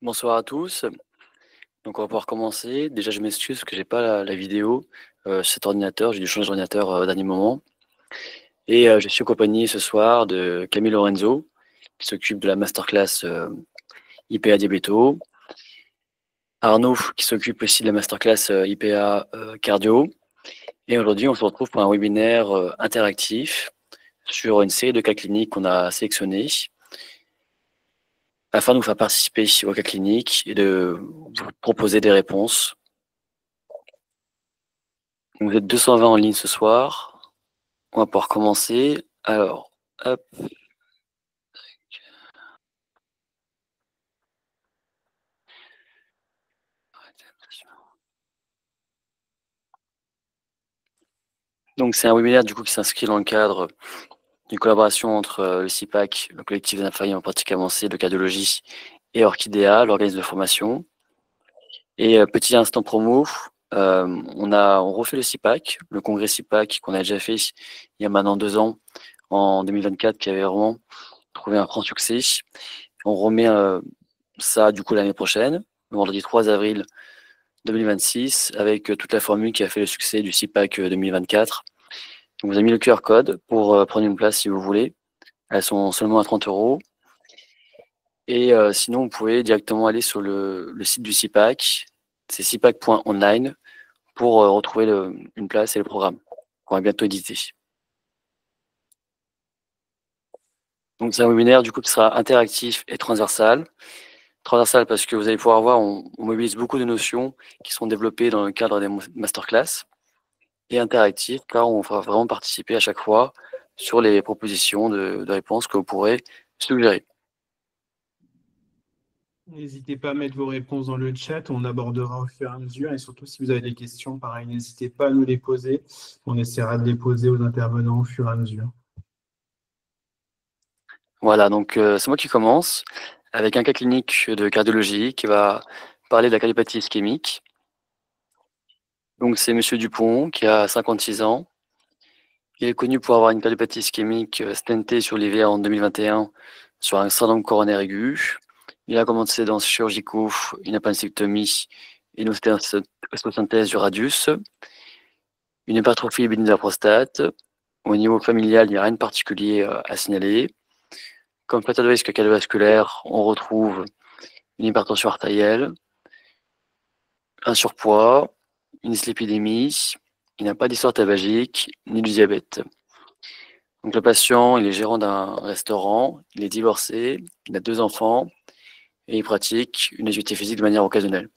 Bonsoir à tous. Donc on va pouvoir commencer. Déjà, je m'excuse parce que j'ai pas la vidéo sur cet ordinateur. J'ai dû changer d'ordinateur au dernier moment. Et je suis accompagné ce soir de Camille Lorenzo, qui s'occupe de la masterclass IPA Diabéto. Arnaud, qui s'occupe aussi de la masterclass IPA Cardio. Et aujourd'hui, on se retrouve pour un webinaire interactif sur une série de cas cliniques qu'on a sélectionnés afin de vous faire participer aux cas cliniques et de vous proposer des réponses. Vous êtes 220 en ligne ce soir. On va pouvoir commencer. Alors, hop. Donc, c'est un webinaire du coup qui s'inscrit dans le cadre d'une collaboration entre le CIPAC, le collectif des infirmiers en pratique avancée de cardiologie, et Orchidea, l'organisme de formation. Et petit instant promo, on refait le CIPAC, le congrès CIPAC qu'on a déjà fait il y a maintenant 2 ans, en 2024, qui avait vraiment trouvé un franc succès. On remet ça du coup l'année prochaine, le vendredi 3 avril 2026, avec toute la formule qui a fait le succès du CIPAC 2024. On vous a mis le QR code pour prendre une place si vous voulez. Elles sont seulement à 30 €. Et sinon, vous pouvez directement aller sur le site du CIPAC, c'est cipac.online, pour retrouver une place et le programme qu'on va bientôt éditer. Donc c'est un webinaire du coup qui sera interactif et transversal. Transversal parce que vous allez pouvoir voir, on mobilise beaucoup de notions qui sont développées dans le cadre des masterclass, et interactif car on fera vraiment participer à chaque fois sur les propositions de réponses que vous pourrez suggérer. N'hésitez pas à mettre vos réponses dans le chat, on abordera au fur et à mesure. Et surtout, si vous avez des questions, pareil, n'hésitez pas à nous les poser. On essaiera de les poser aux intervenants au fur et à mesure. Voilà, donc c'est moi qui commence avec un cas clinique de cardiologie qui va parler de la cardiopathie ischémique. Donc c'est Monsieur Dupont qui a 56 ans. Il est connu pour avoir une cardiopathie ischémique stentée sur l'IVA en 2021 sur un syndrome coronaire aigu. Il a commencé dans chirurgicaux, une appendicectomie et une ostésynthèse du radius, une hypertrophie bénigne de la prostate. Au niveau familial, il n'y a rien de particulier à signaler. Comme facteur de risque cardiovasculaire, on retrouve une hypertension artérielle, un surpoids, une dyslipidémie. Il n'a pas d'histoire tabagique ni du diabète. Donc le patient, il est gérant d'un restaurant, il est divorcé, il a 2 enfants et il pratique une activité physique de manière occasionnelle.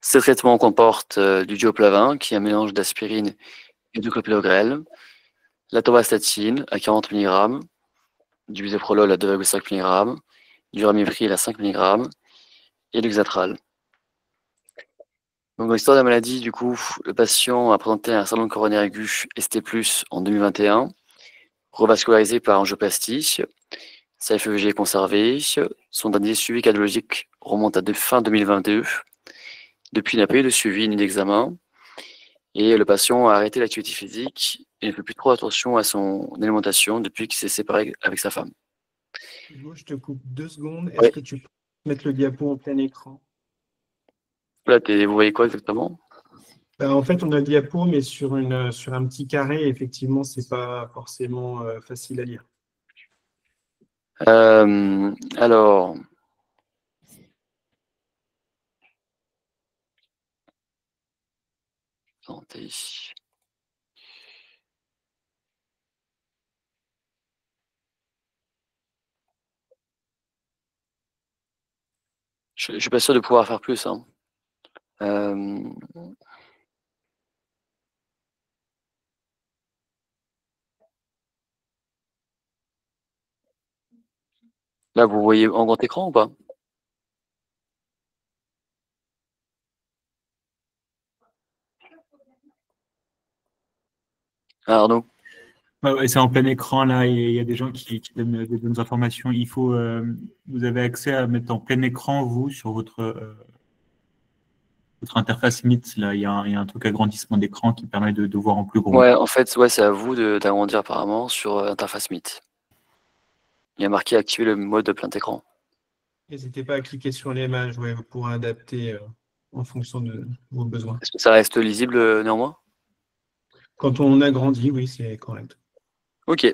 Ces traitements comportent du dioplavin, qui est un mélange d'aspirine et de clopidogrel, la torvastatine à 40 mg, du bisoprolol à 2,5 mg, du ramipril à 5 mg et du Xatral. Donc dans l'histoire de la maladie, du coup, le patient a présenté un syndrome coronaire aigu ST+ en 2021, revascularisé par angioplastie. Sa FEVG est conservée. Son dernier suivi cardiologique remonte à fin 2022. Depuis, il n'a pas eu de suivi ni d'examen. Et le patient a arrêté l'activité physique et ne fait plus trop attention à son alimentation depuis qu'il s'est séparé avec sa femme. Hugo, je te coupe 2 secondes. Est-ce que tu peux mettre le diapo en plein écran? Là, vous voyez quoi exactement? En fait, on a le diapo, mais sur un petit carré. Effectivement, ce n'est pas forcément facile à lire. Alors, santé. Je suis pas sûr de pouvoir faire plus. Hein. Là, vous voyez en grand écran ou pas? Arnaud? Ouais, c'est en plein écran là, il y a des gens qui donnent des bonnes informations. Vous avez accès à mettre en plein écran, vous, sur votre interface Meet. Là, il y a un truc agrandissement d'écran qui permet de voir en plus gros. Ouais, en fait, ouais, c'est à vous d'agrandir apparemment sur interface Meet. Il y a marqué activer le mode de plein écran. N'hésitez pas à cliquer sur l'image, ouais, vous pourrez adapter en fonction de vos besoins. Est-ce que ça reste lisible néanmoins? Quand on agrandit, oui, c'est correct. Ok.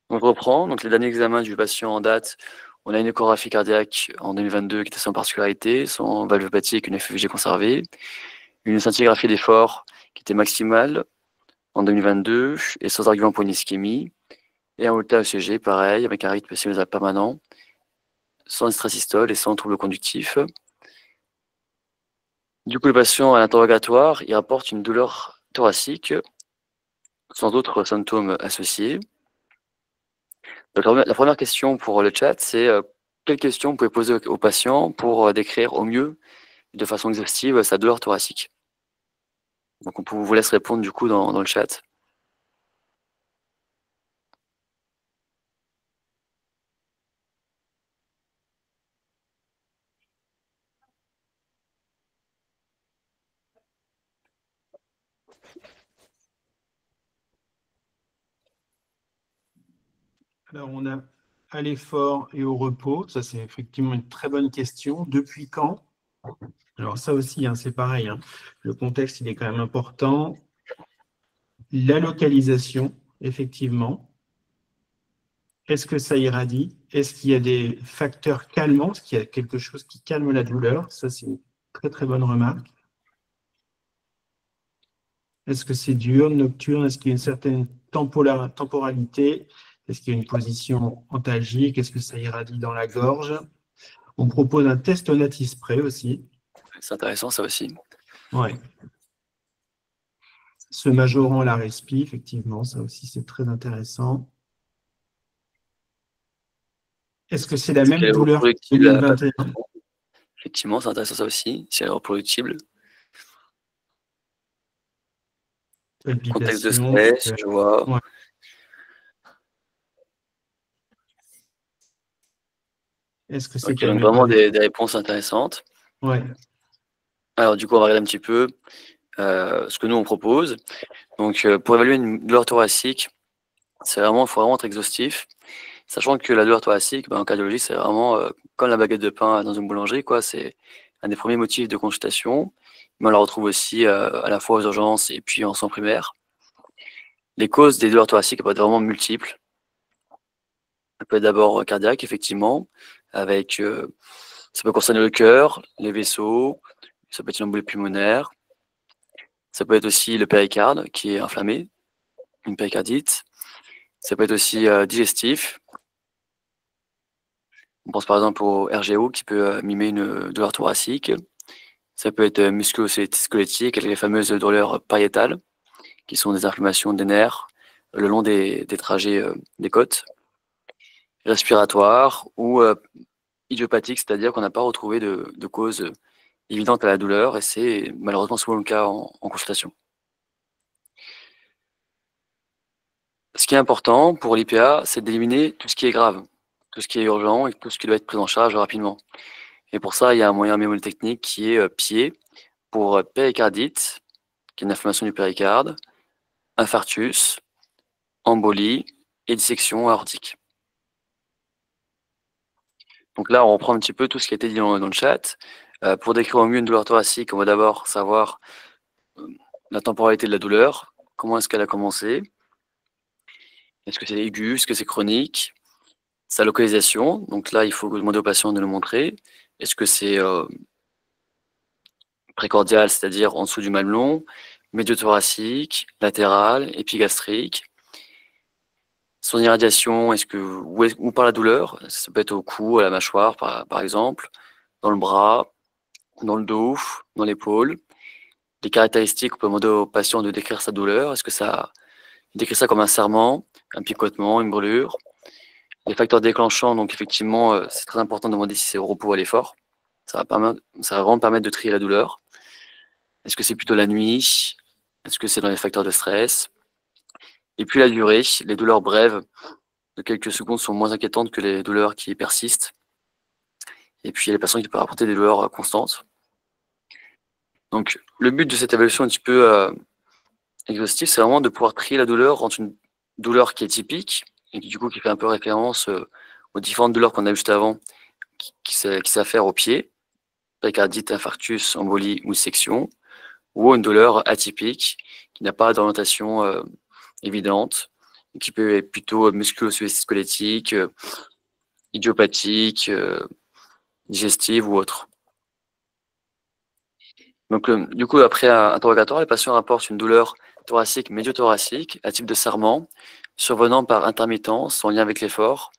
On reprend. Donc, les derniers examens du patient en date, on a une échographie cardiaque en 2022 qui était sans particularité, sans valvopathie avec une FEVG conservée, une scintigraphie d'effort qui était maximale en 2022 et sans argument pour une ischémie, et un Holter ECG, pareil, avec un rythme sinusal permanent, sans extrasystole et sans trouble conductif. Du coup, le patient à l'interrogatoire, il rapporte une douleur thoracique sans autres symptômes associés. Donc, la première question pour le chat, c'est quelles questions vous pouvez poser au patient pour décrire au mieux, de façon exhaustive, sa douleur thoracique? Donc, on vous laisse répondre du coup dans le chat. Alors, on a à l'effort et au repos. Ça, c'est effectivement une très bonne question. Depuis quand? Alors, ça aussi, hein, c'est pareil, hein. Le contexte, il est quand même important. La localisation, effectivement. Est-ce que ça irradie? Est-ce qu'il y a des facteurs calmants? Est-ce qu'il y a quelque chose qui calme la douleur? Ça, c'est une très, très bonne remarque. Est-ce que c'est diurne, nocturne? Est-ce qu'il y a une certaine temporalité? Est-ce qu'il y a une position antalgique? Est-ce que ça irradie dans la gorge? On propose un test Natis-Spray aussi. C'est intéressant, ça aussi. Ouais. Se majorant la respi, effectivement, ça aussi, c'est très intéressant. Est-ce que c'est la même douleur que 2021? Effectivement, c'est intéressant ça aussi, si elle est reproductible. Contexte de stress, je vois. Ouais. Est-ce que c'est Ok, donc vraiment des réponses intéressantes. Ouais. Alors du coup, on va regarder un petit peu ce que nous on propose. Donc pour évaluer une douleur thoracique, il faut vraiment être exhaustif. Sachant que la douleur thoracique, en cardiologie, c'est vraiment comme la baguette de pain dans une boulangerie, quoi. C'est un des premiers motifs de consultation. Mais on la retrouve aussi à la fois aux urgences et puis en soins primaires. Les causes des douleurs thoraciques peuvent être vraiment multiples. Ça peut être d'abord cardiaque, effectivement, avec ça peut concerner le cœur, les vaisseaux, ça peut être une embolie pulmonaire, ça peut être aussi le péricarde qui est inflammé, une péricardite, ça peut être aussi digestif. On pense par exemple au RGO qui peut mimer une douleur thoracique. Ça peut être musculo-squelettique avec les fameuses douleurs pariétales, qui sont des inflammations des nerfs le long des trajets des côtes. Respiratoire ou idiopathique, c'est-à-dire qu'on n'a pas retrouvé de cause évidente à la douleur, et c'est malheureusement souvent le cas en consultation. Ce qui est important pour l'IPA, c'est d'éliminer tout ce qui est grave, tout ce qui est urgent et tout ce qui doit être pris en charge rapidement. Et pour ça, il y a un moyen mnémotechnique qui est PIE pour péricardite, qui est une inflammation du péricarde, infarctus, embolie et dissection aortique. Donc là, on reprend un petit peu tout ce qui a été dit dans le chat. Pour décrire au mieux une douleur thoracique, on va d'abord savoir la temporalité de la douleur, comment est-ce qu'elle a commencé, est-ce que c'est aigu, est-ce que c'est chronique, sa localisation, donc là il faut demander au patient de le montrer, est-ce que c'est précordial, c'est-à-dire en dessous du mamelon, médiothoracique, latéral, épigastrique, son irradiation, où par la douleur, ça peut être au cou, à la mâchoire par exemple, dans le bras, dans le dos, dans l'épaule. Les caractéristiques, on peut demander au patient de décrire sa douleur. Est-ce que il décrit ça comme un serrement, un picotement, une brûlure? Les facteurs déclenchants, donc effectivement, c'est très important de demander si c'est au repos ou à l'effort. Ça va vraiment permettre de trier la douleur. Est-ce que c'est plutôt la nuit? Est-ce que c'est dans les facteurs de stress? Et puis la durée, les douleurs brèves de quelques secondes sont moins inquiétantes que les douleurs qui persistent. Et puis il y a les patients qui peuvent rapporter des douleurs constantes. Donc le but de cette évaluation un petit peu exhaustive, c'est vraiment de pouvoir trier la douleur entre une douleur qui est typique et qui du coup qui fait un peu référence aux différentes douleurs qu'on a juste avant qui s'affairent au pied, péricardite, infarctus, embolie ou section, ou une douleur atypique qui n'a pas d'orientation évidente, et qui peut être plutôt musculo-squelettique, idiopathique, digestive ou autre. Donc, du coup, après un interrogatoire, les patients rapportent une douleur thoracique, médiothoracique, à type de serrement, survenant par intermittence en lien avec l'effort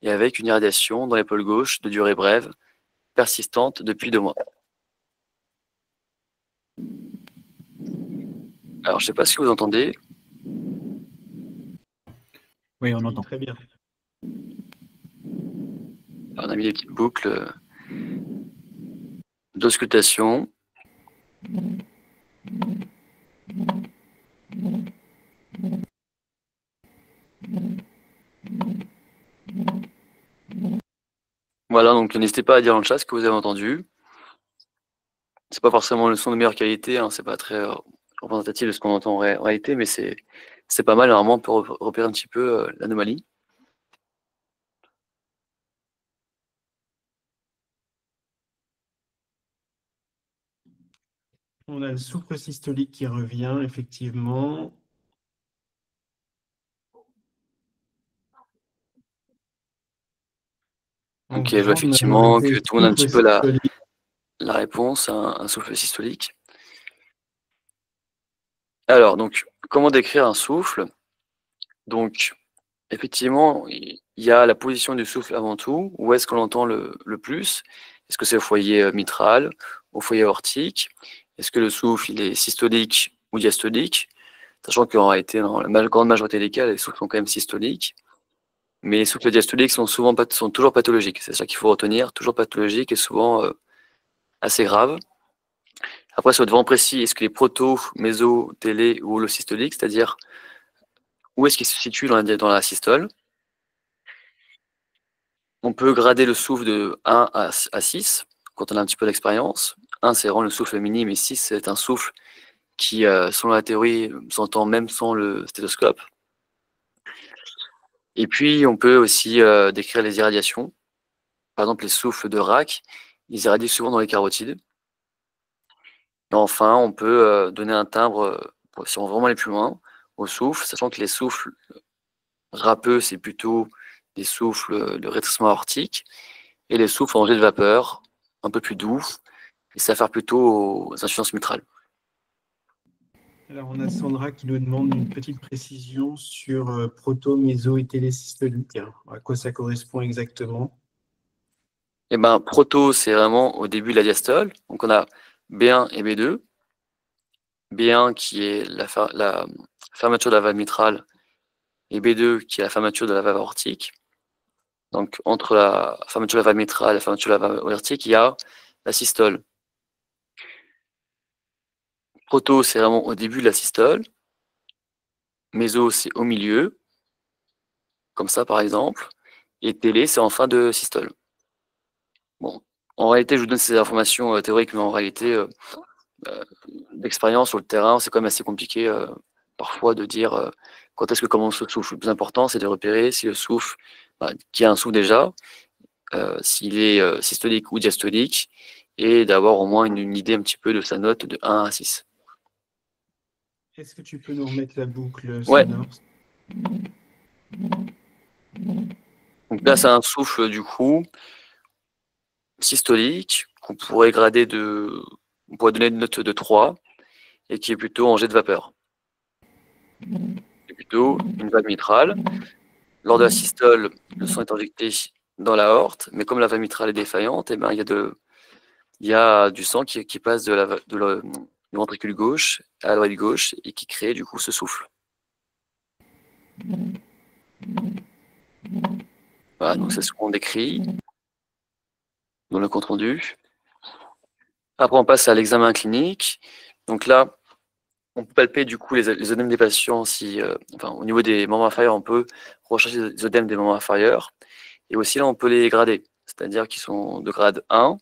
et avec une irradiation dans l'épaule gauche de durée brève, persistante depuis 2 mois. Alors, je ne sais pas si vous entendez. Oui, on entend. Très bien. Alors, on a mis des petites boucles d'auscultation. Voilà, donc n'hésitez pas à dire dans le chat ce que vous avez entendu. C'est pas forcément le son de meilleure qualité, hein, c'est pas très représentatif de ce qu'on entend en réalité, mais c'est pas mal. Normalement, on peut repérer un petit peu l'anomalie. On a le souffle systolique qui revient, effectivement. Donc, je vois effectivement que tout le monde a un petit peu la réponse à un souffle systolique. Alors, donc, comment décrire un souffle? Donc, effectivement, il y a la position du souffle avant tout. Où est-ce qu'on l'entend le plus? Est-ce que c'est au foyer mitral, au foyer aortique? Est-ce que le souffle il est systolique ou diastolique? Sachant qu'en réalité, dans la grande majorité des cas, les souffles sont quand même systoliques. Mais les souffles diastoliques sont toujours pathologiques. C'est ça qu'il faut retenir, toujours pathologiques et souvent assez graves. Après, sur le devant précis, est-ce que les proto, méso, télé ou holosystoliques, c'est-à-dire où est-ce qu'il se situe dans la systole? On peut grader le souffle de 1 à 6 quand on a un petit peu d'expérience. 1, c'est vraiment le souffle minime, et 6, c'est un souffle qui, selon la théorie, s'entend même sans le stéthoscope. Et puis, on peut aussi décrire les irradiations. Par exemple, les souffles de Rach, ils irradient souvent dans les carotides. Et enfin, on peut donner un timbre, si on veut vraiment aller plus loin, au souffle, sachant que les souffles râpeux, c'est plutôt des souffles de rétrécissement aortique, et les souffles en jet de vapeur, un peu plus doux, et ça fait plutôt aux insuffisances mitrales. Alors, on a Sandra qui nous demande une petite précision sur proto, méso et télésystolique. À quoi ça correspond exactement? Et ben, proto, c'est vraiment au début de la diastole. Donc, on a B1 et B2. B1 qui est la fermeture de la valve mitrale et B2 qui est la fermeture de la valve aortique. Donc, entre la fermeture de la valve mitrale et la fermeture de la valve aortique, il y a la systole. Proto, c'est vraiment au début de la systole. Méso, c'est au milieu, comme ça par exemple. Et télé, c'est en fin de systole. Bon, en réalité, je vous donne ces informations théoriques, mais en réalité, d'expérience sur le terrain, c'est quand même assez compliqué parfois de dire quand est-ce que commence le souffle. Le plus important, c'est de repérer si le souffle, qui a un souffle déjà, s'il est systolique ou diastolique, et d'avoir au moins une idée un petit peu de sa note de 1 à 6. Est-ce que tu peux nous remettre la boucle Ouais. sonore? Donc là, c'est un souffle du coup systolique qu'on pourrait grader on pourrait donner une note de 3 et qui est plutôt en jet de vapeur. C'est plutôt une valve mitrale. Lors de la systole, le sang est injecté dans l'aorte, mais comme la valve mitrale est défaillante, eh ben, il y a du sang qui passe du ventricule gauche à l'oreille gauche et qui crée du coup ce souffle. Voilà, donc c'est ce qu'on décrit dans le compte rendu. Après, on passe à l'examen clinique. Donc là, on peut palper du coup les œdèmes des patients au niveau des membres inférieurs, on peut rechercher les œdèmes des membres inférieurs. Et aussi là, on peut les grader, c'est-à-dire qu'ils sont de grade 1,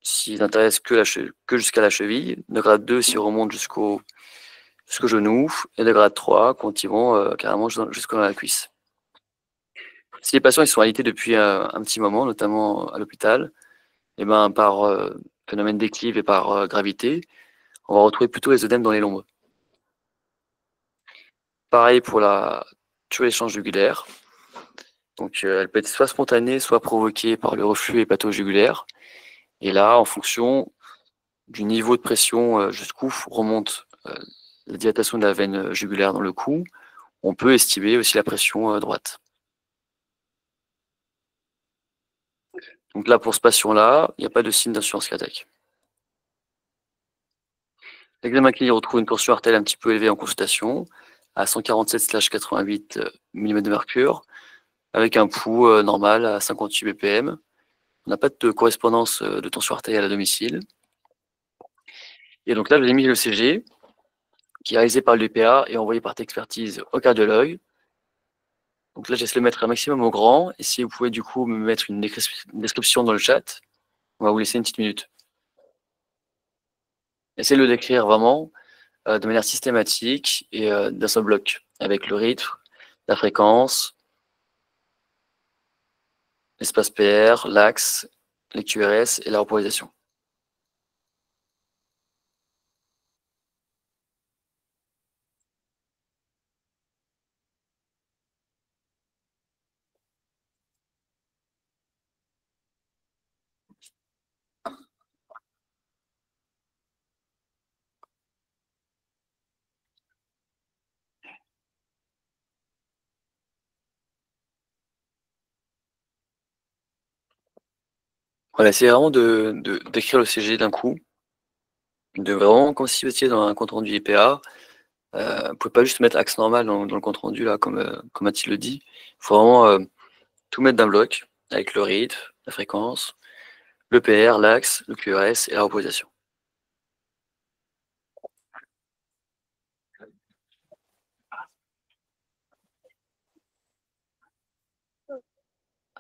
s'ils n'intéressent que jusqu'à la cheville, de grade 2 s'ils remontent jusqu'au genou, et de grade 3 quand ils vont carrément jusqu'à la cuisse. Si les patients ils sont alités depuis un petit moment, notamment à l'hôpital, et ben, par phénomène déclive et par gravité, on va retrouver plutôt les œdèmes dans les lombes. Pareil pour la turéchange jugulaire. Donc, elle peut être soit spontanée, soit provoquée par le reflux hépato-jugulaire. Et là, en fonction du niveau de pression jusqu'où remonte la dilatation de la veine jugulaire dans le cou, on peut estimer aussi la pression droite. Donc là, pour ce patient-là, il n'y a pas de signe d'insuffisance cardiaque. L'examen clinique retrouve une tension artérielle un petit peu élevée en consultation, à 147/88 mm de mercure, avec un pouls normal à 58 BPM. On n'a pas de correspondance de tension artérielle à domicile. Et donc là, je vous ai mis le CG, qui est réalisé par l'UPA et envoyé par expertise au cardiologue. Donc là, j'essaie de le mettre un maximum au grand. Et si vous pouvez du coup me mettre une description dans le chat, on va vous laisser une petite minute. Essayez de le décrire vraiment de manière systématique et d'un seul bloc, avec le rythme, la fréquence, l'espace PR, l'axe, les QRS et la repolarisation. Voilà, essayez vraiment de d'écrire le CG d'un coup, de vraiment, comme si vous étiez dans un compte rendu IPA. Vous ne pouvez pas juste mettre axe normal dans le compte rendu, là, comme Mathilde le dit. Il faut vraiment tout mettre d'un bloc, avec le rythme, la fréquence, le PR, l'axe, le QRS et la repolarisation.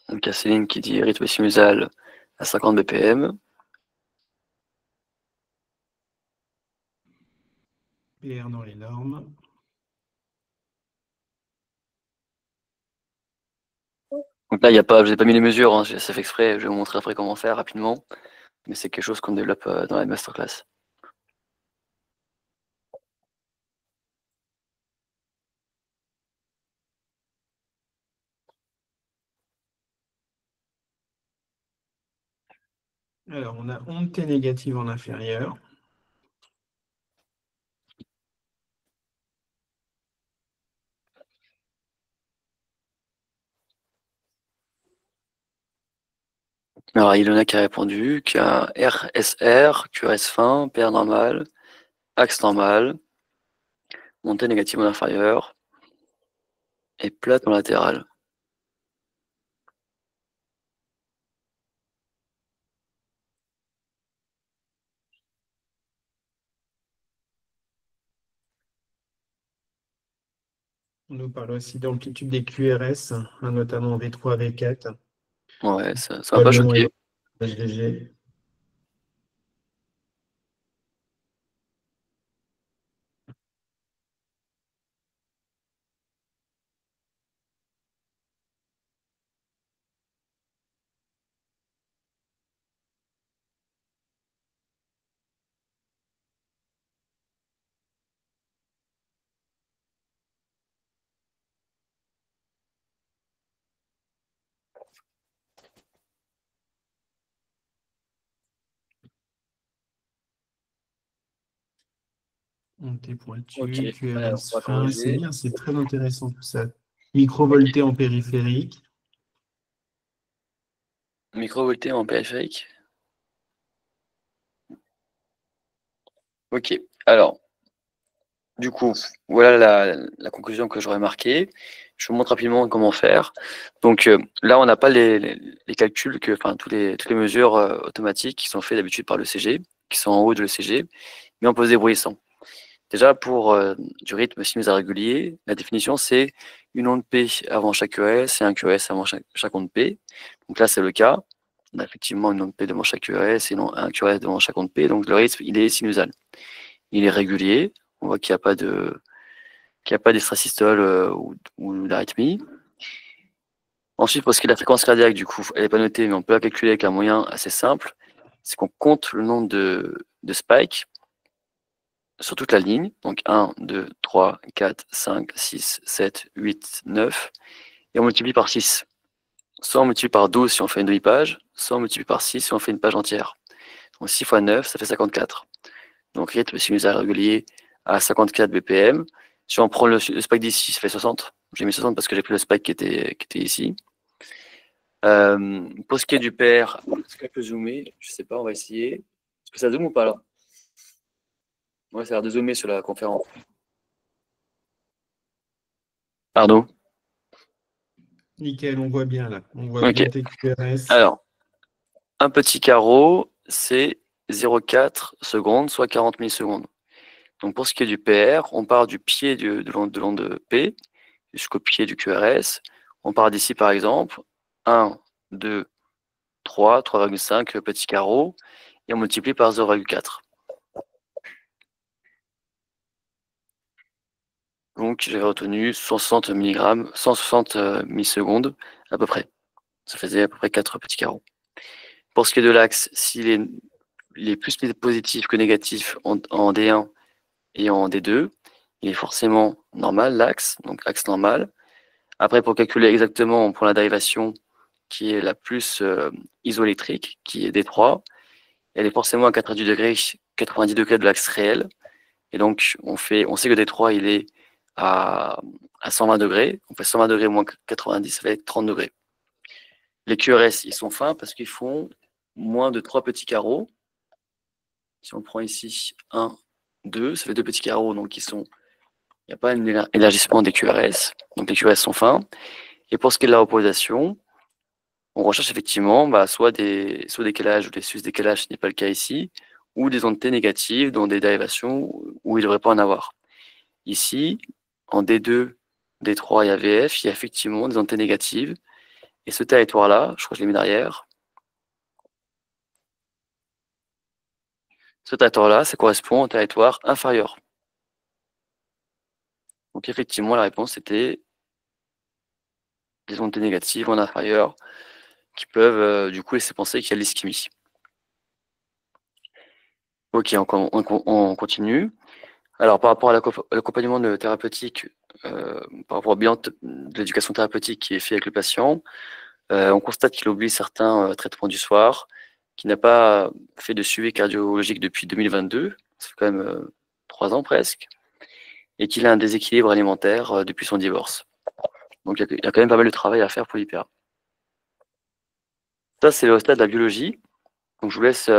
Donc, il y a Céline qui dit rythme sinusal à 50 BPM. PR dans les normes. Donc là, il y a pas, je n'ai pas mis les mesures, hein, c'est fait exprès, je vais vous montrer après comment faire rapidement, mais c'est quelque chose qu'on développe dans la masterclass. Alors, on a onde T négative en inférieur. Alors, Ilona qui a répondu, qui a RSR, QRS fin, PR normal, axe normal, montée négative en inférieur, et plate en latéral. On nous parle aussi d'amplitude des QRS, hein, notamment V3, V4. Ouais, ça m'a pas choqué. HDG. Onde T pointu, Ok, QRS on va fin, c'est corriger. bien, c'est très intéressant tout ça. Microvolté en périphérique. Microvolté en périphérique. Ok, alors, du coup, voilà la conclusion que j'aurais marquée. Je vous montre rapidement comment faire. Donc là, on n'a pas les calculs, enfin toutes les mesures automatiques qui sont faites d'habitude par le CG, qui sont en haut de l'ECG, mais on peut se débrouiller sans. Déjà, pour du rythme sinusal régulier, la définition, c'est une onde P avant chaque QRS et un QRS avant chaque onde P. Donc là, c'est le cas. On a effectivement une onde P devant chaque QRS et non un QRS devant chaque onde P. Donc le rythme, il est sinusal. Il est régulier. On voit qu'il n'y a pas d'extrasystole ou d'arythmie. Ensuite, pour ce qui est de la fréquence cardiaque, du coup, elle n'est pas notée, mais on peut la calculer avec un moyen assez simple. C'est qu'on compte le nombre de spikes sur toute la ligne. Donc 1, 2, 3, 4, 5, 6, 7, 8, 9. Et on multiplie par 6. Soit on multiplie par 12 si on fait une demi-page, soit on multiplie par 6 si on fait une page entière. Donc 6 fois 9, ça fait 54. Donc rythme sinusal régulier à 54 BPM. Si on prend le spike d'ici, ça fait 60. J'ai mis 60 parce que j'ai pris le spike qui était ici. Pour ce qui est du PR, est-ce qu'elle peut zoomer? Je sais pas, on va essayer. Est-ce que ça zoome ou pas là? Ouais, ça a l'air de zoomer sur la conférence. Pardon? Nickel, on voit bien là. On voit bien tes QRS. Alors, un petit carreau, c'est 0,4 secondes, soit 40 millisecondes. Donc pour ce qui est du PR, on part du pied de l'onde P jusqu'au pied du QRS. On part d'ici par exemple, 1, 2, 3, 3,5 petits carreaux, et on multiplie par 0,4. Donc j'ai retenu 160 mg, 160 millisecondes à peu près. Ça faisait à peu près 4 petits carreaux. Pour ce qui est de l'axe, s'il est plus positif que négatif en D1 et en D2, il est forcément normal, l'axe, donc axe normal. Après, pour calculer exactement, on prend la dérivation qui est la plus isoélectrique, qui est D3. Elle est forcément à 90 degrés de l'axe réel. Et donc, on sait que D3, il est à 120 degrés. On fait 120 degrés moins 90, ça fait 30 degrés. Les QRS, ils sont fins parce qu'ils font moins de 3 petits carreaux. Si on prend ici 1, 2, ça fait 2 petits carreaux, donc il n'y a pas un élargissement des QRS. Donc les QRS sont fins. Et pour ce qui est de la repolarisation, on recherche effectivement soit des décalages ou des sus-décalages, ce n'est pas le cas ici, ou des ondes T négatives dans des dérivations où il ne devrait pas en avoir. Ici, en D2, D3 et AVF, il y a effectivement des ondes T négatives. Et ce territoire-là, je crois que je l'ai mis derrière, ce territoire-là, ça correspond au territoire inférieur. Donc effectivement, la réponse était des ondes T négatives en inférieur qui peuvent du coup laisser penser qu'il y a de l'ischémie. Ok, on continue. Alors par rapport à l'accompagnement thérapeutique, par rapport au bilan de l'éducation thérapeutique qui est fait avec le patient, on constate qu'il oublie certains traitements du soir, qu'il n'a pas fait de suivi cardiologique depuis 2022, ça fait quand même 3 ans presque, et qu'il a un déséquilibre alimentaire depuis son divorce. Donc il y a quand même pas mal de travail à faire pour l'IPA. Ça, c'est le stade de la biologie. Donc je vous laisse,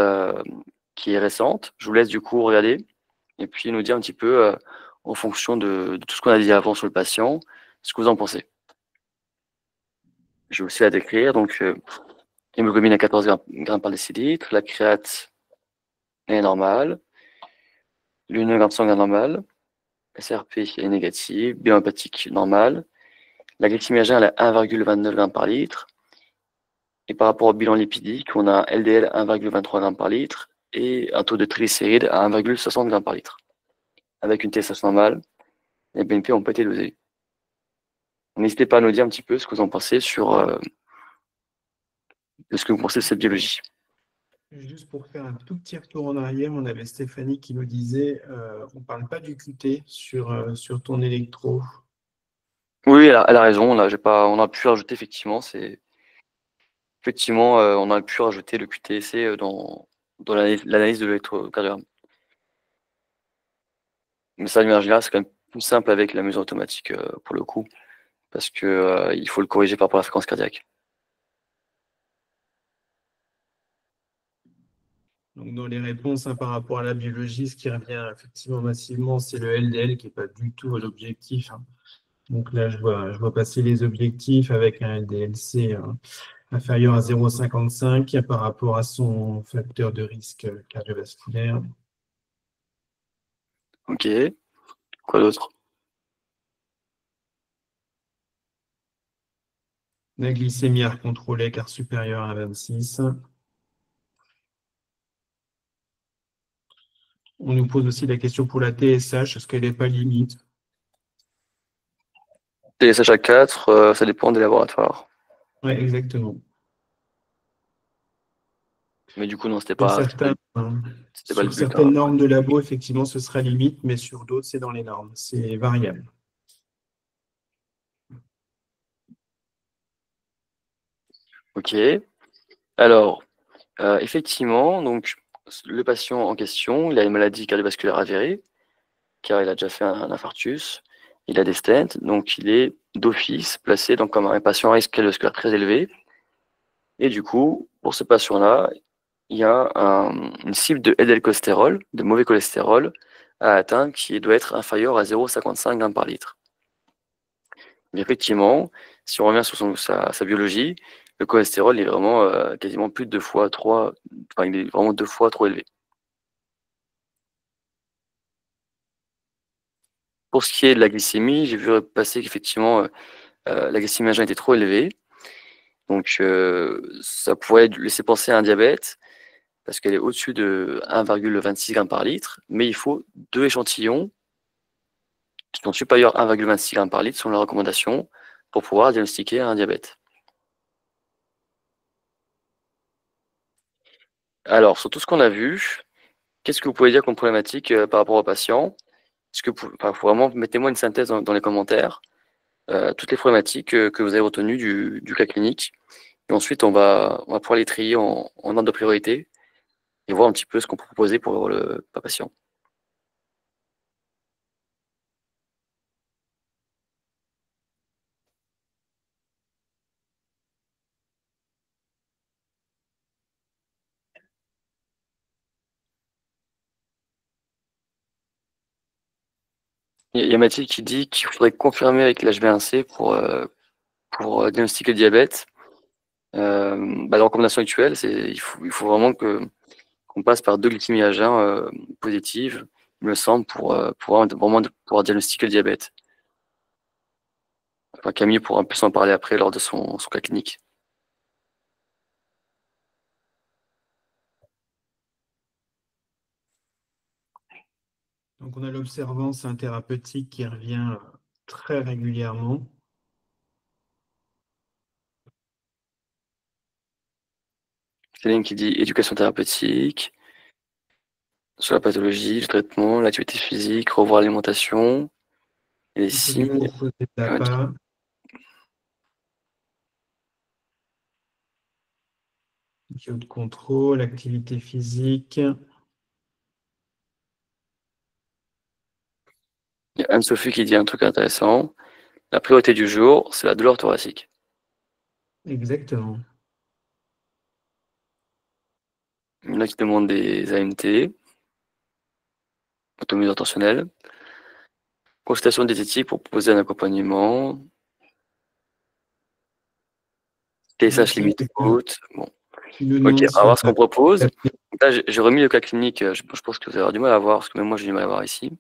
qui est récente, je vous laisse du coup regarder, et puis nous dire un petit peu, en fonction de tout ce qu'on a dit avant sur le patient, ce que vous en pensez. Je vais aussi la décrire, donc hémoglobine à 14 grammes par décilitre, la créate est normale, l'urine sanguin normal, SRP est négative, bilan hépatique normal, la glycémie à 1,29 g par litre, et par rapport au bilan lipidique, on a un LDL 1,23 g par litre et un taux de triglycérides à 1,60 g par litre. Avec une TSH normale, les BNP n'ont pas été dosés. N'hésitez pas à nous dire un petit peu ce que vous en pensez de ce que vous pensez de cette biologie. Juste pour faire un tout petit retour en arrière, on avait Stéphanie qui nous disait on ne parle pas du QT sur ton électro. Oui, elle a raison. Là, on a pu rajouter effectivement, on a pu rajouter le QTC dans l'analyse de l'électrocardiogramme. Mais ça, de manière générale, c'est quand même plus simple avec la mesure automatique pour le coup, parce que il faut le corriger par rapport à la fréquence cardiaque. Donc, dans les réponses par rapport à la biologie, ce qui revient effectivement massivement, c'est le LDL qui n'est pas du tout l'objectif. Donc là, je vois passer les objectifs avec un LDLC inférieur à 0,55 par rapport à son facteur de risque cardiovasculaire. Ok. Quoi d'autre? La glycémie à contrôler car supérieure à 26. On nous pose aussi la question pour la TSH, est-ce qu'elle n'est pas limite? TSH à 4, ça dépend des laboratoires. Oui, exactement. Mais du coup, non, c'était Sur pas, certains, c'était pas le sur but, hein. certaines normes de labo, effectivement, ce sera limite, mais sur d'autres, c'est dans les normes. C'est variable. Ok. Alors, effectivement, donc, le patient en question, il a une maladie cardiovasculaire avérée, car il a déjà fait un infarctus, il a des stents, donc il est d'office placé donc, comme un patient à risque cardiovasculaire très élevé. Et du coup, pour ce patient-là, il y a une cible de LDL-cholestérol, de mauvais cholestérol, à atteindre qui doit être inférieure à 0,55 g par litre. Mais effectivement, si on revient sur sa biologie, le cholestérol est vraiment quasiment plus de 2 fois, enfin il est vraiment 2 fois trop élevé. Pour ce qui est de la glycémie, j'ai vu passer qu'effectivement la glycémie à jeun était trop élevée. Donc ça pourrait laisser penser à un diabète parce qu'elle est au-dessus de 1,26 g par litre, mais il faut 2 échantillons qui sont supérieurs à 1,26 g par litre selon la recommandation pour pouvoir diagnostiquer un diabète. Alors, sur tout ce qu'on a vu, qu'est-ce que vous pouvez dire comme problématique par rapport aux patients? Est-ce que enfin, vraiment, mettez-moi une synthèse dans les commentaires, toutes les problématiques que vous avez retenues du cas clinique. Et ensuite, on va pouvoir les trier en ordre de priorité et voir un petit peu ce qu'on peut proposer pour le patient. Il y a Mathilde qui dit qu'il faudrait confirmer avec l'HbA1c pour diagnostiquer le diabète. La recommandation actuelle, il faut vraiment qu'on passe par 2 glycémies à jeun positives, il me semble, pour vraiment pouvoir diagnostiquer le diabète. Enfin, Camille pourra un peu s'en parler après lors de son cas clinique. Donc, on a l'observance thérapeutique qui revient très régulièrement. Céline qui dit éducation thérapeutique, sur la pathologie, le traitement, l'activité physique, revoir l'alimentation, et les Il faut lui signes. proposer de l'appât. De contrôle, activité physique. Il y a Anne-Sophie qui dit un truc intéressant. La priorité du jour, c'est la douleur thoracique. Exactement. Il y en a qui demandent des AMT, autonomie intentionnelle. Consultation diététique pour proposer un accompagnement. TSH Mathilde limite haute. Bon. qui nous Ok, demande on va si on voir ce qu'on propose. a Là, j'ai remis le cas clinique. Je pense que vous allez avoir du mal à voir, parce que même moi, j'ai du mal à voir ici.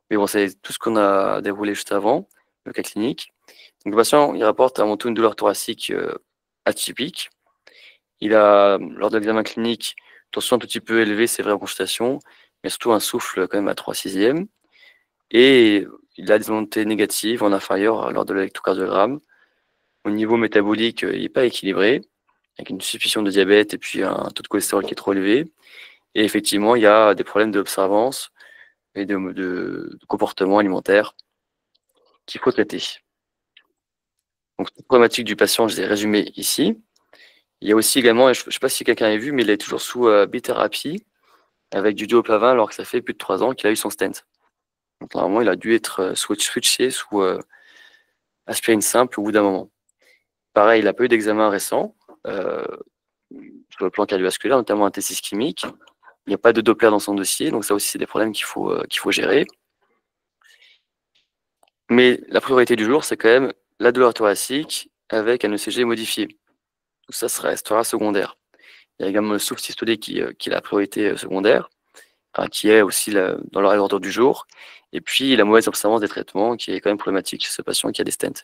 Mais bon, c'est tout ce qu'on a déroulé juste avant, le cas clinique. Donc, le patient, il rapporte avant tout une douleur thoracique atypique. Il a, lors de l'examen clinique, tension un tout petit peu élevée, c'est vrai en consultation, mais surtout un souffle quand même à 3/6. Et il a des montées négatives en inférieur lors de l'électrocardiogramme. Au niveau métabolique, il n'est pas équilibré, avec une suspicion de diabète et puis un taux de cholestérol qui est trop élevé. Et effectivement, il y a des problèmes d'observance et de comportement alimentaire qu'il faut traiter. Donc, cette problématique du patient, je les ai résumées ici. Il y a aussi également, je ne sais pas si quelqu'un a vu, mais il est toujours sous bithérapie avec du duoplavin alors que ça fait plus de 3 ans qu'il a eu son stent. Donc, normalement, il a dû être switché sous aspirine simple au bout d'un moment. Pareil, il n'a pas eu d'examen récent euh, sur le plan cardiovasculaire, notamment un test ischémique. Il n'y a pas de Doppler dans son dossier, donc ça aussi, c'est des problèmes qu'il faut gérer. Mais la priorité du jour, c'est quand même la douleur thoracique avec un ECG modifié. Tout ça restera secondaire. Il y a également le souffle systolique qui est la priorité secondaire, enfin, qui est aussi dans l'ordre du jour. Et puis la mauvaise observance des traitements qui est quand même problématique chez ce patient qui a des stents.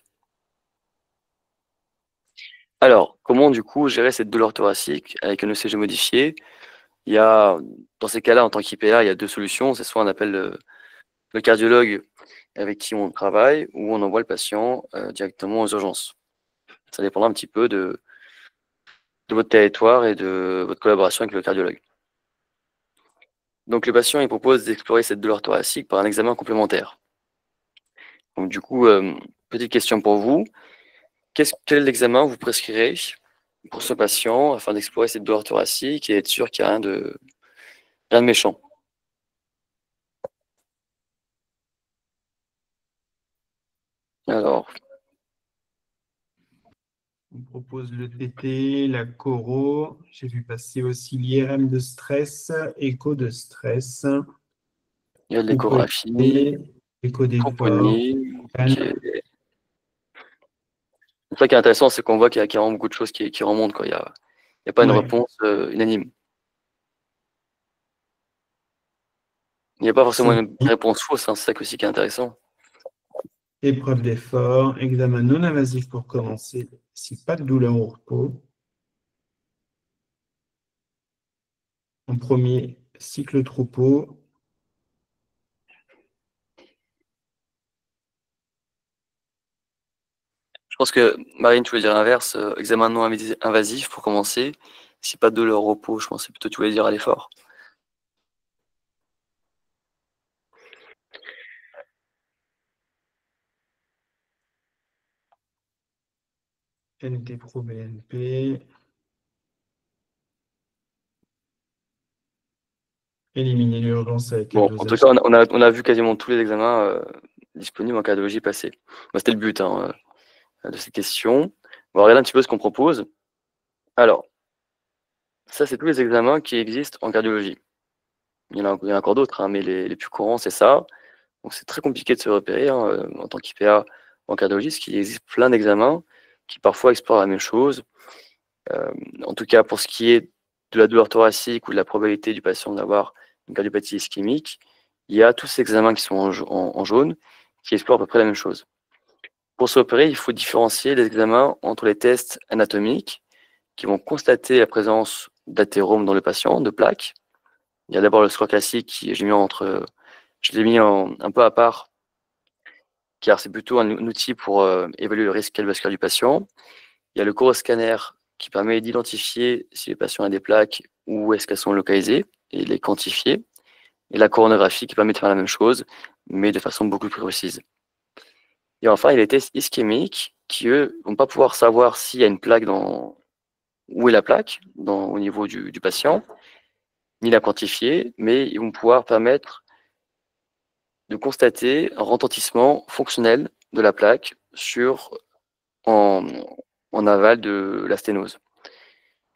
Alors, comment du coup gérer cette douleur thoracique avec un ECG modifié? Il y a, dans ces cas-là, en tant qu'IPA, il y a 2 solutions. C'est soit on appelle le cardiologue avec qui on travaille ou on envoie le patient directement aux urgences. Ça dépendra un petit peu de votre territoire et de votre collaboration avec le cardiologue. Donc le patient il propose d'explorer cette douleur thoracique par un examen complémentaire. Donc du coup, petite question pour vous. Quel examen vous prescrirez pour ce patient afin d'explorer cette douleur thoracique et être sûr qu'il n'y a rien de méchant? Alors, on propose le TT, la choro. J'ai vu passer aussi l'IRM de stress, écho de stress. il y a de l'échographie, écho d'effort. troponie. C'est ça qui est intéressant, c'est qu'on voit qu'il y a vraiment beaucoup de choses qui remontent, quoi. Il n'y a pas une réponse unanime. Il n'y a pas forcément une réponse fausse, hein, c'est ça aussi qui est intéressant. Épreuve d'effort, examen non invasif pour commencer, si pas de douleur au repos. En premier, cycle troupeau. Je pense que, Marine, tu voulais dire l'inverse, examen non invasif pour commencer, si pas de douleur au repos, je pensais plutôt que tu voulais dire à l'effort. NT Pro BNP. Éliminer l'urgence avec Bon, en tout cas, on a vu quasiment tous les examens disponibles en cardiologie passée. C'était le but de cette question. On va regarder un petit peu ce qu'on propose. Alors, ça, c'est tous les examens qui existent en cardiologie. Il y en a encore d'autres, hein, mais les plus courants, c'est ça. Donc, c'est très compliqué de se repérer en tant qu'IPA en cardiologie, parce qu'il existe plein d'examens qui parfois explorent la même chose. En tout cas, pour ce qui est de la douleur thoracique ou de la probabilité du patient d'avoir une cardiopathie ischémique, il y a tous ces examens qui sont en jaune qui explorent à peu près la même chose. Pour se repérer, il faut différencier les examens entre les tests anatomiques qui vont constater la présence d'athérome dans le patient, de plaques. Il y a d'abord le score classique qui je l'ai mis un peu à part, car c'est plutôt un outil pour évaluer le risque cardiovasculaire du patient. Il y a le choroscanner qui permet d'identifier si les patients ont des plaques, où est-ce qu'elles sont localisées, et les quantifier. Et la coronographie qui permet de faire la même chose, mais de façon beaucoup plus précise. Et enfin, il y a les tests ischémiques qui, eux, vont pas pouvoir savoir s'il y a une plaque où est la plaque au niveau du patient, ni la quantifier, mais ils vont pouvoir permettre de constater un retentissement fonctionnel de la plaque en aval de la sténose.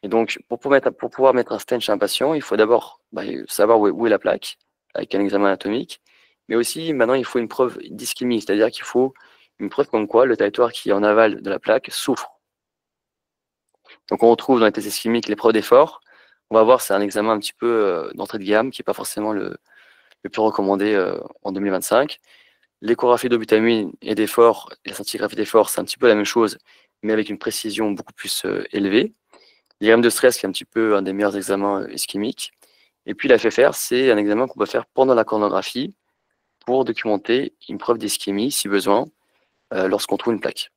Et donc, pour pouvoir mettre un stent chez un patient, il faut d'abord savoir où est la plaque, avec un examen anatomique, mais aussi, maintenant, il faut une preuve d'ischémie, c'est-à-dire qu'il faut une preuve comme quoi le territoire qui est en aval de la plaque souffre. Donc, on retrouve dans les tests ischémiques l'épreuve d'effort. On va voir, c'est un examen un petit peu d'entrée de gamme, qui n'est pas forcément le plus recommandé en 2025. L'échographie d'obutamine et d'effort, et la scintigraphie d'effort, c'est un petit peu la même chose, mais avec une précision beaucoup plus élevée. L'IRM de stress, qui est un petit peu un des meilleurs examens ischémiques. Et puis la FFR, c'est un examen qu'on peut faire pendant la coronographie pour documenter une preuve d'ischémie, si besoin, lorsqu'on trouve une plaque.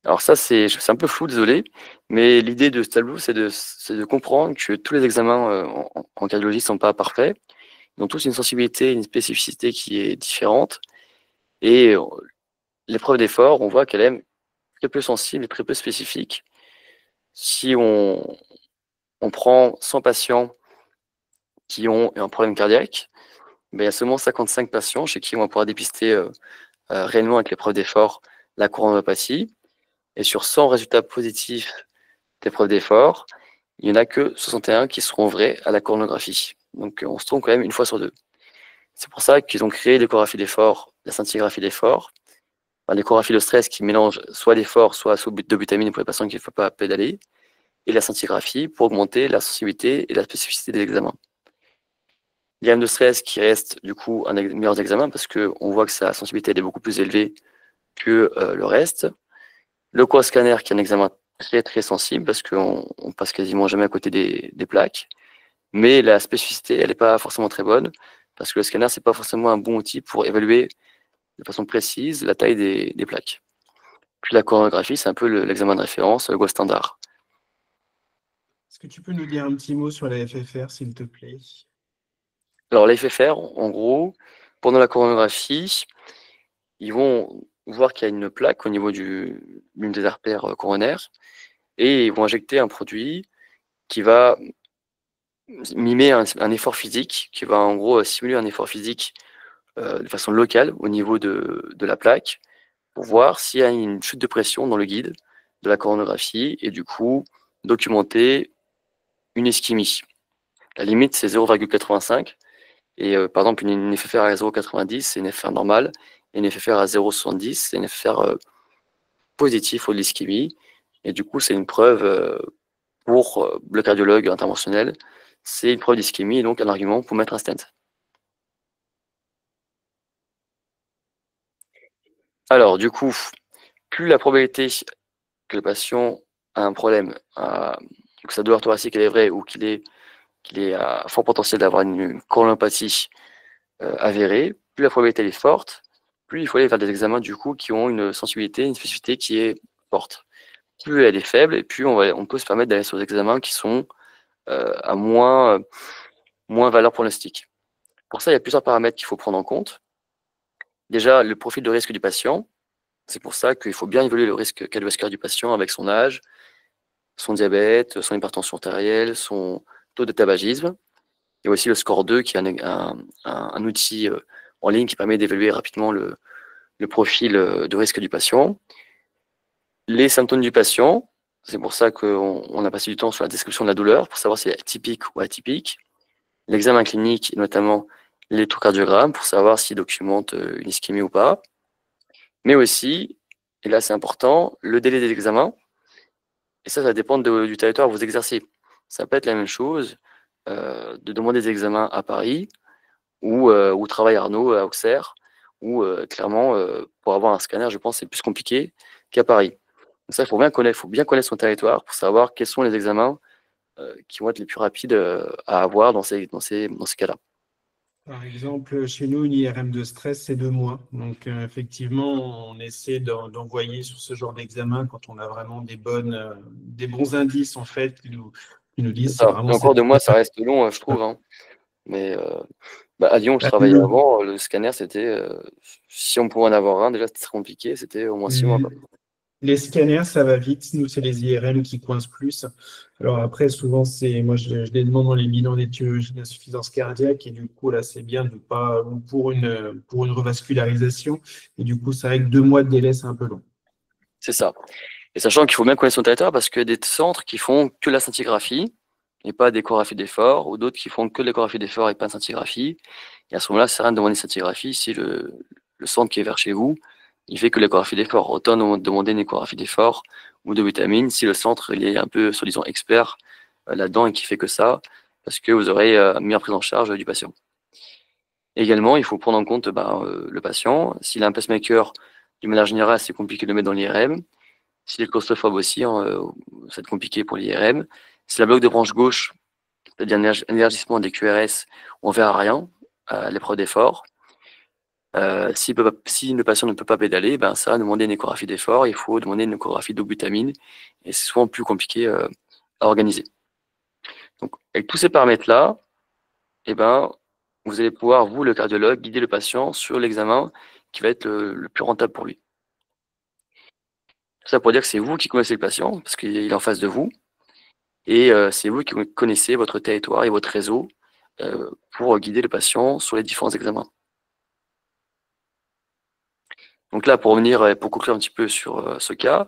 Alors ça, c'est un peu flou, désolé, mais l'idée de ce tableau, c'est de comprendre que tous les examens en cardiologie ne sont pas parfaits. Ils ont tous une sensibilité, une spécificité qui est différente. Et l'épreuve d'effort, on voit qu'elle est très peu sensible et très peu spécifique. Si on prend 100 patients qui ont un problème cardiaque, il y a seulement 55 patients chez qui on va pouvoir dépister réellement avec l'épreuve d'effort la coronopathie. Et sur 100 résultats positifs d'épreuve d'effort, il n'y en a que 61 qui seront vrais à la coronographie. Donc on se trompe quand même une fois sur deux. C'est pour ça qu'ils ont créé l'échographie d'effort, la scintigraphie d'effort, l'échographie de stress qui mélange soit l'effort, soit de butamine pour les patients qui ne font pas pédaler, et la scintigraphie pour augmenter la sensibilité et la spécificité des examens. L'IRM de stress qui reste du coup un des meilleurs examens parce qu'on voit que sa sensibilité est beaucoup plus élevée que le reste. Le choroscanner qui est un examen très très sensible parce qu'on passe quasiment jamais à côté des plaques, mais la spécificité elle n'est pas forcément très bonne parce que le scanner c'est pas forcément un bon outil pour évaluer de façon précise la taille des plaques. Puis la coronographie, c'est un peu l'examen de référence, le gold standard. Est-ce que tu peux nous dire un petit mot sur la FFR, s'il te plaît? Alors, la FFR, en gros, pendant la coronographie, ils vont voir qu'il y a une plaque au niveau d'une des artères coronaires et ils vont injecter un produit qui va mimer un effort physique, qui va en gros simuler un effort physique de façon locale au niveau de la plaque pour voir s'il y a une chute de pression dans le guide de la coronographie et du coup documenter une ischémie. La limite, c'est 0,85 et par exemple, une FFR à 0,90, c'est une FFR normale et une FFR à 0,70, c'est une FFR positif au de l'ischémie et du coup, c'est une preuve pour le cardiologue interventionnel, c'est une preuve d'ischémie et donc un argument pour mettre un stent. Alors, du coup, plus la probabilité que le patient a un problème, que sa douleur thoracique est vraie ou qu'il est à fort potentiel d'avoir une coronopathie avérée, plus la probabilité est forte, plus il faut aller faire des examens du coup qui ont une sensibilité, une spécificité qui est forte. Plus elle est faible, et plus on peut se permettre d'aller sur des examens qui sont à moins valeur pronostique. Pour ça, il y a plusieurs paramètres qu'il faut prendre en compte. Déjà, le profil de risque du patient. C'est pour ça qu'il faut bien évaluer le risque cardiovasculaire du patient avec son âge, son diabète, son hypertension artérielle, son taux de tabagisme. Il y a aussi le score 2 qui est un outil en ligne qui permet d'évaluer rapidement le profil de risque du patient. Les symptômes du patient, c'est pour ça qu'on a passé du temps sur la description de la douleur, pour savoir si elle est typique ou atypique. L'examen clinique, notamment l'électrocardiogramme, pour savoir s'il documente une ischémie ou pas. Mais aussi, et là c'est important, le délai des examens. Et ça dépend du territoire où vous exercez. Ça peut être la même chose de demander des examens à Paris ou travaille Arnaud à Auxerre, où clairement, pour avoir un scanner, je pense c'est plus compliqué qu'à Paris. Donc ça, il faut bien connaître son territoire pour savoir quels sont les examens qui vont être les plus rapides à avoir dans ces cas-là. Par exemple, chez nous, une IRM de stress, c'est 2 mois. Donc, effectivement, on essaie d'envoyer sur ce genre d'examen quand on a vraiment des bons indices, en fait, qui nous C'est disent c'est ça. vraiment Et encore cette. 2 mois, ça reste long, je trouve, hein. Mais à Lyon, où je Bah, travaillais avant, le scanner, c'était, si on pouvait en avoir un, déjà, c'était très compliqué, c'était au moins 6 mois, quoi. Les scanners, ça va vite. Nous, c'est les IRM qui coincent plus. Alors après, souvent, moi, je les demande dans les bilans d'étiologie d'insuffisance cardiaque. Et du coup, là, c'est bien de pas, pour une revascularisation. Et du coup, c'est vrai que 2 mois de délai, c'est un peu long. C'est ça. Et sachant qu'il faut bien connaître son territoire parce qu'il y a des centres qui font que la scintigraphie et pas d'échographie d'effort, ou d'autres qui font que de l'échographie d'effort et pas de scintigraphie. Et à ce moment-là, ça sert à rien de demander une scintigraphie si le centre qui est vers chez vous, il fait que l'échographie d'effort. Autant demander une échographie d'effort ou de vitamine si le centre il est un peu, soi-disant, expert là-dedans et qui fait que ça, parce que vous aurez une meilleure prise en charge du patient. Également, il faut prendre en compte le patient. S'il a un pacemaker, d'une manière générale, c'est compliqué de le mettre dans l'IRM. S'il est claustrophobe aussi, hein, ça va être compliqué pour l'IRM. Si la bloc de branche gauche, c'est-à-dire un élargissement des QRS, on ne verra rien à l'épreuve d'effort. Si le patient ne peut pas pédaler, ben, ça va demander une échographie d'effort, il faut demander une échographie d'obbutamine, et c'est souvent plus compliqué à organiser. Donc, avec tous ces paramètres-là, eh ben, vous allez pouvoir, vous, le cardiologue, guider le patient sur l'examen qui va être le plus rentable pour lui. Tout ça pour dire que c'est vous qui connaissez le patient, parce qu'il est en face de vous, et c'est vous qui connaissez votre territoire et votre réseau pour guider le patient sur les différents examens. Donc là, pour revenir, pour conclure un petit peu sur ce cas,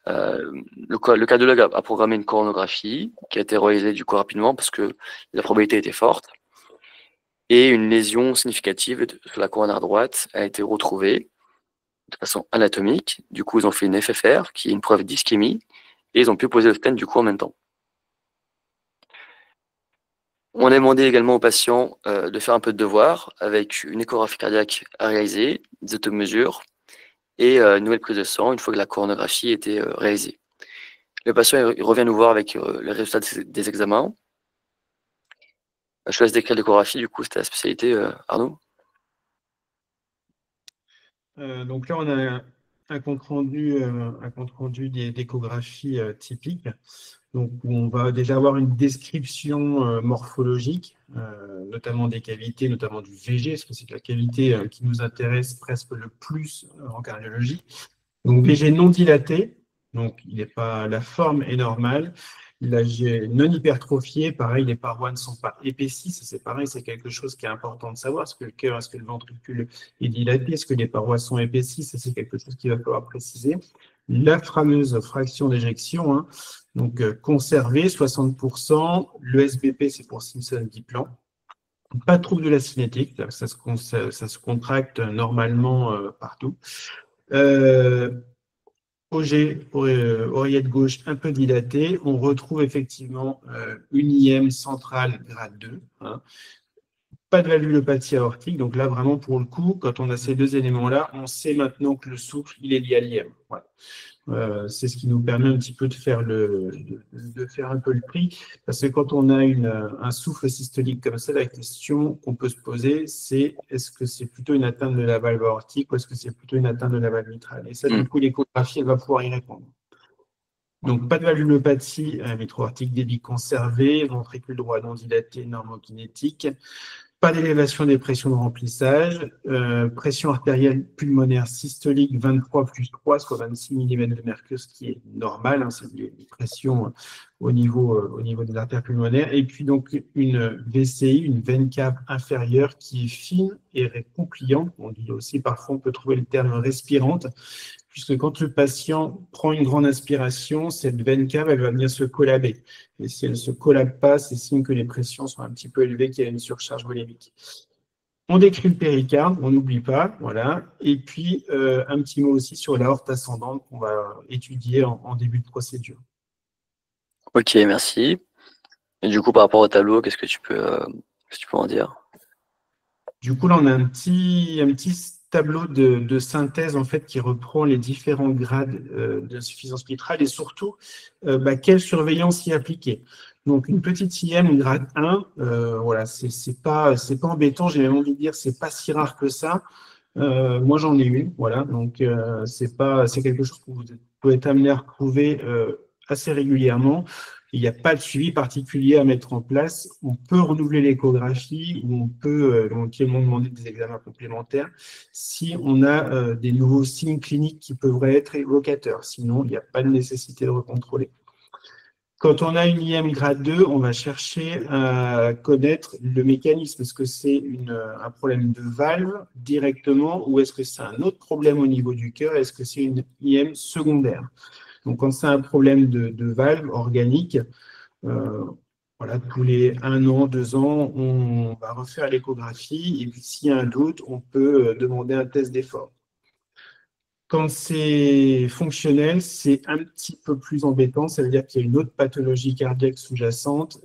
le cardiologue a programmé une coronographie qui a été réalisée du coup rapidement parce que la probabilité était forte, et une lésion significative sur la coronaire droite a été retrouvée de façon anatomique. Du coup, ils ont fait une FFR qui est une preuve d'ischémie, et ils ont pu poser le stent du coup en même temps. On a demandé également aux patients de faire un peu de devoir avec une échographie cardiaque à réaliser, des automesures et une nouvelle prise de sang une fois que la coronographie était réalisée. Le patient il revient nous voir avec les résultats des examens. Je te laisse décrire l'échographie, du coup, c'était la spécialité, Arnaud. Donc là, on a compte rendu d'échographie typique, donc où on va déjà avoir une description morphologique, notamment des cavités, notamment du VG, parce que c'est la cavité qui nous intéresse presque le plus en cardiologie. Donc VG non dilaté, donc la forme est normale. L'AG non hypertrophié, pareil, les parois ne sont pas épaissies, ça c'est pareil, c'est quelque chose qui est important de savoir. Est-ce que le cœur, est-ce que le ventricule est dilaté, est-ce que les parois sont épaissies, ça c'est quelque chose qu'il va falloir préciser. La fameuse fraction d'éjection, hein, donc conservée, 60%, le SBP c'est pour Simpson-Diplan. Pas de trouble de la cinétique, ça se contracte normalement partout. OG, oreillette gauche un peu dilatée, on retrouve effectivement une IM centrale grade 2. Hein. Pas de valvulopathie aortique, donc là vraiment pour le coup, quand on a ces deux éléments-là, on sait maintenant que le souffle, il est lié à l'IM. Voilà. C'est ce qui nous permet un petit peu de faire un peu le prix, parce que quand on a un souffle systolique comme ça, la question qu'on peut se poser, c'est est-ce que c'est plutôt une atteinte de la valve aortique ou est-ce que c'est plutôt une atteinte de la valve mitrale? Et ça, du coup, l'échographie, elle va pouvoir y répondre. Donc, pas de valvulopathie mitro-aortique, débit conservé, ventricule droit non dilaté, normokinétique. Pas d'élévation des pressions de remplissage, pression artérielle pulmonaire systolique 23 plus 3, soit 26 mm de mercure, ce qui est normal, hein, c'est des pressions au niveau des artères pulmonaires. Et puis donc une VCI, une veine cave inférieure qui est fine et compliante. On dit aussi, parfois on peut trouver le terme respirante, puisque quand le patient prend une grande inspiration, cette veine cave, elle va venir se collaber. Et si elle ne se collabe pas, c'est signe que les pressions sont un petit peu élevées, qu'il y a une surcharge volémique. On décrit le péricarde, on n'oublie pas, voilà. Et puis, un petit mot aussi sur l'aorte ascendante qu'on va étudier en début de procédure. Ok, merci. Et du coup, par rapport au tableau, qu'est-ce que tu peux en dire? Du coup, là, on a un petit tableau de synthèse en fait, qui reprend les différents grades d'insuffisance mitrale et surtout quelle surveillance y appliquer. Donc, une petite IM grade 1, voilà, c'est pas embêtant, j'ai même envie de dire, c'est pas si rare que ça. Moi, j'en ai une, voilà, donc c'est quelque chose que vous pouvez être amené à retrouver assez régulièrement. Il n'y a pas de suivi particulier à mettre en place. On peut renouveler l'échographie ou on peut éventuellement demander des examens complémentaires si on a des nouveaux signes cliniques qui peuvent être évocateurs. Sinon, il n'y a pas de nécessité de recontrôler. Quand on a une IM grade 2, on va chercher à connaître le mécanisme. Est-ce que c'est un problème de valve directement ou est-ce que c'est un autre problème au niveau du cœur? Est-ce que c'est une IM secondaire? Donc, quand c'est un problème de valve organique, voilà, tous les 1 an, 2 ans, on va refaire l'échographie et puis s'il y a un doute, on peut demander un test d'effort. Quand c'est fonctionnel, c'est un petit peu plus embêtant, ça veut dire qu'il y a une autre pathologie cardiaque sous-jacente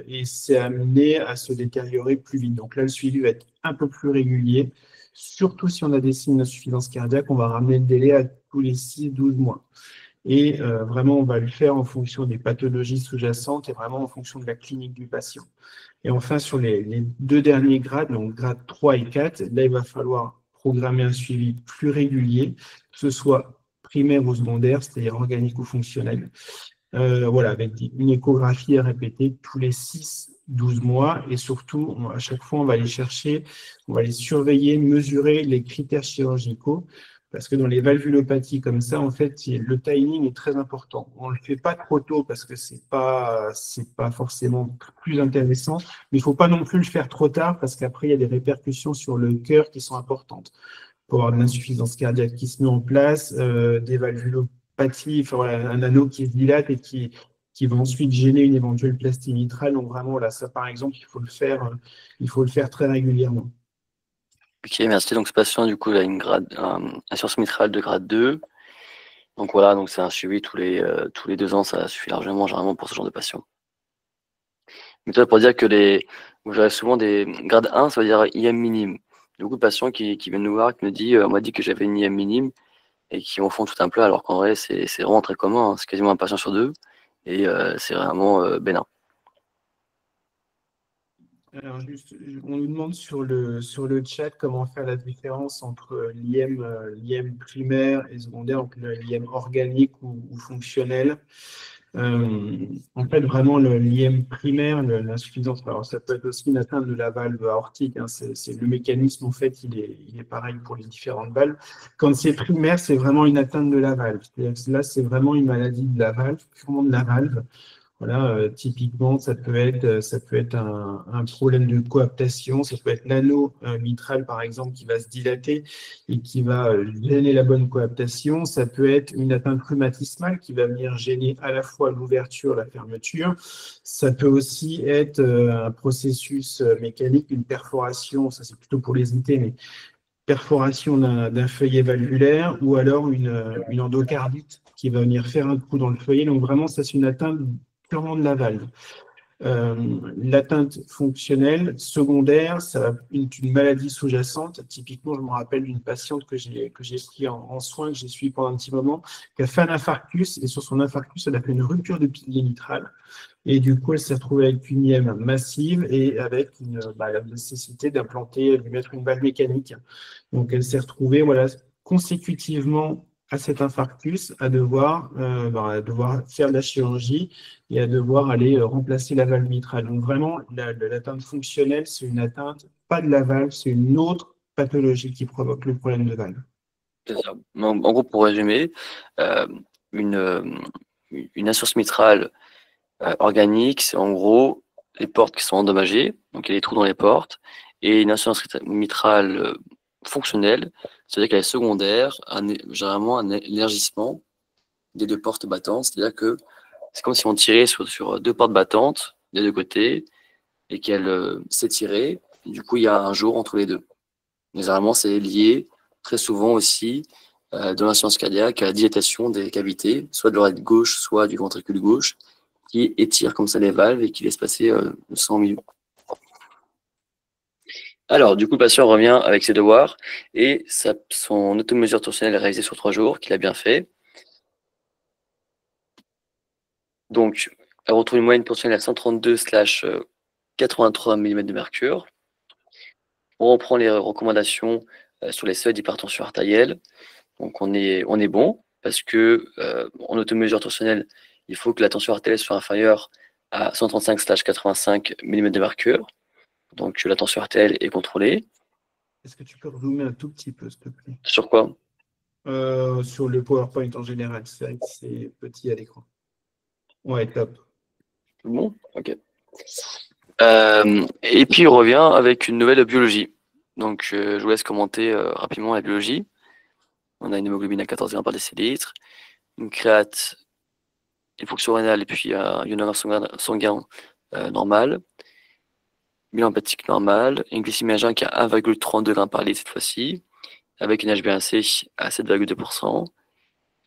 et c'est amené à se détériorer plus vite. Donc là, le suivi va être un peu plus régulier, surtout si on a des signes d'insuffisance cardiaque, on va ramener le délai à tous les 6-12 mois. Et vraiment, on va le faire en fonction des pathologies sous-jacentes et vraiment en fonction de la clinique du patient. Et enfin, sur les 2 derniers grades, donc grade 3 et 4, là, il va falloir programmer un suivi plus régulier, que ce soit primaire ou secondaire, c'est-à-dire organique ou fonctionnel. Voilà, avec une échographie à répéter tous les 6-12 mois. Et surtout, à chaque fois, on va aller chercher, on va aller surveiller, mesurer les critères chirurgicaux. Parce que dans les valvulopathies comme ça, en fait, le timing est très important. On ne le fait pas trop tôt parce que c'est pas forcément plus intéressant, mais il ne faut pas non plus le faire trop tard parce qu'après, il y a des répercussions sur le cœur qui sont importantes. Pour avoir de l'insuffisance cardiaque qui se met en place, des valvulopathies, enfin, voilà, un anneau qui se dilate et qui va ensuite gêner une éventuelle plastie mitrale. Donc vraiment, voilà, ça par exemple, il faut le faire très régulièrement. Ok, merci. Donc ce patient, du coup, il a une insuffisance mitrale de grade 2. Donc voilà, donc c'est un suivi tous les 2 ans, ça suffit largement, généralement, pour ce genre de patient. Mais toi, pour dire que j'aurais souvent des grades 1, ça veut dire IM minime. Beaucoup de patients qui viennent nous voir, qui me disent, on m'a dit que j'avais une IM minime, et qui en font tout un plat, alors qu'en vrai, c'est vraiment très commun, hein. C'est quasiment un patient sur 2, et c'est vraiment bénin. Alors juste, on nous demande sur le chat comment faire la différence entre l'IM primaire et secondaire, donc l'IM organique ou fonctionnel. En fait, vraiment, l'IM primaire, l'insuffisance, alors ça peut être aussi une atteinte de la valve aortique, hein, c'est le mécanisme, en fait, il est pareil pour les différentes valves. Quand c'est primaire, c'est vraiment une atteinte de la valve. C'est-à-dire que là, c'est vraiment une maladie de la valve, purement de la valve. Voilà, typiquement, ça peut être un problème de coaptation, ça peut être l'anneau mitral, par exemple, qui va se dilater et qui va gêner la bonne coaptation. Ça peut être une atteinte rhumatismale qui va venir gêner à la fois l'ouverture, la fermeture. Ça peut aussi être un processus mécanique, une perforation, ça c'est plutôt pour les IT, mais perforation d'un feuillet valvulaire ou alors une endocardite qui va venir faire un trou dans le feuillet. Donc vraiment, ça c'est une atteinte purement de la valve. L'atteinte fonctionnelle secondaire, ça va être une maladie sous-jacente. Typiquement, je me rappelle d'une patiente que j'ai pris en soins, que j'ai suivi pendant un petit moment, qui a fait un infarctus, et sur son infarctus, elle a fait une rupture de pilier mitral. Et du coup, elle s'est retrouvée avec une IM massive et avec la nécessité d'implanter, de lui mettre une valve mécanique. Donc, elle s'est retrouvée voilà, consécutivement à cet infarctus à devoir faire de la chirurgie et à devoir aller remplacer la valve mitrale. Donc, vraiment, l'atteinte fonctionnelle, c'est une atteinte, pas de la valve, c'est une autre pathologie qui provoque le problème de valve. C'est ça. En gros, pour résumer, une insuffisance mitrale organique, c'est en gros les portes qui sont endommagées, donc il y a des trous dans les portes, et une insuffisance mitrale fonctionnelle, c'est-à-dire qu'elle est secondaire, généralement un élargissement des deux portes battantes, c'est-à-dire que c'est comme si on tirait sur deux portes battantes des deux côtés et qu'elles s'étiraient, du coup il y a un jour entre les deux. Mais généralement c'est lié très souvent aussi dans l'insuffisance cardiaque à la dilatation des cavités, soit de l'oreille gauche, soit du ventricule gauche, qui étire comme ça les valves et qui laisse passer le sang au milieu. Alors, du coup, le patient revient avec ses devoirs et son automesure tensionnelle réalisée sur 3 jours, qu'il a bien fait. Donc, elle retrouve une moyenne tensionnelle à 132/83 mm de mercure. On reprend les recommandations sur les seuils d'hypertension artérielle. Donc, on est bon parce que en automesure tensionnelle, il faut que la tension artérielle soit inférieure à 135/85 mm de mercure. Donc, la tension artérielle est contrôlée. Est-ce que tu peux zoomer un tout petit peu, s'il te plaît? Sur quoi? Sur le PowerPoint en général, c'est vrai que c'est petit à l'écran. Ouais, top. Bon, ok. Et puis, il revient avec une nouvelle biologie. Donc, je vous laisse commenter rapidement la biologie. On a une hémoglobine à 14 grammes par décilitre, une créate, une fonction rénale et puis un ionogramme sanguin normal, bilan hépatique normal, une glycémie à jeun qui est à 1,32 grammes par litre cette fois-ci, avec une HbA1c à 7,2%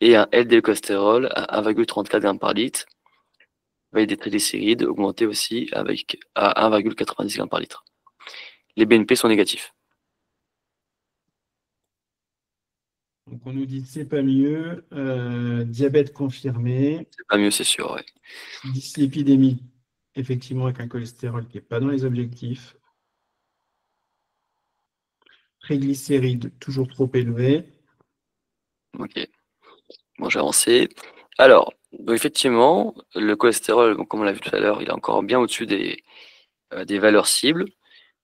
et un LDL-cholestérol à 1,34 grammes par litre, avec des triglycérides augmentés aussi à 1,90 grammes par litre. Les BNP sont négatifs. Donc on nous dit c'est pas mieux, diabète confirmé, C'est pas mieux, c'est sûr, ouais. dyslipidémie, effectivement avec un cholestérol qui n'est pas dans les objectifs, triglycérides toujours trop élevés. Ok. Bon, j'ai avancé. Alors, donc effectivement, le cholestérol, comme on l'a vu tout à l'heure, il est encore bien au-dessus des valeurs cibles.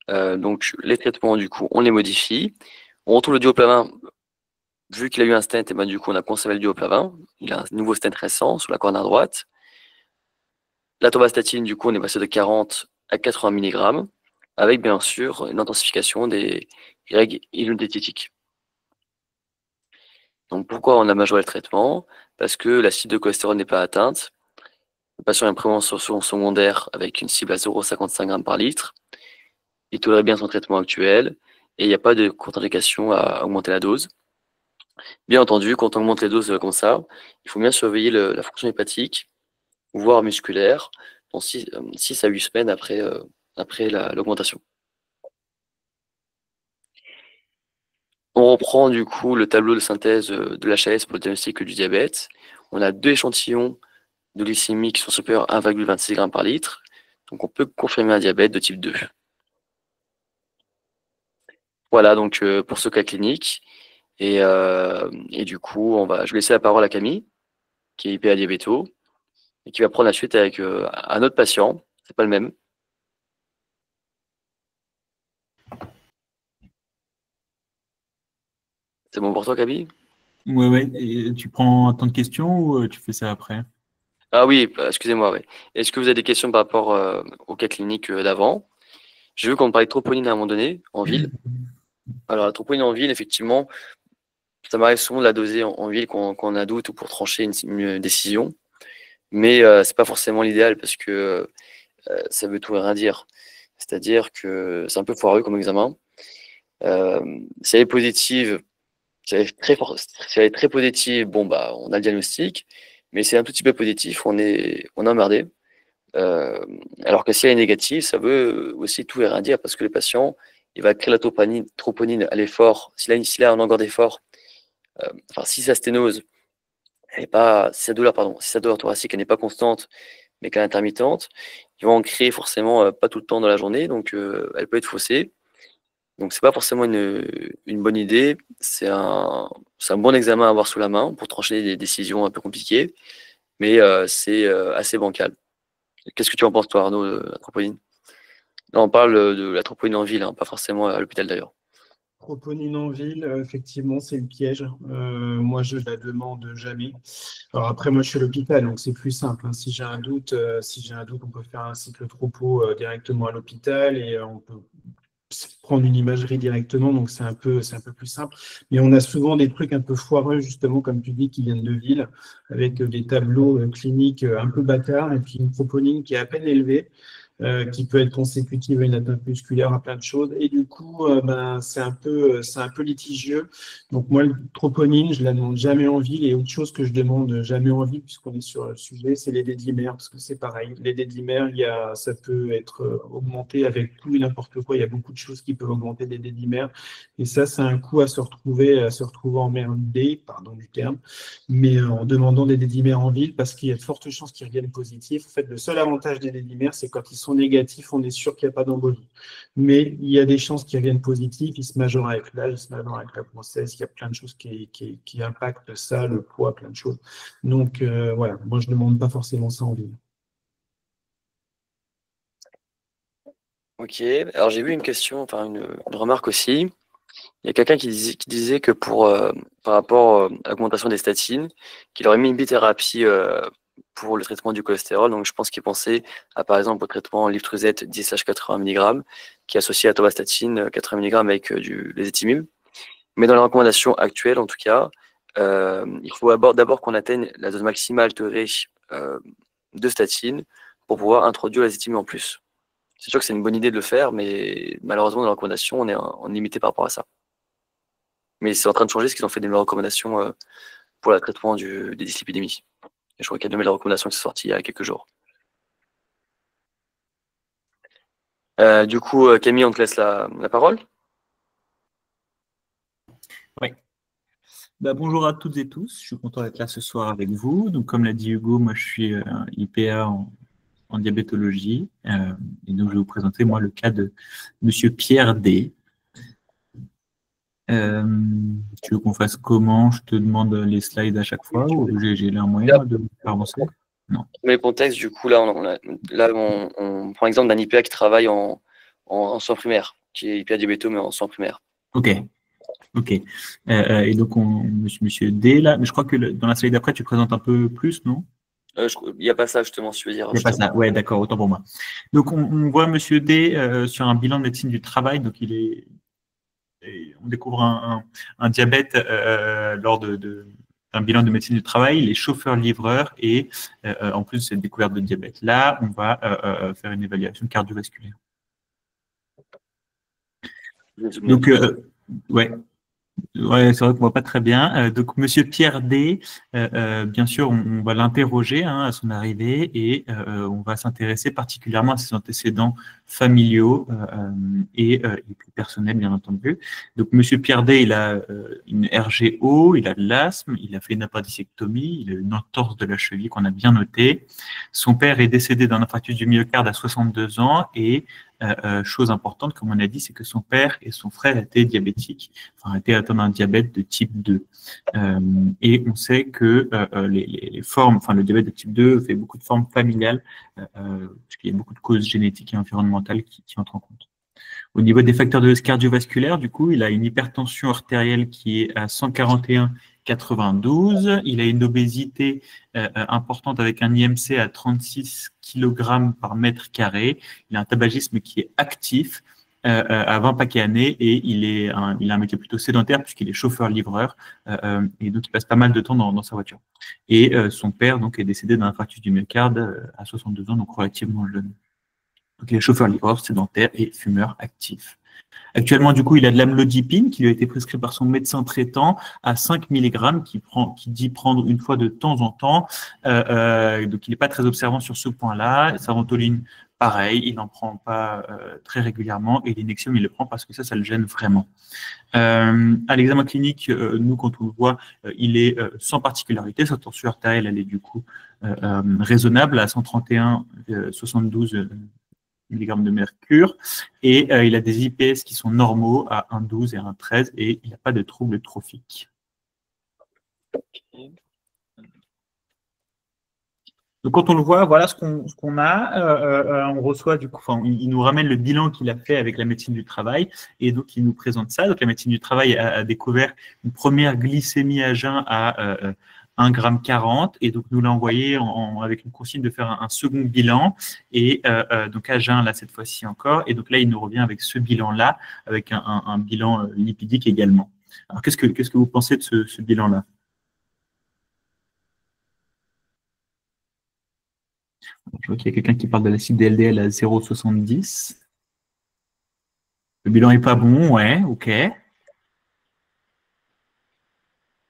Donc, les traitements, du coup, on les modifie. On retrouve le dioplavin. Vu qu'il a eu un stent, et ben, du coup, on a conservé le dioplavin. Il a un nouveau stent récent sur la corne à droite. La torvastatine, du coup, on est passé de 40 à 80 mg, avec bien sûr une intensification des règles inodiététiques. Donc, pourquoi on a majoré le traitement? Parce que la cible de cholestérol n'est pas atteinte. Le patient a une prévention secondaire avec une cible à 0,55 g par litre. Il tolère bien son traitement actuel et il n'y a pas de contre-indication à augmenter la dose. Bien entendu, quand on augmente les doses comme ça, il faut bien surveiller la fonction hépatique, voire musculaire, dans 6 à 8 semaines après l'augmentation. On reprend du coup le tableau de synthèse de l'HAS pour le diagnostic du diabète. On a 2 échantillons de glycémie qui sont supérieurs à 1,26 g par litre. Donc on peut confirmer un diabète de type 2. Voilà, donc pour ce cas clinique. Et du coup, je vais laisser la parole à Camille, qui est IPA diabéto, et qui va prendre la suite avec un autre patient. C'est pas le même. C'est bon pour toi, Camille? Ouais. Et tu prends un temps de questions ou tu fais ça après? Ah oui, excusez-moi, ouais. Est-ce que vous avez des questions par rapport au cas clinique d'avant? J'ai vu qu'on parlait de troponine à un moment donné, en ville. Alors, la troponine en ville, effectivement, ça m'arrive souvent de la doser en ville quand on a doute ou pour trancher une décision. Mais c'est pas forcément l'idéal parce que ça veut tout et rien dire. C'est-à-dire que c'est un peu foireux comme examen. Si elle est positive, si elle est très positive, bon, bah, on a le diagnostic. Mais si c'est un tout petit peu positif, on est emmerdé. Euh, alors que si elle est négative, ça veut aussi tout et rien dire parce que le patient, il va créer la troponine à l'effort. S'il a un engor d'effort, enfin, si sa sténose, elle est pas, si sa douleur, pardon, si sa douleur thoracique elle n'est pas constante, mais qu'elle est intermittente, il va en créer forcément pas tout le temps dans la journée, donc elle peut être faussée. Donc c'est pas forcément une bonne idée. C'est un bon examen à avoir sous la main pour trancher des décisions un peu compliquées, mais c'est assez bancal. Qu'est-ce que tu en penses, toi, Arnaud, de la troponine? Là, on parle de la troponine en ville, hein, pas forcément à l'hôpital d'ailleurs. Troponine en ville, effectivement, c'est le piège. Moi, je la demande jamais. Alors après, moi, je suis à l'hôpital, donc c'est plus simple, hein. Si j'ai un doute, on peut faire un cycle tropo directement à l'hôpital et on peut prendre une imagerie directement, donc c'est un peu plus simple. Mais on a souvent des trucs un peu foireux, justement, comme tu dis, qui viennent de ville, avec des tableaux cliniques un peu bâtards et puis une troponine qui est à peine élevée. Qui peut être consécutive à une atteinte musculaire, à plein de choses. Et du coup, c'est un peu litigieux. Donc moi, le troponine, je ne la demande jamais en ville. Et autre chose que je demande jamais en ville, puisqu'on est sur le sujet, c'est les dédimères, parce que c'est pareil. Les dédimères, ça peut être augmenté avec tout et n'importe quoi. Il y a beaucoup de choses qui peuvent augmenter des dédimères. Et ça, c'est un coup à se retrouver emmerdé, pardon du terme, mais en demandant des dédimères en ville, parce qu'il y a de fortes chances qu'ils reviennent positifs. En fait, le seul avantage des dédimères, c'est quand ils sont négatifs, on est sûr qu'il n'y a pas d'embolie. Mais il y a des chances qu'ils reviennent positifs, ils se majorent avec l'âge, ils se majorent avec la grossesse, il y a plein de choses qui impactent ça, le poids, plein de choses. Donc voilà, moi je ne demande pas forcément ça en ville. Ok, alors j'ai vu une question, enfin une remarque aussi. Il y a quelqu'un qui disait que par rapport à l'augmentation des statines, qu'il aurait mis une bithérapie pour le traitement du cholestérol. Donc je pense qu'il pensait à par exemple au traitement Liftrizet 10/80 mg, qui est associé à atorvastatine 80 mg avec du lézétimib. Mais dans les recommandations actuelles, en tout cas, il faut d'abord qu'on atteigne la dose maximale tolérée de statine pour pouvoir introduire la lézétimib en plus. C'est sûr que c'est une bonne idée de le faire, mais malheureusement, dans les recommandations, on est limité par rapport à ça. Mais c'est en train de changer, parce qu'ils ont fait des nouvelles recommandations pour le traitement des dyslipidémies. Et je crois qu'il y a de nouvelles recommandations qui sont sorties il y a quelques jours. Du coup, Camille, on te laisse la parole. Oui. Bonjour à toutes et tous, je suis content d'être là ce soir avec vous. Donc, comme l'a dit Hugo, moi je suis IPA en diabétologie. Et donc, je vais vous présenter moi le cas de Monsieur Pierre D. Tu veux qu'on fasse comment? Je te demande les slides à chaque fois ou j'ai un moyen de faire avancer? Non. Mais le contexte, du coup, là, on prend l'exemple d'un IPA qui travaille en soins primaires, qui est IPA diabéto, mais en soins primaires. Ok. Et donc, monsieur D, là, mais je crois que dans la slide d'après, tu présentes un peu plus, non? Il n'y a pas ça, justement, si tu veux dire. Il n'y a pas ça, ouais, d'accord, autant pour moi. Donc, on voit monsieur D sur un bilan de médecine du travail, donc on découvre un diabète lors d'un bilan de médecine du travail, les chauffeurs-livreurs et en plus de cette découverte de diabète. Là, on va faire une évaluation cardiovasculaire. Donc, ouais, c'est vrai qu'on voit pas très bien. Donc, Monsieur Pierre D, bien sûr, on va l'interroger à son arrivée et on va s'intéresser particulièrement à ses antécédents familiaux et puis personnels, bien entendu. Donc, Monsieur Pierre Day, il a une RGO, il a de l'asthme, il a fait une appendicectomie, il a une entorse de la cheville qu'on a bien notée. Son père est décédé d'un infarctus du myocarde à 62 ans et chose importante, comme on a dit, c'est que son père et son frère étaient diabétiques, enfin étaient atteints d'un diabète de type 2. Et on sait que les formes, enfin le diabète de type 2 fait beaucoup de formes familiales, parce qu'il y a beaucoup de causes génétiques et environnementales qui entrent en compte. Au niveau des facteurs de risque cardiovasculaire, du coup, il a une hypertension artérielle qui est à 141/92. Il a une obésité importante avec un IMC à 36 kg par mètre carré. Il a un tabagisme qui est actif à 20 paquets années et il a un métier plutôt sédentaire puisqu'il est chauffeur-livreur et donc il passe pas mal de temps dans sa voiture. Et son père donc est décédé d'un infarctus du myocarde à 62 ans, donc relativement jeune. Donc, il est chauffeur-livreur, sédentaire et fumeur actif. Actuellement, du coup, il a de l'amlodipine qui lui a été prescrit par son médecin traitant à 5 mg, qui dit prendre une fois de temps en temps. Donc, il n'est pas très observant sur ce point-là. Sa ventoline, pareil, il n'en prend pas très régulièrement. Et l'inexium, il le prend parce que ça le gêne vraiment. À l'examen clinique, nous, quand on le voit, il est sans particularité. Sa tension artérielle, elle est du coup raisonnable à 131/72 mg de mercure, et il a des IPS qui sont normaux à 1,12 et 1,13 et il n'a pas de troubles trophiques. Donc quand on le voit, voilà ce qu'on a. On reçoit du coup, enfin, il nous ramène le bilan qu'il a fait avec la médecine du travail et donc il nous présente ça. Donc la médecine du travail a découvert une première glycémie à jeun à 1,40 g et donc nous l'a envoyé avec une consigne de faire un second bilan et donc à jeun là cette fois-ci encore et donc là il nous revient avec ce bilan là avec un bilan lipidique également. Alors qu'est-ce que vous pensez de ce bilan là? Je vois qu'il y a quelqu'un qui parle de l'acide LDL à 0,70. Le bilan n'est pas bon, ouais, ok.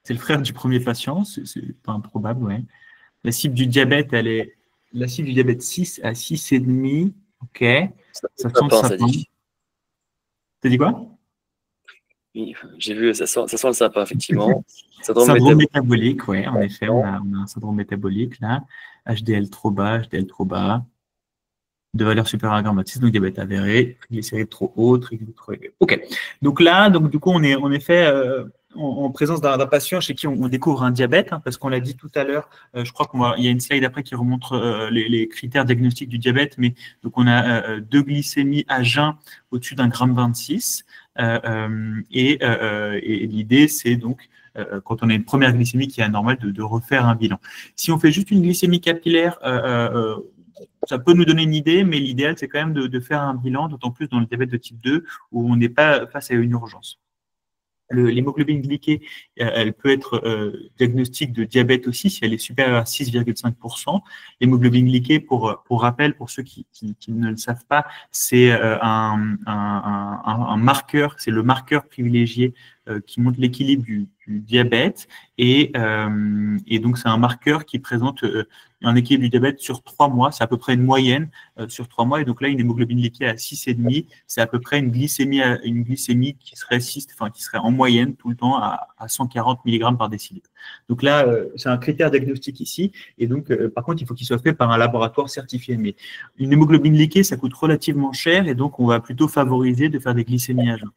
C'est le frère du premier patient, c'est pas improbable, ouais. La cible du diabète, la cible du diabète 6 à 6,5, ok. Ça sent le sapin. T'as dit quoi? Oui, j'ai vu, ça sent le sapin, effectivement. Syndrome métabolique, ouais, en effet, on a un syndrome métabolique là. HDL trop bas, de valeur supérieure à 1,6 g, donc diabète avéré, triglycérides trop haut, triglycérides trop élevés. Ok. Donc là, du coup, on est en effet en présence d'un patient chez qui on découvre un diabète, hein, parce qu'on l'a dit tout à l'heure, je crois qu'il y a une slide après qui remontre les critères diagnostiques du diabète, mais donc on a 2 glycémies à jeun au-dessus d'1,26 g, et l'idée, c'est donc quand on a une première glycémie qui est anormale, de refaire un bilan. Si on fait juste une glycémie capillaire, ça peut nous donner une idée, mais l'idéal, c'est quand même de faire un bilan, d'autant plus dans le diabète de type 2, où on n'est pas face à une urgence. L'hémoglobine glyquée, elle peut être diagnostic de diabète aussi si elle est supérieure à 6,5%. L'hémoglobine glyquée, pour rappel, pour ceux qui ne le savent pas, c'est un marqueur, c'est le marqueur privilégié qui montre l'équilibre du diabète et donc c'est un marqueur qui présente un équilibre du diabète sur 3 mois, c'est à peu près une moyenne sur 3 mois et donc là une hémoglobine glyquée à 6,5, c'est à peu près une glycémie qui serait en moyenne tout le temps à 140 mg par décilitre. Donc là c'est un critère diagnostique ici et donc par contre il faut qu'il soit fait par un laboratoire certifié, mais une hémoglobine glyquée ça coûte relativement cher et donc on va plutôt favoriser de faire des glycémies à jeun.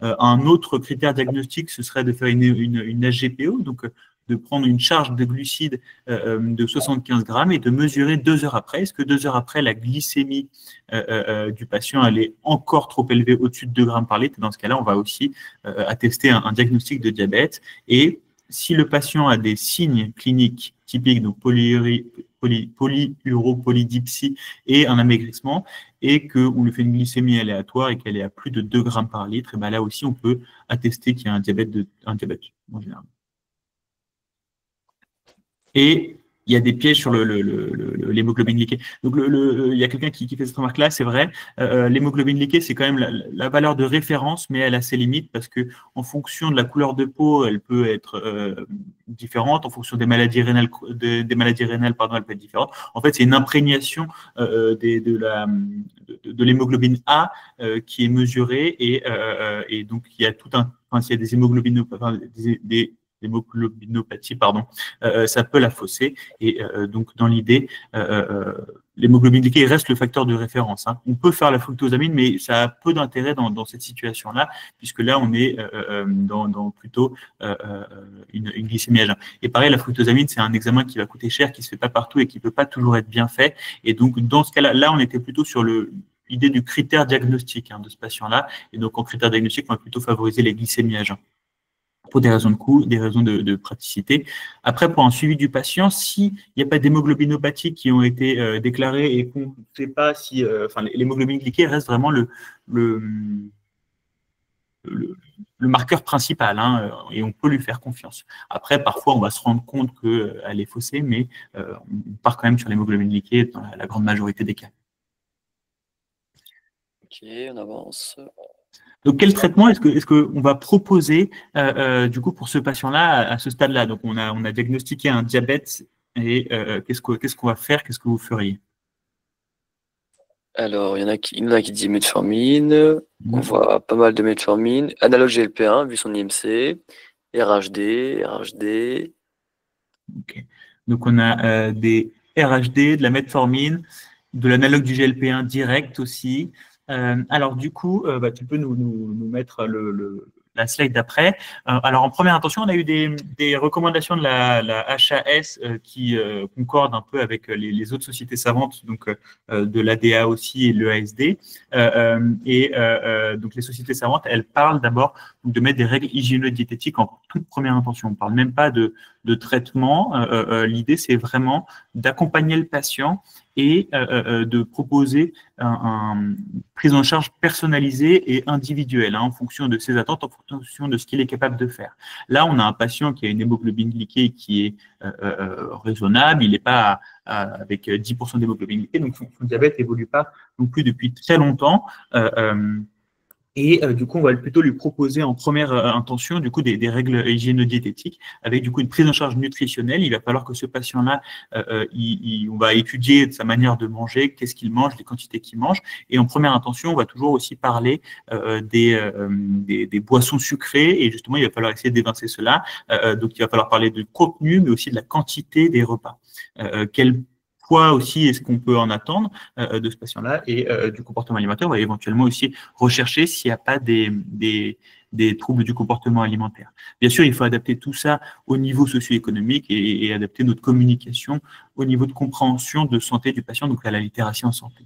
Un autre critère diagnostique, ce serait de faire une HGPO, donc de prendre une charge de glucides de 75 grammes et de mesurer 2 heures après. Est-ce que 2 heures après, la glycémie du patient elle est encore trop élevée au-dessus de 2 grammes par litre? Dans ce cas-là, on va aussi attester un diagnostic de diabète. Et si le patient a des signes cliniques typiques, donc polyuropolydipsie et un amaigrissement, et qu'on lui fait une glycémie aléatoire et qu'elle est à plus de 2 grammes par litre, et ben là aussi, on peut attester qu'il y a un diabète en général. Et il y a des pièges sur l'hémoglobine glyquée. Donc, il y a quelqu'un qui fait cette remarque-là, c'est vrai. L'hémoglobine glyquée, c'est quand même la valeur de référence, mais elle a ses limites parce que en fonction de la couleur de peau, elle peut être différente. En fonction des maladies rénales, pardon, elle peut être différente. En fait, c'est une imprégnation de l'hémoglobine A qui est mesurée et donc il y a s'il y a des hémoglobinopathies, pardon, ça peut la fausser. Et donc, dans l'idée, l'hémoglobine glyquée reste le facteur de référence. Hein. On peut faire la fructosamine, mais ça a peu d'intérêt dans cette situation-là, puisque là, on est dans plutôt une glycémie à jeun. Et pareil, la fructosamine, c'est un examen qui va coûter cher, qui ne se fait pas partout et qui ne peut pas toujours être bien fait. Et donc, dans ce cas-là, on était plutôt sur l'idée du critère diagnostique de ce patient-là. Et donc, en critère diagnostique, on va plutôt favoriser les glycémies à jeun, pour des raisons de coût, des raisons de praticité. Après, pour un suivi du patient, s'il n'y a pas d'hémoglobinopathie qui ont été déclarées et qu'on ne sait pas si l'hémoglobine glyquée reste vraiment le marqueur principal, et on peut lui faire confiance. Après, parfois, on va se rendre compte qu'elle est faussée, mais on part quand même sur l'hémoglobine glyquée dans la grande majorité des cas. Ok, on avance. Donc, quel traitement est-ce qu'on va proposer du coup pour ce patient-là à ce stade-là? Donc, on a diagnostiqué un diabète et qu'est-ce qu'on va faire? Qu'est-ce que vous feriez? Alors, il y en a qui dit metformine. On voit pas mal de metformine. Analogue GLP-1, vu son IMC. RHD. Okay. Donc, on a des RHD, de la metformine, de l'analogue du GLP-1 direct aussi. Alors, du coup, tu peux nous mettre la slide d'après. Alors, en première intention, on a eu des recommandations de la HAS qui concordent un peu avec les autres sociétés savantes, donc de l'ADA aussi et l'EASD. Donc, les sociétés savantes, elles parlent d'abord de mettre des règles hygiéno-diététiques en toute première intention. On ne parle même pas de traitement. L'idée, c'est vraiment d'accompagner le patient et de proposer une prise en charge personnalisée et individuelle en fonction de ses attentes, en fonction de ce qu'il est capable de faire. Là, on a un patient qui a une hémoglobine glyquée qui est raisonnable, il n'est pas avec 10% d'hémoglobine glyquée, donc son diabète n'évolue pas non plus depuis très longtemps. Et du coup, on va plutôt lui proposer en première intention du coup des règles hygiéno-diététiques avec du coup une prise en charge nutritionnelle. Il va falloir que ce patient-là, on va étudier sa manière de manger, qu'est-ce qu'il mange, les quantités qu'il mange. Et en première intention, on va toujours aussi parler des boissons sucrées. Et justement, il va falloir essayer d'évincer cela. Donc, il va falloir parler de contenu, mais aussi de la quantité des repas. Quel poids aussi est-ce qu'on peut en attendre de ce patient-là et du comportement alimentaire. On va éventuellement aussi rechercher s'il n'y a pas des troubles du comportement alimentaire. Bien sûr, il faut adapter tout ça au niveau socio-économique et adapter notre communication au niveau de compréhension de santé du patient, donc à la littératie en santé.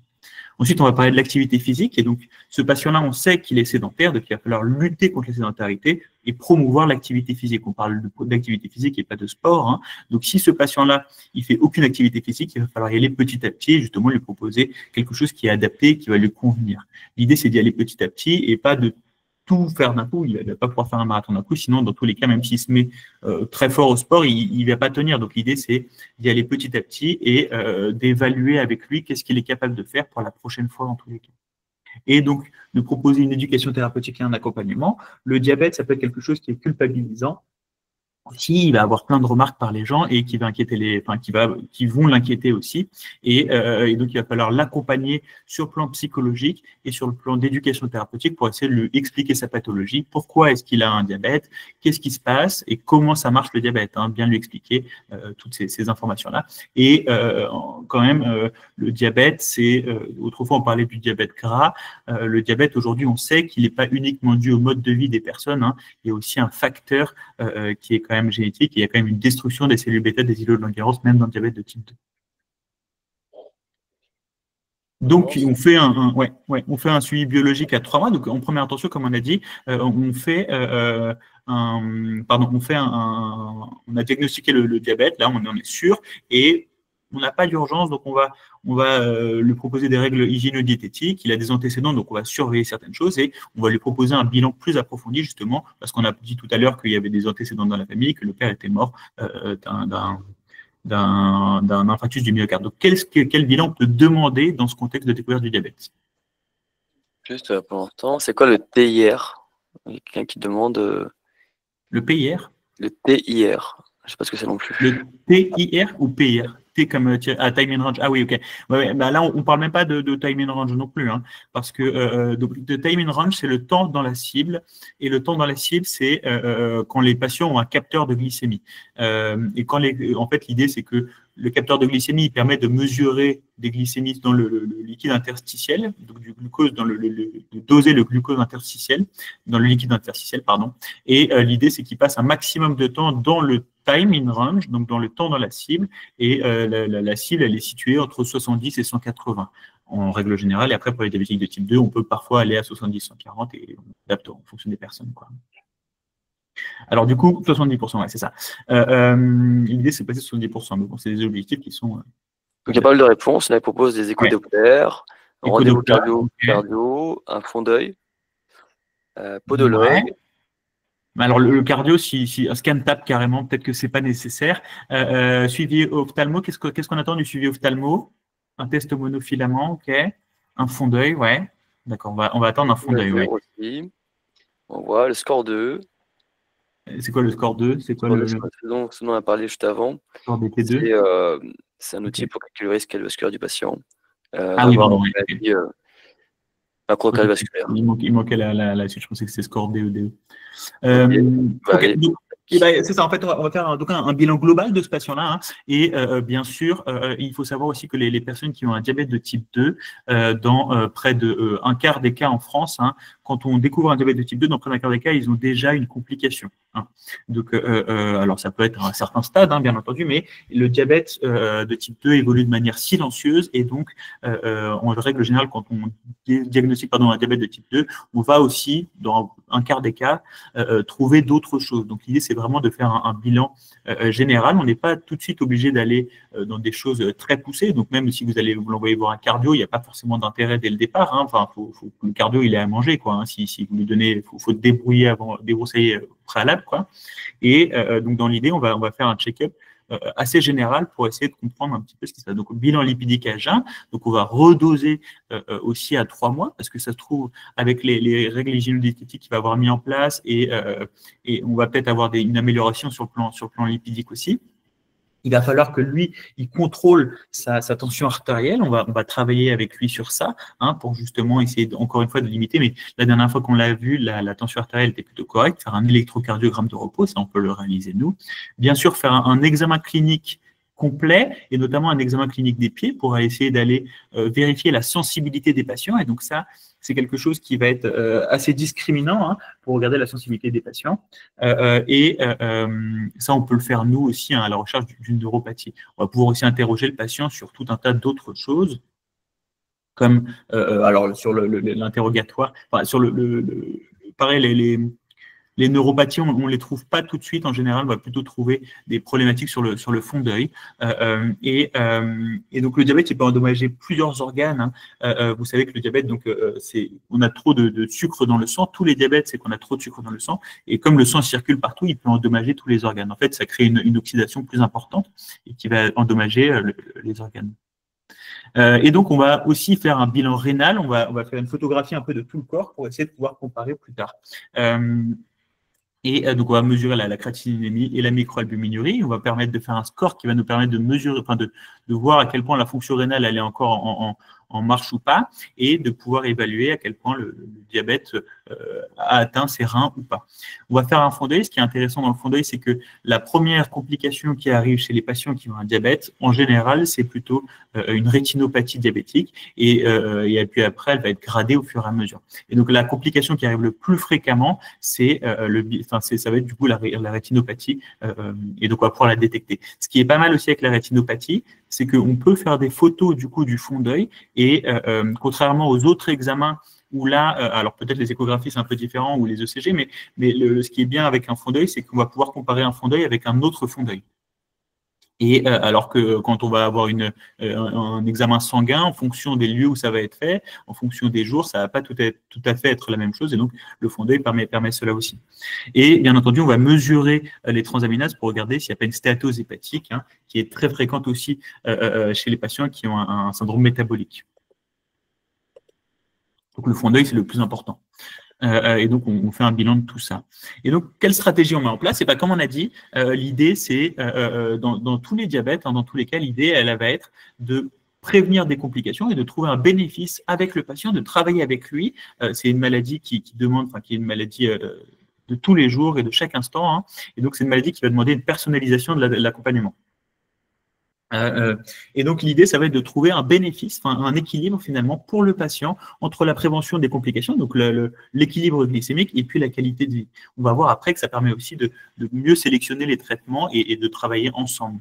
Ensuite, on va parler de l'activité physique. Et donc, ce patient-là, on sait qu'il est sédentaire, donc il va falloir lutter contre la sédentarité et promouvoir l'activité physique. On parle d'activité physique et pas de sport. Donc, si ce patient-là, il fait aucune activité physique, il va falloir y aller petit à petit et justement lui proposer quelque chose qui est adapté, qui va lui convenir. L'idée, c'est d'y aller petit à petit et pas de tout faire d'un coup. Il ne va pas pouvoir faire un marathon d'un coup, sinon, dans tous les cas, même s'il se met très fort au sport, il ne va pas tenir. Donc, l'idée, c'est d'y aller petit à petit et d'évaluer avec lui qu'est-ce qu'il est capable de faire pour la prochaine fois, dans tous les cas. Et donc, de proposer une éducation thérapeutique et un accompagnement. Le diabète, ça peut être quelque chose qui est culpabilisant. Aussi, il va avoir plein de remarques par les gens et qui va inquiéter qui vont l'inquiéter aussi. Et donc, il va falloir l'accompagner sur le plan psychologique et sur le plan d'éducation thérapeutique pour essayer de lui expliquer sa pathologie, pourquoi est-ce qu'il a un diabète, qu'est-ce qui se passe et comment ça marche le diabète. Bien lui expliquer toutes ces informations-là. Et quand même, le diabète, autrefois on parlait du diabète gras. Le diabète, aujourd'hui, on sait qu'il n'est pas uniquement dû au mode de vie des personnes. Il y a aussi un facteur qui est quand même génétique, et il y a quand même une destruction des cellules bêta des îlots de Langerhans, même dans le diabète de type 2. Donc, on fait un suivi biologique à 3 mois. Donc, en première intention, comme on a dit, on a diagnostiqué le diabète, là, on en est sûr, et on n'a pas d'urgence, donc on va lui proposer des règles hygiéno-diététiques. Il a des antécédents, donc on va surveiller certaines choses et on va lui proposer un bilan plus approfondi, justement, parce qu'on a dit tout à l'heure qu'il y avait des antécédents dans la famille, que le père était mort d'un infarctus du myocarde. Donc, quel bilan on peut demander dans ce contexte de découverte du diabète? Juste pour l'instant, c'est quoi le TIR? Il y a quelqu'un qui demande Le PIR? le TIR. Je sais pas ce que c'est non plus. Le TIR ou PIR? T comme time in range. Ah oui, ok. Ouais, bah là, on ne parle même pas de time in range non plus, hein, parce que donc, le time in range, c'est le temps dans la cible, et le temps dans la cible, c'est quand les patients ont un capteur de glycémie. Et en fait, l'idée, c'est que le capteur de glycémie il permet de mesurer des glycémies dans le liquide interstitiel, donc du glucose de doser le glucose interstitiel dans le liquide interstitiel, pardon. Et l'idée, c'est qu'il passe un maximum de temps dans le time in range, donc dans le temps dans la cible, et la cible, elle est située entre 70 et 180 en règle générale. Et après, pour les diabétiques de type 2, on peut parfois aller à 70, 140 et on adapte en fonction des personnes, quoi. Alors, du coup, 70%, ouais, c'est ça. L'idée, c'est de passer 70%, mais bon, c'est des objectifs qui sont… Donc, il y a pas mal de réponses. Là, il propose des échos Doppler, un rendez-vous cardio, un fond d'œil, podologue. Ouais. Alors, le cardio, si un scan tape carrément, peut-être que ce n'est pas nécessaire. Suivi ophtalmo, qu'est-ce qu'on attend du suivi ophtalmo? Un test monofilament, ok. Un fond d'œil, ouais. D'accord, on va attendre un fond d'œil, ouais. Aussi. On voit le score 2. C'est quoi le score 2? C'est quoi ce dont on a parlé juste avant. C'est un outil pour calculer le risque cardiovasculaire du patient. Ah oui, pardon. Macro cardiovasculaire. Il manquait la suite, je pensais que c'était score DE. C'est ça, en fait, on va faire un bilan global de ce patient-là. Hein, et bien sûr, il faut savoir aussi que les personnes qui ont un diabète de type 2, dans près de un quart des cas en France, hein, quand on découvre un diabète de type 2, dans près d'un quart des cas, ils ont déjà une complication. Hein. Donc, alors, ça peut être à un certain stade, hein, bien entendu, mais le diabète de type 2 évolue de manière silencieuse et donc, en règle générale, quand on diagnostique un diabète de type 2, on va aussi, dans un quart des cas, trouver d'autres choses. Donc, l'idée, c'est vraiment de faire un bilan général. On n'est pas tout de suite obligé d'aller dans des choses très poussées. Donc, même si vous allez vous l'envoyer voir un cardio, il n'y a pas forcément d'intérêt dès le départ. Hein. Enfin, le cardio, il est à manger, quoi. Hein. Si vous lui donnez, faut débrouiller avant, débroussailler préalable, quoi. Et donc, dans l'idée, on va faire un check-up assez général pour essayer de comprendre un petit peu ce qui se passe. Donc, bilan lipidique à jeun. Donc, on va redoser aussi à 3 mois parce que ça se trouve avec les règles hygiéno-diététiques qu'il va avoir mis en place et on va peut-être avoir une amélioration sur le plan lipidique aussi. Il va falloir que lui, il contrôle sa tension artérielle. On va travailler avec lui sur ça, hein, pour justement essayer, encore une fois, de limiter. Mais la dernière fois qu'on l'a vu, la tension artérielle était plutôt correcte. Faire un électrocardiogramme de repos, ça, on peut le réaliser nous. Bien sûr, faire un examen clinique complet et notamment un examen clinique des pieds pour essayer d'aller vérifier la sensibilité des patients. Et donc ça, c'est quelque chose qui va être assez discriminant, hein, pour regarder la sensibilité des patients. Ça, on peut le faire nous aussi, hein, à la recherche d'une neuropathie. On va pouvoir aussi interroger le patient sur tout un tas d'autres choses, comme alors sur l'interrogatoire, enfin, sur pareil, les neuropathies, on ne les trouve pas tout de suite. En général, on va plutôt trouver des problématiques sur le fond d'œil. Et donc, le diabète, il peut endommager plusieurs organes. Hein. Vous savez que le diabète, donc, on a trop de sucre dans le sang. Tous les diabètes, c'est qu'on a trop de sucre dans le sang. Et comme le sang circule partout, il peut endommager tous les organes. En fait, ça crée une oxydation plus importante et qui va endommager les organes. Et donc, on va aussi faire un bilan rénal. On va faire une photographie un peu de tout le corps pour essayer de pouvoir comparer plus tard. Et donc, on va mesurer la créatininémie et la microalbuminurie. On va permettre de faire un score qui va nous permettre de mesurer, enfin de voir à quel point la fonction rénale elle est encore en marche ou pas, et de pouvoir évaluer à quel point le diabète a atteint ses reins ou pas. On va faire un fond d'œil. Ce qui est intéressant dans le fond d'œil, c'est que la première complication qui arrive chez les patients qui ont un diabète, en général, c'est plutôt une rétinopathie diabétique, et puis après, elle va être gradée au fur et à mesure. Et donc, la complication qui arrive le plus fréquemment, ça va être du coup la rétinopathie, et donc on va pouvoir la détecter. Ce qui est pas mal aussi avec la rétinopathie, c'est qu'on peut faire des photos du coup du fond d'œil, et contrairement aux autres examens où là, alors peut-être les échographies c'est un peu différent ou les ECG, mais ce qui est bien avec un fond d'œil, c'est qu'on va pouvoir comparer un fond d'œil avec un autre fond d'œil. Et alors que quand on va avoir un examen sanguin, en fonction des lieux où ça va être fait, en fonction des jours, ça ne va pas tout à fait être la même chose. Et donc, le fond d'œil permet cela aussi. Et bien entendu, on va mesurer les transaminases pour regarder s'il n'y a pas une stéatose hépatique, hein, qui est très fréquente aussi chez les patients qui ont un syndrome métabolique. Donc, le fond d'œil, c'est le plus important. Et donc, on fait un bilan de tout ça. Et donc, quelle stratégie on met en place? Et bien, comme on a dit, l'idée, c'est, dans tous les diabètes, hein, dans tous les cas, l'idée, elle va être de prévenir des complications et de trouver un bénéfice avec le patient, de travailler avec lui. C'est une maladie qui demande, enfin, qui est une maladie de tous les jours et de chaque instant. Hein. Et donc, c'est une maladie qui va demander une personnalisation de l'accompagnement. Et donc l'idée, ça va être de trouver un bénéfice, enfin un équilibre finalement pour le patient entre la prévention des complications, donc l'équilibre glycémique et puis la qualité de vie. On va voir après que ça permet aussi de mieux sélectionner les traitements et de travailler ensemble.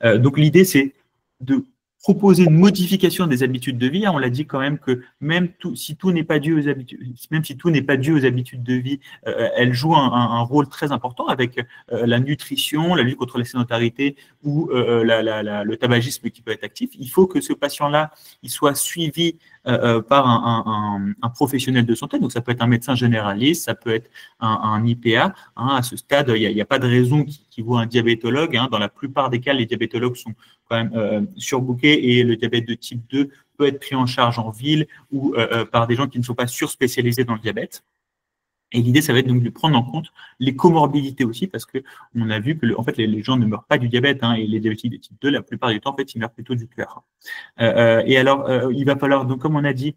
Donc l'idée, c'est de proposer une modification des habitudes de vie. On l'a dit quand même que même si tout n'est pas dû aux habitudes, même si tout n'est pas dû aux habitudes de vie, elle joue un rôle très important avec la nutrition, la lutte contre la sédentarité ou le tabagisme qui peut être actif. Il faut que ce patient-là, il soit suivi par un professionnel de santé. Donc ça peut être un médecin généraliste, ça peut être un IPA. Hein. À ce stade, il n'y a pas de raison qui vaut un diabétologue. Hein. Dans la plupart des cas, les diabétologues sont quand même surbookés et le diabète de type 2 peut être pris en charge en ville ou par des gens qui ne sont pas surspécialisés dans le diabète. Et l'idée, ça va être donc de prendre en compte les comorbidités aussi, parce qu'on a vu que en fait, les gens ne meurent pas du diabète, hein, et les diabétiques de type 2, la plupart du temps, en fait, ils meurent plutôt du cœur. Et alors, il va falloir, donc, comme on a dit,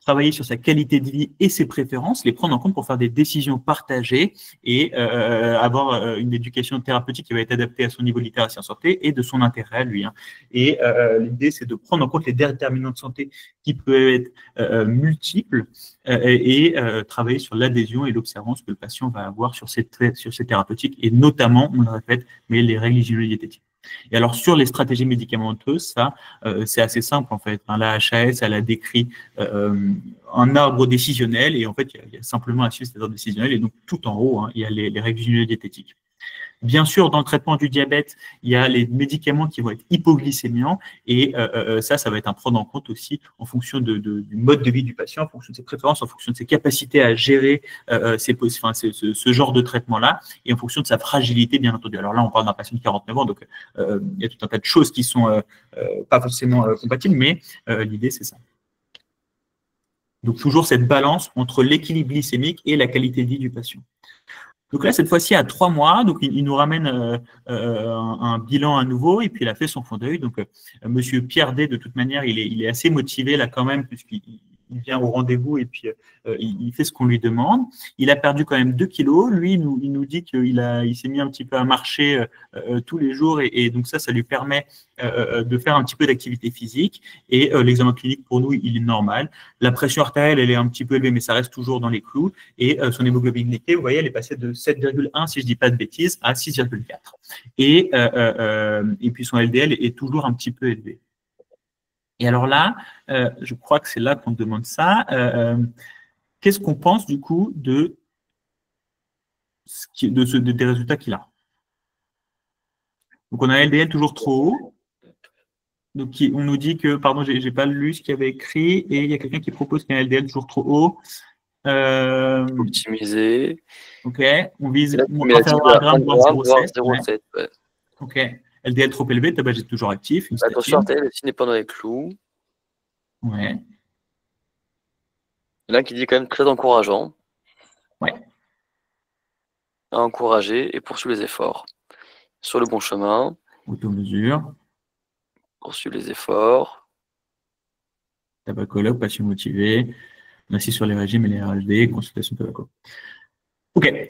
travailler sur sa qualité de vie et ses préférences, les prendre en compte pour faire des décisions partagées et avoir une éducation thérapeutique qui va être adaptée à son niveau de littératie en santé et de son intérêt à lui. Hein. Et l'idée, c'est de prendre en compte les déterminants de santé qui peuvent être multiples et travailler sur l'adhésion et l'observance que le patient va avoir sur ces thérapeutiques et notamment, on le répète, mais les règles hygiéno-diététiques. Et alors, sur les stratégies médicamenteuses, ça, c'est assez simple, en fait. Hein, la HAS, elle a décrit un arbre décisionnel, et en fait, il y a simplement à suivre cet arbre décisionnel, et donc tout en haut, hein, il y a les règles hygiéno-diététiques. Bien sûr, dans le traitement du diabète, il y a les médicaments qui vont être hypoglycémiants, et ça va être à prendre en compte aussi en fonction du mode de vie du patient, en fonction de ses préférences, en fonction de ses capacités à gérer ce genre de traitement-là, et en fonction de sa fragilité, bien entendu. Alors là, on parle d'un patient de 49 ans, donc il y a tout un tas de choses qui sont pas forcément compatibles, mais l'idée, c'est ça. Donc toujours cette balance entre l'équilibre glycémique et la qualité de vie du patient. Donc là, cette fois-ci, à 3 mois, donc il nous ramène un bilan à nouveau, et puis il a fait son fond d'œil. Donc, Monsieur Pierre D, de toute manière, il est assez motivé là quand même, puisqu'il vient au rendez-vous et puis il fait ce qu'on lui demande. Il a perdu quand même 2 kilos. Lui, il nous dit qu'il s'est mis un petit peu à marcher tous les jours, et donc ça lui permet de faire un petit peu d'activité physique. Et l'examen clinique, pour nous, il est normal. La pression artérielle, elle est un petit peu élevée, mais ça reste toujours dans les clous. Et son hémoglobine glycée, vous voyez, elle est passée de 7,1, si je ne dis pas de bêtises, à 6,4. Et puis son LDL est toujours un petit peu élevé. Et alors là, je crois que c'est là qu'on demande ça. Qu'est-ce qu'on pense du coup des résultats qu'il a? Donc on a un LDL toujours trop haut. Donc on nous dit que, pardon, j'ai pas lu ce qu'il y avait écrit, et il y a quelqu'un qui propose qu'un LDL toujours trop haut. Optimiser. Ok, on vise inférieur à 1 g, voire 0,7. Ouais. Ok, LDL trop élevé, tabagisme toujours actif. Attention, artérielle aussi n'est pas dans les clous. Ouais. Il y en a qui dit quand même très encourageant. Ouais. À encourager et poursuivre les efforts. Sur le bon chemin. Automesure. Poursuivre les efforts. Tabacologue, patient motivé. On insiste sur les régimes et les RHD, consultation tabaco. Ok.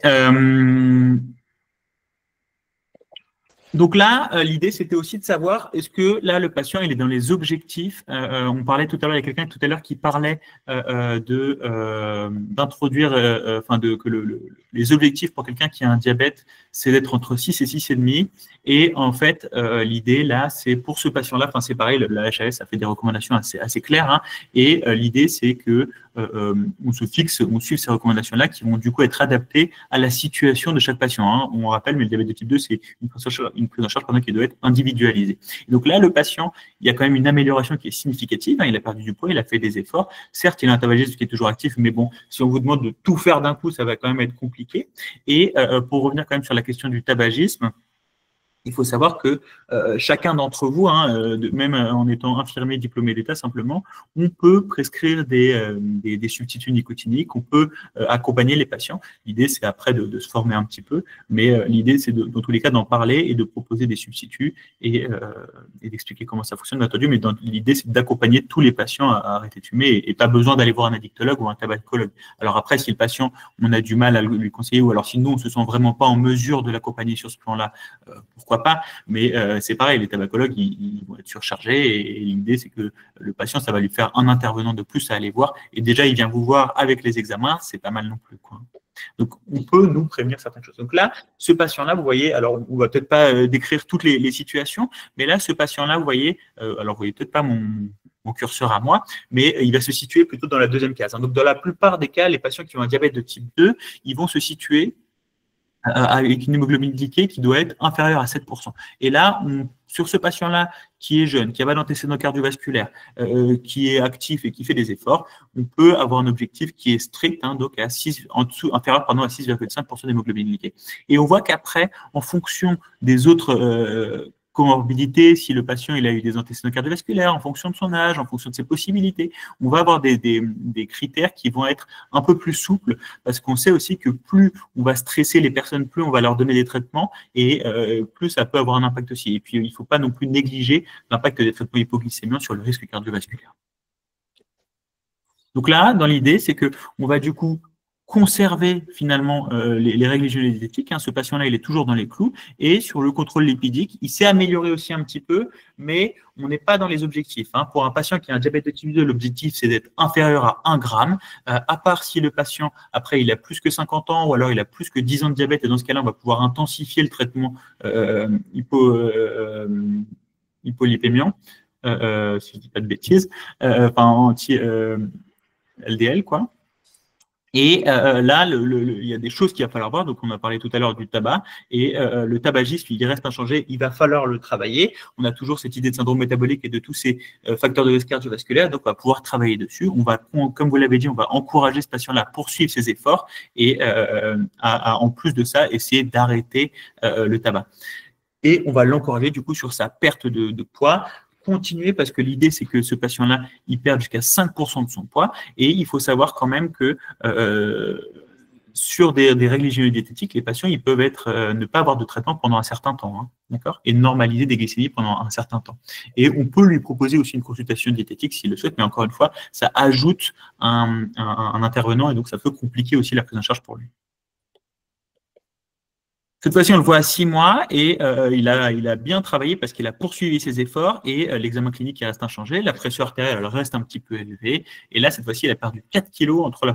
Donc là, l'idée, c'était aussi de savoir, est-ce que là, le patient, il est dans les objectifs. On parlait tout à l'heure, il y a quelqu'un tout à l'heure qui parlait d'introduire, les objectifs pour quelqu'un qui a un diabète, c'est d'être entre 6 et 6,5. Et en fait, l'idée là, c'est pour ce patient-là, enfin c'est pareil, la HAS a fait des recommandations assez claires, hein, et l'idée c'est que on suive ces recommandations-là qui vont du coup être adaptées à la situation de chaque patient, hein. On rappelle, mais le diabète de type 2, c'est une prise en charge qui doit être individualisée. Et donc là, le patient, il y a quand même une amélioration qui est significative, hein, il a perdu du poids, il a fait des efforts. Certes, il a un tabagisme qui est toujours actif, mais bon, si on vous demande de tout faire d'un coup, ça va quand même être compliqué. Et pour revenir quand même sur la question du tabagisme, il faut savoir que chacun d'entre vous, hein, même en étant infirmier diplômé d'État simplement, on peut prescrire des substituts nicotiniques, on peut accompagner les patients. L'idée, c'est après de se former un petit peu, mais l'idée, c'est dans tous les cas d'en parler et de proposer des substituts et d'expliquer comment ça fonctionne, bien entendu, mais l'idée, c'est d'accompagner tous les patients à arrêter de fumer et pas besoin d'aller voir un addictologue ou un tabacologue. Alors après, si le patient, on a du mal à lui conseiller, ou alors si nous, on ne se sent vraiment pas en mesure de l'accompagner sur ce plan-là, pourquoi pas, mais c'est pareil, les tabacologues, ils vont être surchargés et l'idée, c'est que le patient, ça va lui faire un intervenant de plus à aller voir et déjà, il vient vous voir avec les examens, c'est pas mal non plus, quoi. Donc, on peut nous prévenir certaines choses. Donc là, ce patient-là, vous voyez, alors on va peut-être pas décrire toutes les situations, mais là, ce patient-là, vous voyez, alors vous voyez peut-être pas mon curseur à moi, mais il va se situer plutôt dans la deuxième case, hein. Donc, dans la plupart des cas, les patients qui ont un diabète de type 2, ils vont se situer avec une hémoglobine glyquée qui doit être inférieure à 7%. Et là, sur ce patient-là qui est jeune, qui n'a pas d'antécédent cardiovasculaire, qui est actif et qui fait des efforts, on peut avoir un objectif qui est strict, hein, donc inférieur à 6,5% d'hémoglobine glyquée. Et on voit qu'après, en fonction des autres comorbidité, si le patient il a eu des antécédents cardiovasculaires, en fonction de son âge, en fonction de ses possibilités, on va avoir des critères qui vont être un peu plus souples parce qu'on sait aussi que plus on va stresser les personnes, plus on va leur donner des traitements et plus ça peut avoir un impact aussi. Et puis, il ne faut pas non plus négliger l'impact des traitements hypoglycémiants sur le risque cardiovasculaire. Donc là, dans l'idée, c'est qu'on va du coup conserver finalement les règles hygiéno-diététiques, hein. Ce patient-là, il est toujours dans les clous. Et sur le contrôle lipidique, il s'est amélioré aussi un petit peu, mais on n'est pas dans les objectifs, hein. Pour un patient qui a un diabète de type 2, l'objectif, c'est d'être inférieur à 1 gramme, à part si le patient, après, il a plus que 50 ans ou alors il a plus que 10 ans de diabète. Et dans ce cas-là, on va pouvoir intensifier le traitement hypolipémiant, si je ne dis pas de bêtises, enfin anti-LDL, quoi. Et là, il y a des choses qu'il va falloir voir. Donc, on a parlé tout à l'heure du tabac. Et le tabagisme, il reste inchangé. Il va falloir le travailler. On a toujours cette idée de syndrome métabolique et de tous ces facteurs de risque cardiovasculaire. Donc, on va pouvoir travailler dessus. On va, comme vous l'avez dit, on va encourager ce patient-là à poursuivre ses efforts et en plus de ça, essayer d'arrêter le tabac. Et on va l'encourager du coup sur sa perte de poids. Continuer parce que l'idée, c'est que ce patient-là, il perd jusqu'à 5% de son poids. Et il faut savoir quand même que sur des règles hygiéno-diététiques, les patients, ils peuvent ne pas avoir de traitement pendant un certain temps, hein, d'accord, et normaliser des glycémies pendant un certain temps. Et on peut lui proposer aussi une consultation diététique s'il le souhaite, mais encore une fois, ça ajoute un intervenant et donc ça peut compliquer aussi la prise en charge pour lui. Cette fois-ci, on le voit à 6 mois et il a bien travaillé parce qu'il a poursuivi ses efforts et l'examen clinique il reste inchangé. La pression artérielle elle reste un petit peu élevée. Et là, cette fois-ci, il a perdu 4 kilos entre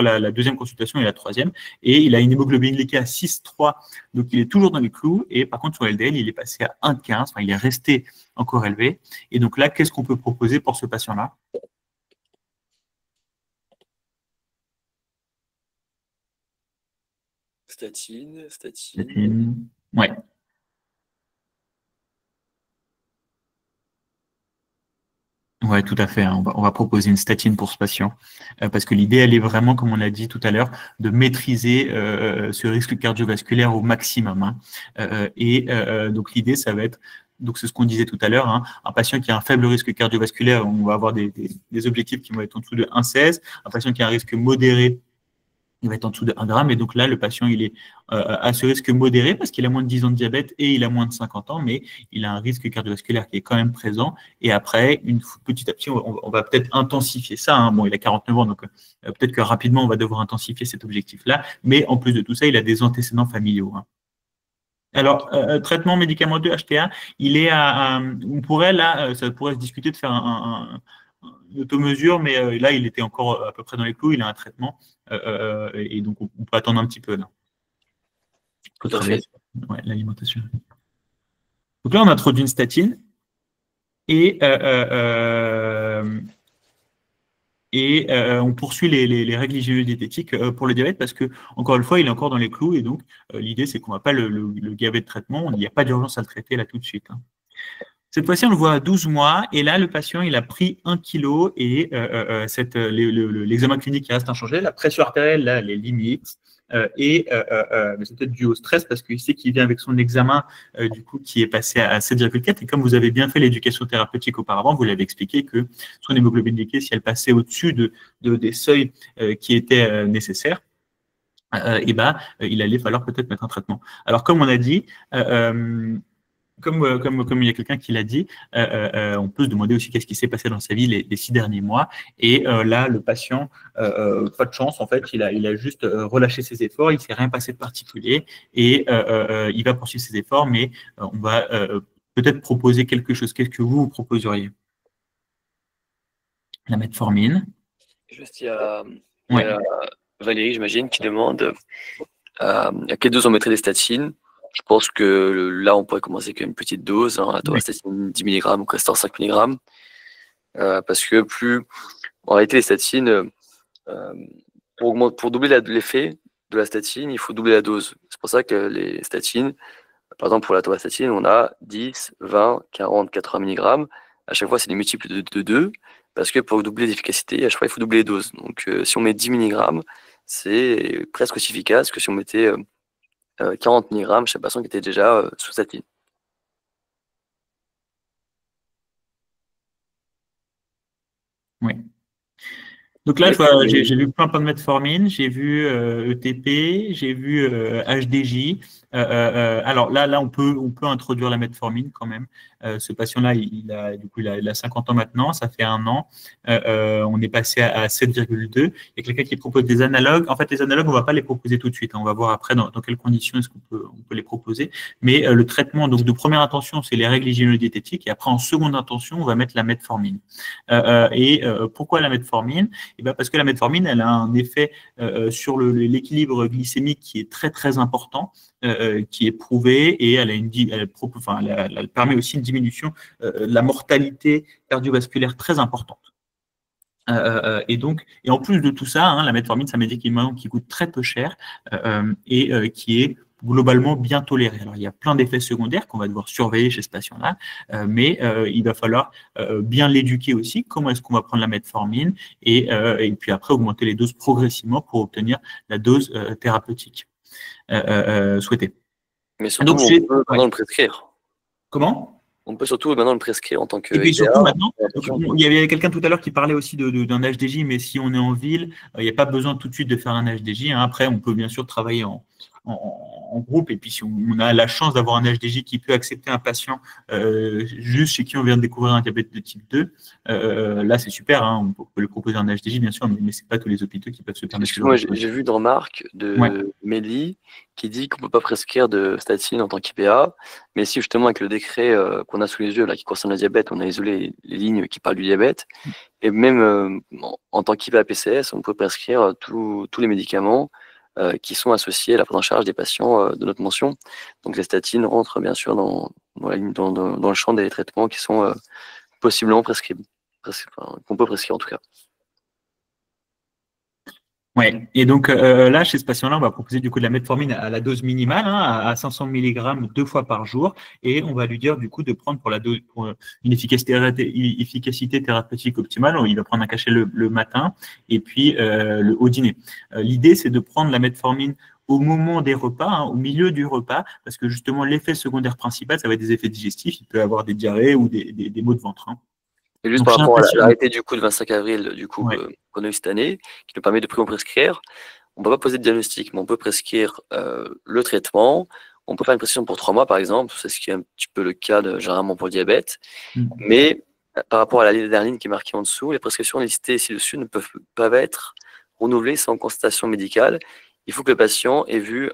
la deuxième consultation et la troisième. Et il a une hémoglobine glyquée à 6,3. Donc, il est toujours dans les clous. Et par contre, son LDL, il est passé à 1,15. Enfin, il est resté encore élevé. Et donc là, qu'est-ce qu'on peut proposer pour ce patient-là ? Statine. Ouais. Ouais, tout à fait, hein. On va proposer une statine pour ce patient parce que l'idée, elle est vraiment, comme on l'a dit tout à l'heure, de maîtriser ce risque cardiovasculaire au maximum, hein. Donc l'idée, ça va être, donc c'est ce qu'on disait tout à l'heure, hein, un patient qui a un faible risque cardiovasculaire, on va avoir des objectifs qui vont être en dessous de 1,16. Un patient qui a un risque modéré, il va être en dessous de 1 gramme. Et donc là, le patient, il est à ce risque modéré parce qu'il a moins de 10 ans de diabète et il a moins de 50 ans, mais il a un risque cardiovasculaire qui est quand même présent. Et après, petit à petit, on va peut-être intensifier ça, hein. Bon, il a 49 ans, donc peut-être que rapidement, on va devoir intensifier cet objectif-là. Mais en plus de tout ça, il a des antécédents familiaux, hein. Alors, traitement médicamenteux HTA, il est on pourrait là, ça pourrait se discuter de faire une automesure, mais là, il était encore à peu près dans les clous, il a un traitement, et donc on peut attendre un petit peu là. faut Tout à travailler fait. sur l'alimentation. Donc là, on introduit une statine et, on poursuit les règles hygiéno-diététiques pour le diabète parce que, encore une fois, il est encore dans les clous et donc l'idée, c'est qu'on ne va pas le gaver de traitement. Il n'y a pas d'urgence à le traiter là tout de suite, hein. Cette fois-ci, on le voit à 12 mois et là, le patient, il a pris 1 kg et l'examen clinique il reste inchangé. La pression artérielle, là, elle est limite. Mais c'est peut-être dû au stress parce qu'il sait qu'il vient avec son examen du coup qui est passé à 7,4 et comme vous avez bien fait l'éducation thérapeutique auparavant, vous l'avez expliqué que son hémoglobine glycée, si elle passait au-dessus des seuils qui étaient nécessaires, il allait falloir peut-être mettre un traitement. Alors comme on a dit, comme il y a quelqu'un qui l'a dit, on peut se demander aussi qu'est-ce qui s'est passé dans sa vie les 6 derniers mois. Et là, le patient, pas de chance, en fait, il a juste relâché ses efforts, il ne s'est rien passé de particulier et il va poursuivre ses efforts, mais on va peut-être proposer quelque chose. Qu'est-ce que vous proposeriez? La metformine. Juste, il y Ouais. a Valérie, j'imagine, qui demande à quelle dose on mettrait des statines. Je pense que là, on pourrait commencer avec une petite dose, hein, la statine 10 mg ou Crestor 5 mg. Parce que en réalité, les statines, pour doubler l'effet de la statine, il faut doubler la dose. C'est pour ça que les statines, par exemple, pour la torvastatine, on a 10, 20, 40, 80 mg. À chaque fois, c'est des multiples de 2, parce que pour doubler l'efficacité, à chaque fois, il faut doubler les doses. Donc, si on met 10 mg, c'est presque aussi efficace que si on mettait 40 mg chez un patient qui était déjà sous statine. Oui. Donc là, j'ai vu plein de metformine, j'ai vu ETP, j'ai vu HDJ. Alors là, on peut introduire la metformine quand même. Ce patient-là, il a 50 ans maintenant, ça fait 1 an. On est passé à 7,2. Il y a quelqu'un qui propose des analogues. En fait, les analogues, on ne va pas les proposer tout de suite, hein. On va voir après dans quelles conditions est-ce qu'on peut les proposer. Mais le traitement donc de première intention, c'est les règles hygiéno-diététiques. Et après, en seconde intention, on va mettre la metformine. Pourquoi la metformine? Eh bien, parce que la metformine, elle a un effet sur l'équilibre glycémique qui est très très important, qui est prouvé et elle permet aussi une diminution de la mortalité cardiovasculaire très importante. Et en plus de tout ça, hein, la metformine, c'est un médicament qui coûte très peu cher et qui est globalement bien toléré. Alors, il y a plein d'effets secondaires qu'on va devoir surveiller chez ce patient-là, mais il va falloir bien l'éduquer aussi. Comment est-ce qu'on va prendre la metformine et puis après augmenter les doses progressivement pour obtenir la dose thérapeutique souhaitée. Mais surtout, on peut maintenant le prescrire. Comment? On peut surtout maintenant le prescrire en tant que. Et puis surtout maintenant, il y avait quelqu'un tout à l'heure qui parlait aussi d'un HDJ, mais si on est en ville, il n'y a pas besoin tout de suite de faire un HDJ, hein. Après, on peut bien sûr travailler en groupe. Et puis, si on a la chance d'avoir un HDJ qui peut accepter un patient juste chez qui on vient de découvrir un diabète de type 2, là, c'est super, hein. On peut lui proposer un HDJ, bien sûr, mais ce n'est pas tous les hôpitaux qui peuvent se permettre. Moi, j'ai vu une remarque de Mélie qui dit qu'on ne peut pas prescrire de statine en tant qu'IPA, mais si justement avec le décret qu'on a sous les yeux là, qui concerne le diabète, on a isolé les lignes qui parlent du diabète, et même en tant qu'IPA-PCS, on peut prescrire tous les médicaments qui sont associés à la prise en charge des patients de notre mention. Donc les statines rentrent bien sûr dans le champ des traitements qui sont possiblement prescrits, qu'on peut prescrire en tout cas. Ouais. Et donc là, chez ce patient-là, on va proposer du coup de la metformine à la dose minimale, hein, à 500 mg 2 fois par jour, et on va lui dire du coup de prendre pour une efficacité thérapeutique optimale. Il va prendre un cachet le matin et puis au dîner. L'idée, c'est de prendre la metformine au moment des repas, hein, au milieu du repas, parce que justement l'effet secondaire principal, ça va être des effets digestifs. Il peut avoir des diarrhées ou des maux de ventre, hein. Et juste donc, par rapport à l'arrêté du coup de 25 avril du coup qu'on a eu cette année, qui nous permet de primo-prescrire, on ne peut pas poser de diagnostic, mais on peut prescrire le traitement. On peut faire une prescription pour 3 mois par exemple, c'est ce qui est un petit peu le cas généralement pour le diabète. Mais par rapport à la dernière ligne qui est marquée en dessous, les prescriptions listées ci-dessus ne peuvent pas être renouvelées sans constatation médicale. Il faut que le patient ait vu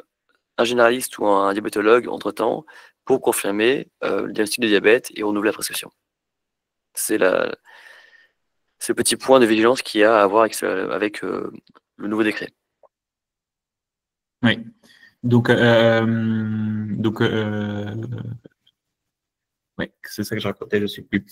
un généraliste ou un diabétologue entre-temps pour confirmer le diagnostic de diabète et renouveler la prescription. C'est le petit point de vigilance qu'il y a à avoir avec le nouveau décret. Oui. Donc, ouais, c'est ça que je racontais, je ne sais plus.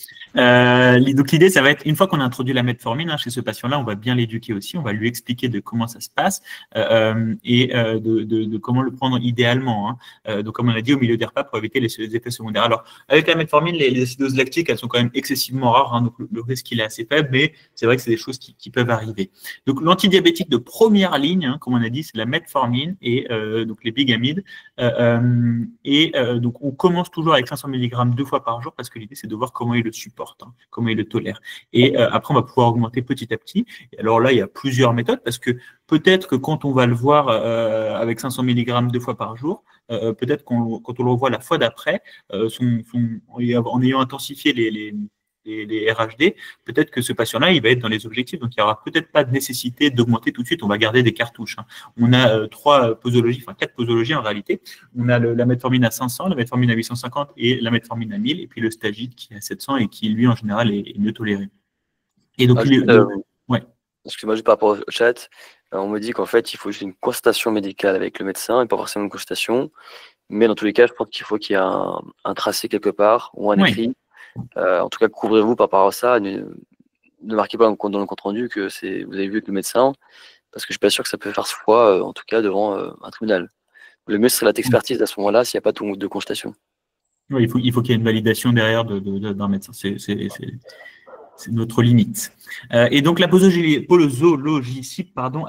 Donc l'idée, ça va être, une fois qu'on a introduit la metformine chez ce patient-là, on va bien l'éduquer aussi, on va lui expliquer de comment ça se passe et de comment le prendre idéalement. Donc comme on a dit, au milieu des repas pour éviter les effets secondaires. Alors avec la metformine, les acidoses lactiques, elles sont quand même excessivement rares, donc le risque il est assez faible, mais c'est vrai que c'est des choses qui peuvent arriver. Donc l'antidiabétique de première ligne, comme on a dit, c'est la metformine et donc les bigamides. Donc on commence toujours avec 500 mg 2 fois par jour parce que l'idée c'est de voir comment il le supporte, comment il le tolère. Et après on va pouvoir augmenter petit à petit. Et alors là il y a plusieurs méthodes parce que peut-être que quand on va le voir avec 500 mg 2 fois par jour, peut-être quand on le revoit la fois d'après, en ayant intensifié les RHD, peut-être que ce patient-là, il va être dans les objectifs. Donc, il n'y aura peut-être pas de nécessité d'augmenter tout de suite. On va garder des cartouches. On a 3 posologies, enfin 4 posologies en réalité. On a la metformine à 500, la metformine à 850 et la metformine à 1000. Et puis le stagide qui est à 700 et qui, lui, en général, est mieux toléré. Et donc, ouais. Parce que moi, juste par rapport au chat, on me dit qu'en fait, il faut juste une constatation médicale avec le médecin et pas forcément une constatation. Mais dans tous les cas, je pense qu'il faut qu'il y ait un tracé quelque part ou un écrit. En tout cas, couvrez-vous par rapport à ça. Ne marquez pas dans le compte-rendu que vous avez vu avec le médecin, parce que je ne suis pas sûr que ça peut faire foi, en tout cas, devant un tribunal. Le mieux serait l'expertise à ce moment-là, s'il n'y a pas de constatation. Oui, il faut qu'il y ait une validation derrière d'un médecin. C'est notre limite. Et donc la posologie,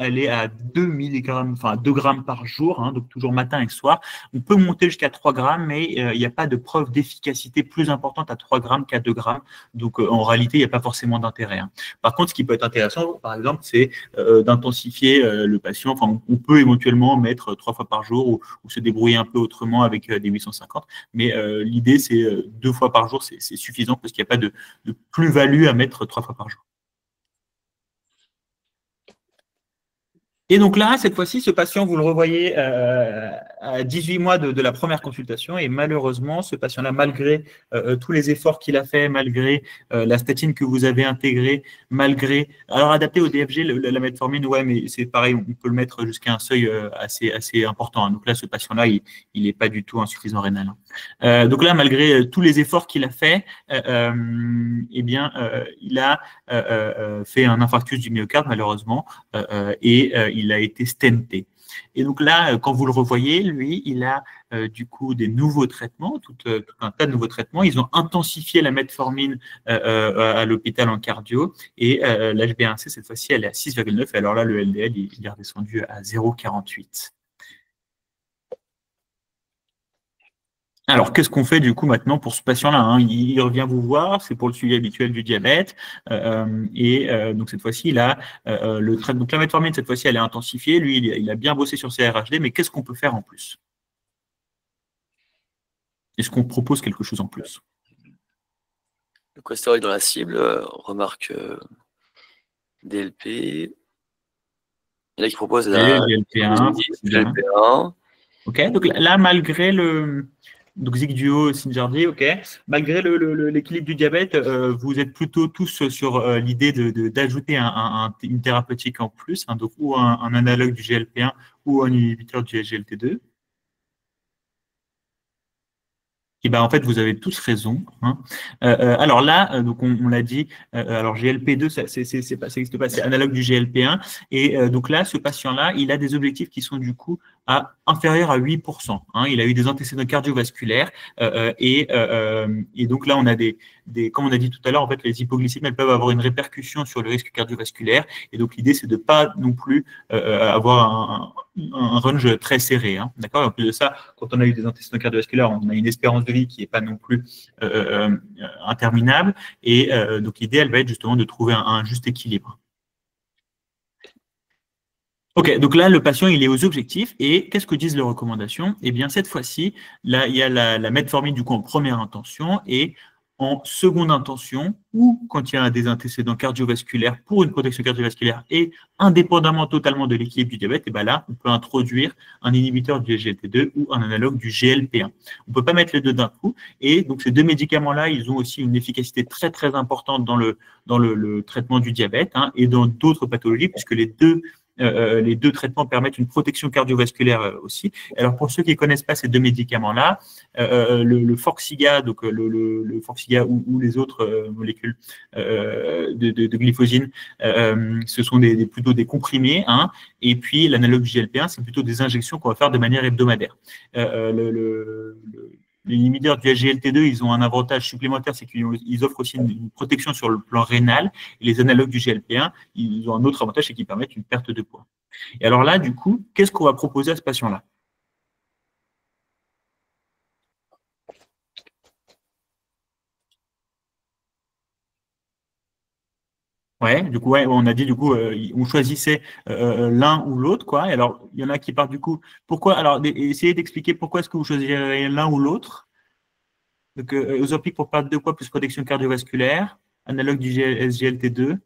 elle est à 2 mg, enfin 2 grammes par jour, donc toujours matin et soir. On peut monter jusqu'à 3 grammes, mais il n'y a pas de preuve d'efficacité plus importante à 3 grammes qu'à 2 grammes. Donc en réalité, il n'y a pas forcément d'intérêt. Par contre, ce qui peut être intéressant, par exemple, c'est d'intensifier le patient. Enfin, on peut éventuellement mettre 3 fois par jour ou se débrouiller un peu autrement avec des 850. Mais l'idée, c'est 2 fois par jour, c'est suffisant parce qu'il n'y a pas de plus-value à mettre 3 fois par jour. Et donc là, cette fois-ci, ce patient, vous le revoyez à 18 mois de la première consultation et malheureusement, ce patient-là, malgré tous les efforts qu'il a fait, malgré la statine que vous avez intégrée, malgré… Alors, adapté au DFG, la metformine, ouais, mais c'est pareil, on peut le mettre jusqu'à un seuil assez important. Donc là, ce patient-là, il n'est pas du tout insuffisant rénal. Donc là, malgré tous les efforts qu'il a fait, eh bien, il a fait un infarctus du myocarde, malheureusement, et il a été stenté. Et donc là, quand vous le revoyez, lui, il a du coup des nouveaux traitements, tout un tas de nouveaux traitements. Ils ont intensifié la metformine à l'hôpital en cardio et l'HbA1c, cette fois-ci, elle est à 6,9. Et alors là, le LDL, il est redescendu à 0,48. Alors, qu'est-ce qu'on fait du coup maintenant pour ce patient-là, il revient vous voir, c'est pour le suivi habituel du diabète. Donc, cette fois-ci, il a le traitement. Donc, la metformine, cette fois-ci, elle est intensifiée. Lui, il a bien bossé sur ses RHD, mais qu'est-ce qu'on peut faire en plus? Est-ce qu'on propose quelque chose en plus? Le cholestérol dans la cible, remarque DLP. Il y en a qui proposent la GLP1. Ok, donc là, malgré le… Donc Zig Duo, Synjardy, ok. Malgré l'équilibre du diabète, vous êtes plutôt tous sur l'idée d'ajouter une thérapeutique en plus, donc ou un analogue du GLP1 ou un inhibiteur du SGLT2. Et ben en fait, vous avez tous raison. Alors là, donc on l'a dit. Alors GLP2, ça n'existe pas, c'est analogue du GLP1. Et donc là, ce patient-là, il a des objectifs qui sont du coup inférieurs à 8%. Il a eu des antécédents cardiovasculaires et donc là, on a comme on a dit tout à l'heure, en fait, les hypoglycémies, elles peuvent avoir une répercussion sur le risque cardiovasculaire. Et donc l'idée, c'est de pas non plus avoir un range très serré. D'accord. En plus de ça, quand on a eu des antécédents cardiovasculaires, on a une espérance de vie qui n'est pas non plus interminable. Et donc, l'idée, elle va être justement de trouver un juste équilibre. Ok, donc là, le patient, il est aux objectifs. Et qu'est-ce que disent les recommandations? Eh bien, cette fois-ci, là, il y a la metformine, du coup, en première intention. Et en seconde intention, ou quand il y a des antécédents cardiovasculaires pour une protection cardiovasculaire et indépendamment totalement de l'équilibre du diabète, et bien là, on peut introduire un inhibiteur du SGLT2 ou un analogue du GLP1. On ne peut pas mettre les deux d'un coup. Et donc, ces deux médicaments-là, ils ont aussi une efficacité très, très importante dans le traitement du diabète et dans d'autres pathologies, puisque les deux les deux traitements permettent une protection cardiovasculaire aussi. Alors, pour ceux qui ne connaissent pas ces deux médicaments-là, le Forxiga, donc le Forxiga ou les autres molécules de glyphosine, ce sont plutôt des comprimés, hein, et puis l'analogue du GLP-1, c'est plutôt des injections qu'on va faire de manière hebdomadaire. Les inhibiteurs du SGLT2, ils ont un avantage supplémentaire, c'est qu'ils offrent aussi une protection sur le plan rénal. Et les analogues du GLP-1, ils ont un autre avantage, c'est qu'ils permettent une perte de poids. Et alors là, du coup, qu'est-ce qu'on va proposer à ce patient-là? Ouais, du coup, ouais, on a dit, du coup, on choisissait l'un ou l'autre, quoi. Et alors, il y en a qui partent, du coup, pourquoi? Alors, essayez d'expliquer pourquoi est-ce que vous choisirez l'un ou l'autre. Donc, Ozempic pour perte de poids plus protection cardiovasculaire, analogue du SGLT2,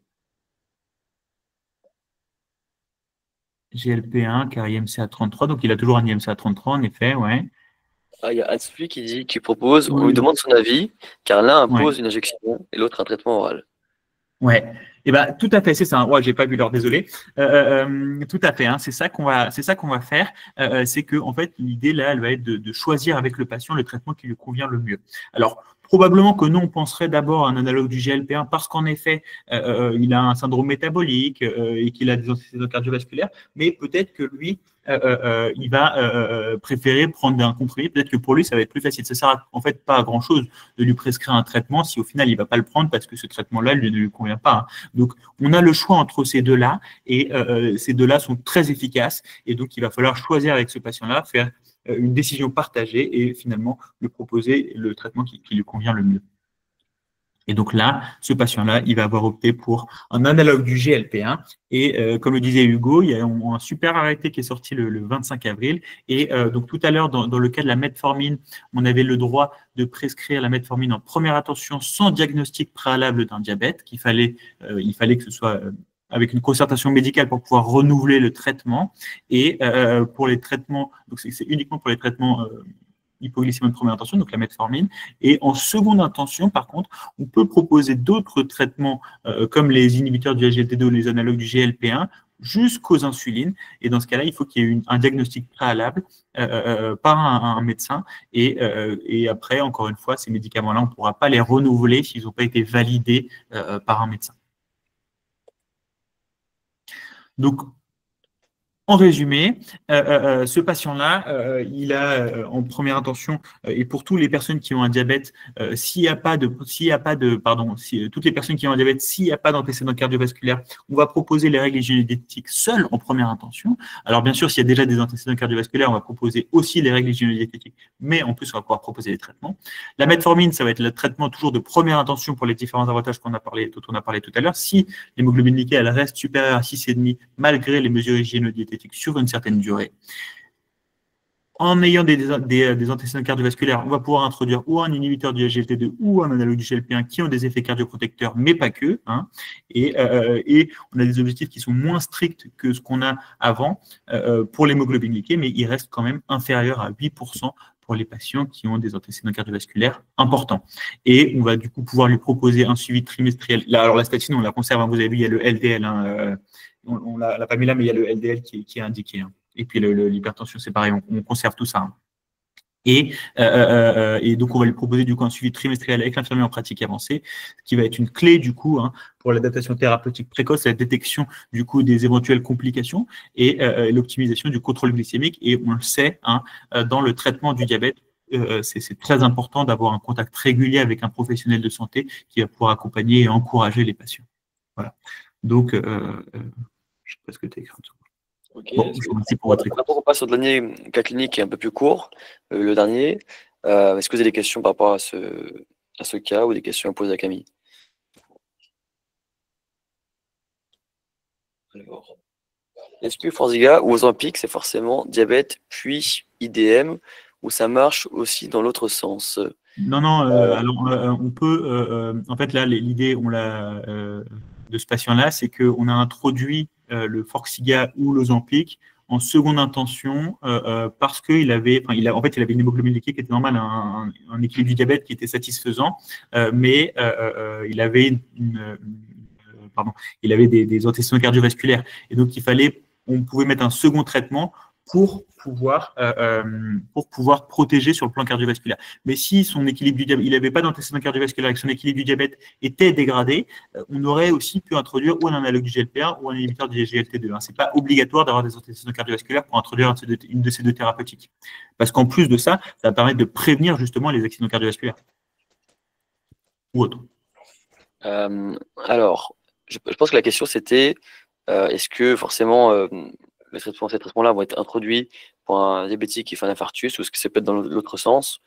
GLP1, car IMC à 33, donc il a toujours un IMC à 33, en effet, ouais. Ah, il y a Hatsui qui propose, on lui Oui. demande son avis, car l'un impose Ouais. une injection et l'autre un traitement oral. Ouais, et ben tout à fait, c'est ça. Ouais, j'ai pas vu l'heure, désolé. Tout à fait, hein, c'est ça qu'on va faire. C'est que en fait, l'idée là, elle va être de choisir avec le patient le traitement qui lui convient le mieux. Alors, probablement que nous, on penserait d'abord à un analogue du GLP-1 parce qu'en effet, il a un syndrome métabolique et qu'il a des antécédents cardiovasculaires, mais peut-être que lui, il va préférer prendre un comprimé. Peut-être que pour lui, ça va être plus facile. Ça sert en fait pas à grand-chose de lui prescrire un traitement si au final, il ne va pas le prendre parce que ce traitement-là ne lui convient pas, hein. Donc, on a le choix entre ces deux-là et ces deux-là sont très efficaces. Et donc, il va falloir choisir avec ce patient-là, faire une décision partagée et finalement lui proposer le traitement qui lui convient le mieux. Et donc là, ce patient-là, il va avoir opté pour un analogue du GLP-1. Et comme le disait Hugo, il y a un super arrêté qui est sorti le 25 avril. Et donc tout à l'heure, dans le cas de la metformine, on avait le droit de prescrire la metformine en première attention sans diagnostic préalable d'un diabète, il fallait que ce soit avec une concertation médicale pour pouvoir renouveler le traitement. Et pour les traitements, donc c'est uniquement pour les traitements hypoglycémie de première intention, donc la metformine. Et en seconde intention, par contre, on peut proposer d'autres traitements comme les inhibiteurs du SGLT2 ou les analogues du GLP-1 jusqu'aux insulines. Et dans ce cas-là, il faut qu'il y ait un diagnostic préalable par un médecin. Et après, encore une fois, ces médicaments-là, on ne pourra pas les renouveler s'ils n'ont pas été validés par un médecin. Donc, en résumé, ce patient-là, il a en première intention, et pour toutes les personnes qui ont un diabète, toutes les personnes qui ont un diabète, s'il n'y a pas d'antécédent cardiovasculaire, on va proposer les règles hygiéno-diététiques seules en première intention. Alors bien sûr, s'il y a déjà des antécédents cardiovasculaires, on va proposer aussi les règles hygiéno-diététiques, mais en plus, on va pouvoir proposer des traitements. La metformine, ça va être le traitement toujours de première intention pour les différents avantages dont on a parlé tout à l'heure. Si l'hémoglobine glycée, elle reste supérieure à 6,5 malgré les mesures hygiéno-diététiques sur une certaine durée. En ayant des antécédents cardiovasculaires, on va pouvoir introduire ou un inhibiteur du SGLT2 ou un analogue du GLP-1 qui ont des effets cardioprotecteurs, mais pas que, hein. Et on a des objectifs qui sont moins stricts que ce qu'on a avant pour l'hémoglobine glycée, mais il reste quand même inférieur à 8% pour les patients qui ont des antécédents cardiovasculaires importants. Et on va du coup pouvoir lui proposer un suivi trimestriel. Là, alors la statine, on la conserve, hein, vous avez vu, il y a le LDL, hein, on ne l'a pas mis là, mais il y a le LDL qui est indiqué, hein. Et puis l'hypertension, c'est pareil, on conserve tout ça, hein. Et donc, on va lui proposer du coup un suivi trimestriel avec l'infirmier en pratique avancée, qui va être une clé du coup, hein, pour l'adaptation thérapeutique précoce, la détection du coup des éventuelles complications et l'optimisation du contrôle glycémique. Et on le sait, hein, dans le traitement du diabète, c'est très important d'avoir un contact régulier avec un professionnel de santé qui va pouvoir accompagner et encourager les patients. Voilà. Donc, je ne sais pas ce que tu as écrit en dessous. Ok. Bon, je vous remercie pour votre écoute. Après, on passe sur le dernier cas clinique qui est un peu plus court, le dernier. Est-ce que vous avez des questions par rapport à ce cas ou des questions à poser à Camille? Alors, est-ce que Forxiga ou Ozempic, c'est forcément diabète puis IDM, ou ça marche aussi dans l'autre sens? Non, non, alors on peut, en fait là, l'idée de ce patient-là, c'est qu'on a introduit le Forxiga ou l'Ozempic en seconde intention parce qu'il avait, en fait, il avait une hémoglobine glycée qui était normale, un équilibre du diabète qui était satisfaisant, mais il avait il avait des antécédents cardiovasculaires. Et donc, il fallait on pouvait mettre un second traitement pour pouvoir protéger sur le plan cardiovasculaire. Mais si son équilibre du diabète, il n'avait pas d'antécédent cardiovasculaire et que son équilibre du diabète était dégradé, on aurait aussi pu introduire ou un analogue du GLP1 ou un inhibiteur du SGLT2. Ce n'est pas obligatoire d'avoir des antécédents cardiovasculaires pour introduire une de ces deux thérapeutiques. Parce qu'en plus de ça, ça va permettre de prévenir justement les accidents cardiovasculaires. Ou autres. Alors, je pense que la question c'était est-ce que forcément ces traitements-là vont être introduits pour un diabétique qui fait un infarctus ou est-ce que ça peut être dans l'autre sens?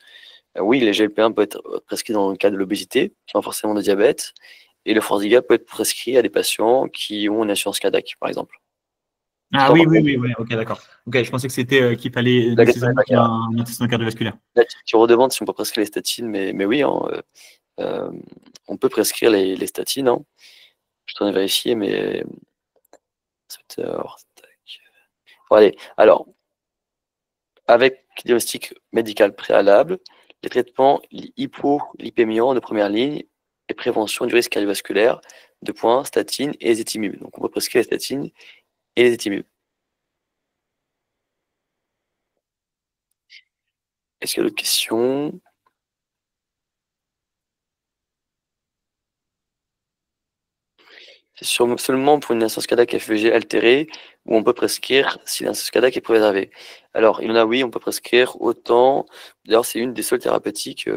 Oui, les GLP1 peuvent être prescrits dans le cas de l'obésité, sans forcément de diabète, et le Forxiga peut être prescrit à des patients qui ont une insuffisance cardiaque, par exemple. Ah oui, ok, d'accord. Ok, je pensais que c'était qu'il fallait nécessairement qu'il y ait un antécédent cardiovasculaire. Tu redemande si on peut prescrire les statines, mais oui, hein, on peut prescrire les statines. Hein. Je t'en ai vérifié, mais... Bon, allez, alors, avec diagnostic médical préalable, les traitements hypolipémiants de première ligne et prévention du risque cardiovasculaire, statine et ézetimibe. Donc, on peut prescrire les statines et les ézetimibe. Est-ce qu'il y a d'autres questions? C'est seulement pour une insuffisance cardiaque FEG altérée où on peut prescrire si l'insuffisance cardiaque est préservée. Alors, il y en a, oui, on peut prescrire autant. D'ailleurs, c'est une des seules thérapeutiques,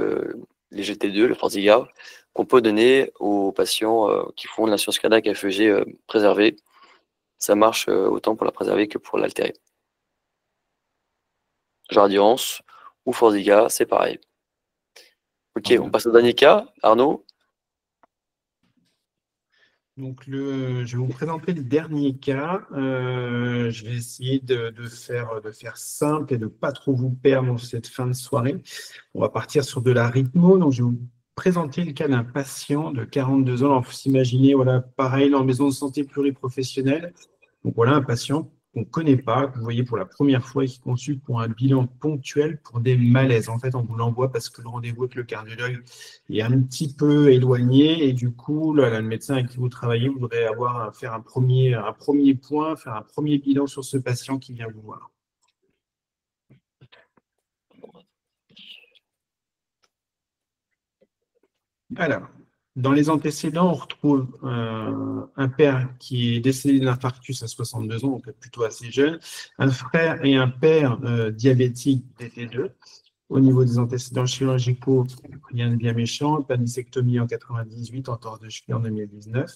les GT2, le Forxiga, qu'on peut donner aux patients qui font de l'insuffisance cardiaque FEG préservée. Ça marche autant pour la préserver que pour l'altérer. Jardiance ou Forxiga, c'est pareil. Ok, on passe au dernier cas. Arnaud? Donc, je vais vous présenter le dernier cas. Je vais essayer de faire simple et de ne pas trop vous perdre dans cette fin de soirée. On va partir sur de la rythmo. Donc, je vais vous présenter le cas d'un patient de 42 ans. Alors, il faut s'imaginer, voilà, pareil, dans la maison de santé pluriprofessionnelle. Donc, voilà un patient qu'on ne connaît pas, que vous voyez pour la première fois et qui consulte pour un bilan ponctuel pour des malaises. En fait, on vous l'envoie parce que le rendez-vous avec le cardiologue est un petit peu éloigné et du coup, là, le médecin avec qui vous travaillez voudrait faire un premier point, faire un premier bilan sur ce patient qui vient vous voir. Alors, dans les antécédents, on retrouve un père qui est décédé d'un infarctus à 62 ans, donc plutôt assez jeune, un frère et un père diabétique DT2. Au niveau des antécédents chirurgicaux, rien de bien méchant, appendicectomie en 98, entorse de cheville en 2019.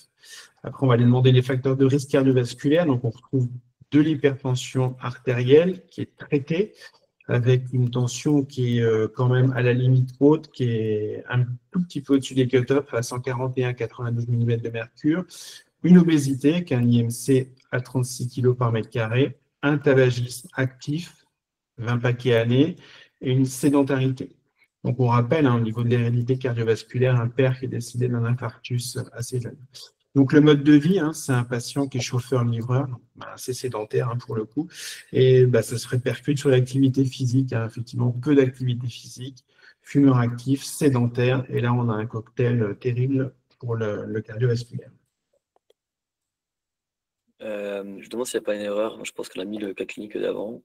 Après, on va aller demander les facteurs de risque cardiovasculaire. Donc, on retrouve de l'hypertension artérielle qui est traitée avec une tension qui est quand même à la limite haute, qui est un tout petit peu au-dessus des cut-off à 141,92 mm de mercure, une obésité qui a un IMC à 36 kg par mètre carré, un tabagisme actif, 20 paquets années, et une sédentarité. Donc, on rappelle, au niveau de l'hérédité cardiovasculaire, un père qui est décédé d'un infarctus assez jeune. Donc, le mode de vie, c'est un patient qui est chauffeur-livreur, assez sédentaire pour le coup, et ça se répercute sur l'activité physique, effectivement, peu d'activité physique, fumeur actif, sédentaire, et là, on a un cocktail terrible pour le cardiovasculaire. Je me demande s'il n'y a pas une erreur. Je pense qu'on a mis le cas clinique d'avant.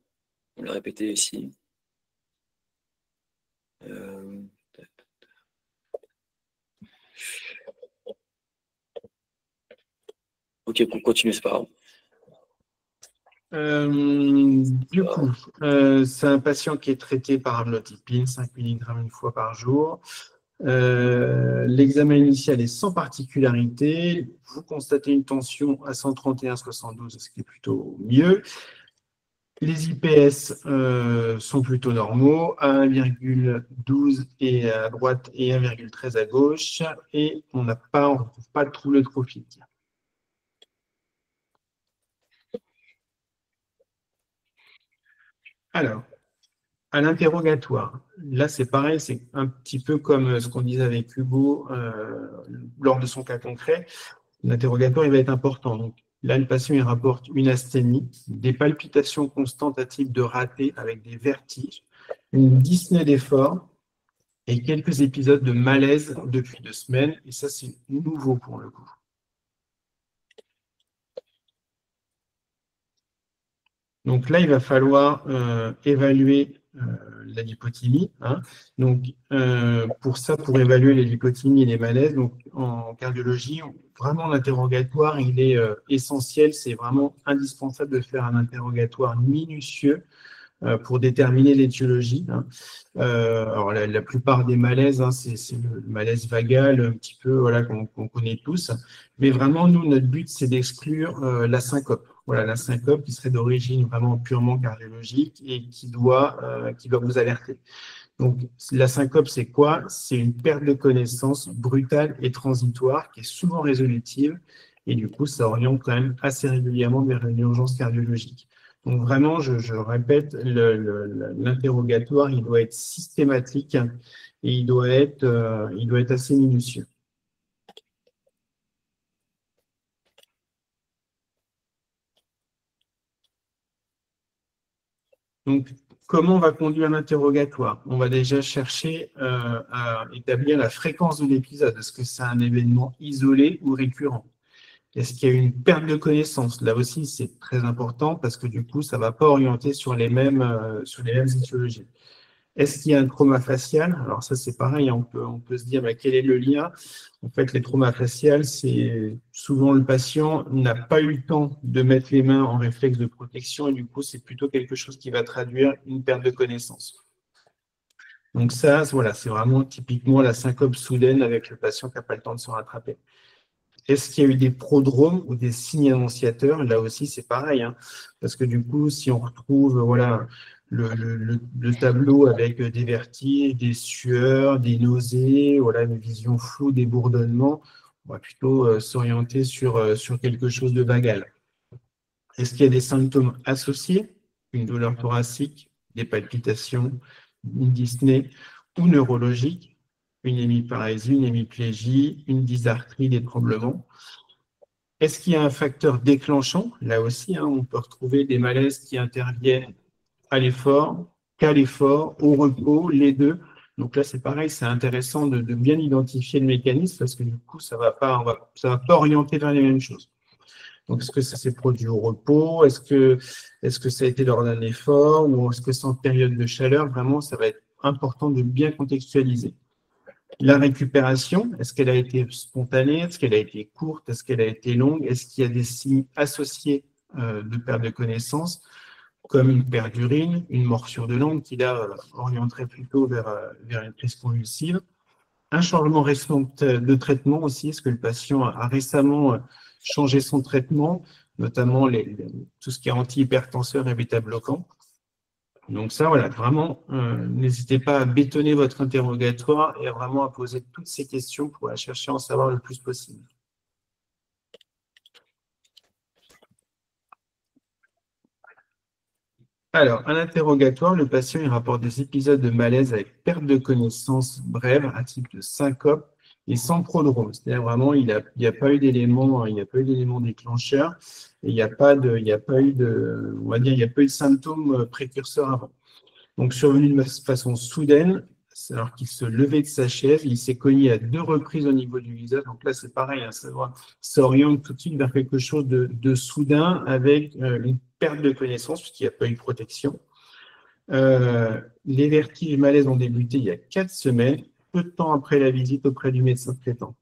On l'a répété ici. Ok, pour continuer, c'est pas grave. Du coup, c'est un patient qui est traité par amlodipine, 5 mg une fois par jour. L'examen initial est sans particularité. Vous constatez une tension à 131,72, ce qui est plutôt mieux. Les IPS sont plutôt normaux, à 1,12 et à droite et 1,13 à gauche, et on ne retrouve pas de trouble trophique. Alors, à l'interrogatoire, là c'est pareil, c'est un petit peu comme ce qu'on disait avec Hugo lors de son cas concret. L'interrogatoire il va être important. Donc, là, le patient il rapporte une asthénie, des palpitations constantes à type de raté avec des vertiges, une dyspnée d'effort et quelques épisodes de malaise depuis 2 semaines. Et ça, c'est nouveau pour le coup. Donc là, il va falloir évaluer la lipothymie. Hein. Donc, pour ça, pour évaluer les lipothymies et les malaises, donc en cardiologie, vraiment l'interrogatoire, il est essentiel. C'est vraiment indispensable de faire un interrogatoire minutieux pour déterminer l'étiologie. Hein. Alors, la plupart des malaises, hein, c'est le malaise vagal, un petit peu, voilà, qu'on connaît tous. Mais vraiment, nous, notre but, c'est d'exclure la syncope. Voilà, la syncope qui serait d'origine vraiment purement cardiologique et qui doit vous alerter. Donc, la syncope, c'est quoi? C'est une perte de connaissance brutale et transitoire qui est souvent résolutive. Et du coup, ça oriente quand même assez régulièrement vers une urgence cardiologique. Donc vraiment, je répète, l'interrogatoire, il doit être systématique et il doit être assez minutieux. Donc, comment on va conduire l'interrogatoire? On va déjà chercher à établir la fréquence de l'épisode. Est-ce que c'est un événement isolé ou récurrent? Est-ce qu'il y a une perte de connaissance? Là aussi, c'est très important parce que du coup, ça ne va pas orienter sur les mêmes étiologies. Est-ce qu'il y a un trauma facial? Alors ça, c'est pareil, on peut se dire bah, quel est le lien? En fait, les traumas faciales, c'est souvent le patient n'a pas eu le temps de mettre les mains en réflexe de protection et du coup, c'est plutôt quelque chose qui va traduire une perte de connaissance. Donc ça, voilà, c'est vraiment typiquement la syncope soudaine avec le patient qui n'a pas le temps de se rattraper. Est-ce qu'il y a eu des prodromes ou des signes annonciateurs? Là aussi, c'est pareil, hein, parce que du coup, si on retrouve voilà, le tableau avec des vertiges, des sueurs, des nausées, voilà, une vision floue, des bourdonnements, on va plutôt s'orienter sur quelque chose de vagal. Est-ce qu'il y a des symptômes associés? Une douleur thoracique, des palpitations, une dyspnée ou neurologique, une hémiparésie, une hémiplégie, une dysarthrie, des tremblements. Est-ce qu'il y a un facteur déclenchant? Là aussi, hein, on peut retrouver des malaises qui interviennent à l'effort, qu'à l'effort, au repos, les deux. Donc là, c'est pareil, c'est intéressant de bien identifier le mécanisme parce que du coup, ça va pas orienter vers les mêmes choses. Donc, est-ce que ça s'est produit au repos? Est-ce que ça a été lors d'un effort? Ou est-ce que c'est en période de chaleur? Vraiment, ça va être important de bien contextualiser. La récupération, est-ce qu'elle a été spontanée? Est-ce qu'elle a été courte? Est-ce qu'elle a été longue? Est-ce qu'il y a des signes associés de perte de connaissance, comme une perte d'urine, une morsure de langue qui là orienterait plutôt vers une crise convulsive? Un changement récent de traitement aussi, est-ce que le patient a récemment changé son traitement, notamment tout ce qui est antihypertenseur et bêta-bloquant? Donc ça, voilà, vraiment, n'hésitez pas à bétonner votre interrogatoire et vraiment à poser toutes ces questions pour aller chercher à en savoir le plus possible. Alors, à l'interrogatoire, le patient il rapporte des épisodes de malaise avec perte de connaissance brève, à type de syncope et sans prodrome. C'est-à-dire vraiment, il n'y a pas eu d'élément, déclencheur et il n'y a pas eu de symptômes précurseurs avant. Donc, survenu de façon soudaine, alors qu'il se levait de sa chaise, il s'est cogné à 2 reprises au niveau du visage. Donc là, c'est pareil, hein, ça oriente tout de suite vers quelque chose de soudain avec une perte de connaissance puisqu'il n'y a pas eu de protection. Les vertiges et malaises ont débuté il y a 4 semaines, peu de temps après la visite auprès du médecin traitant.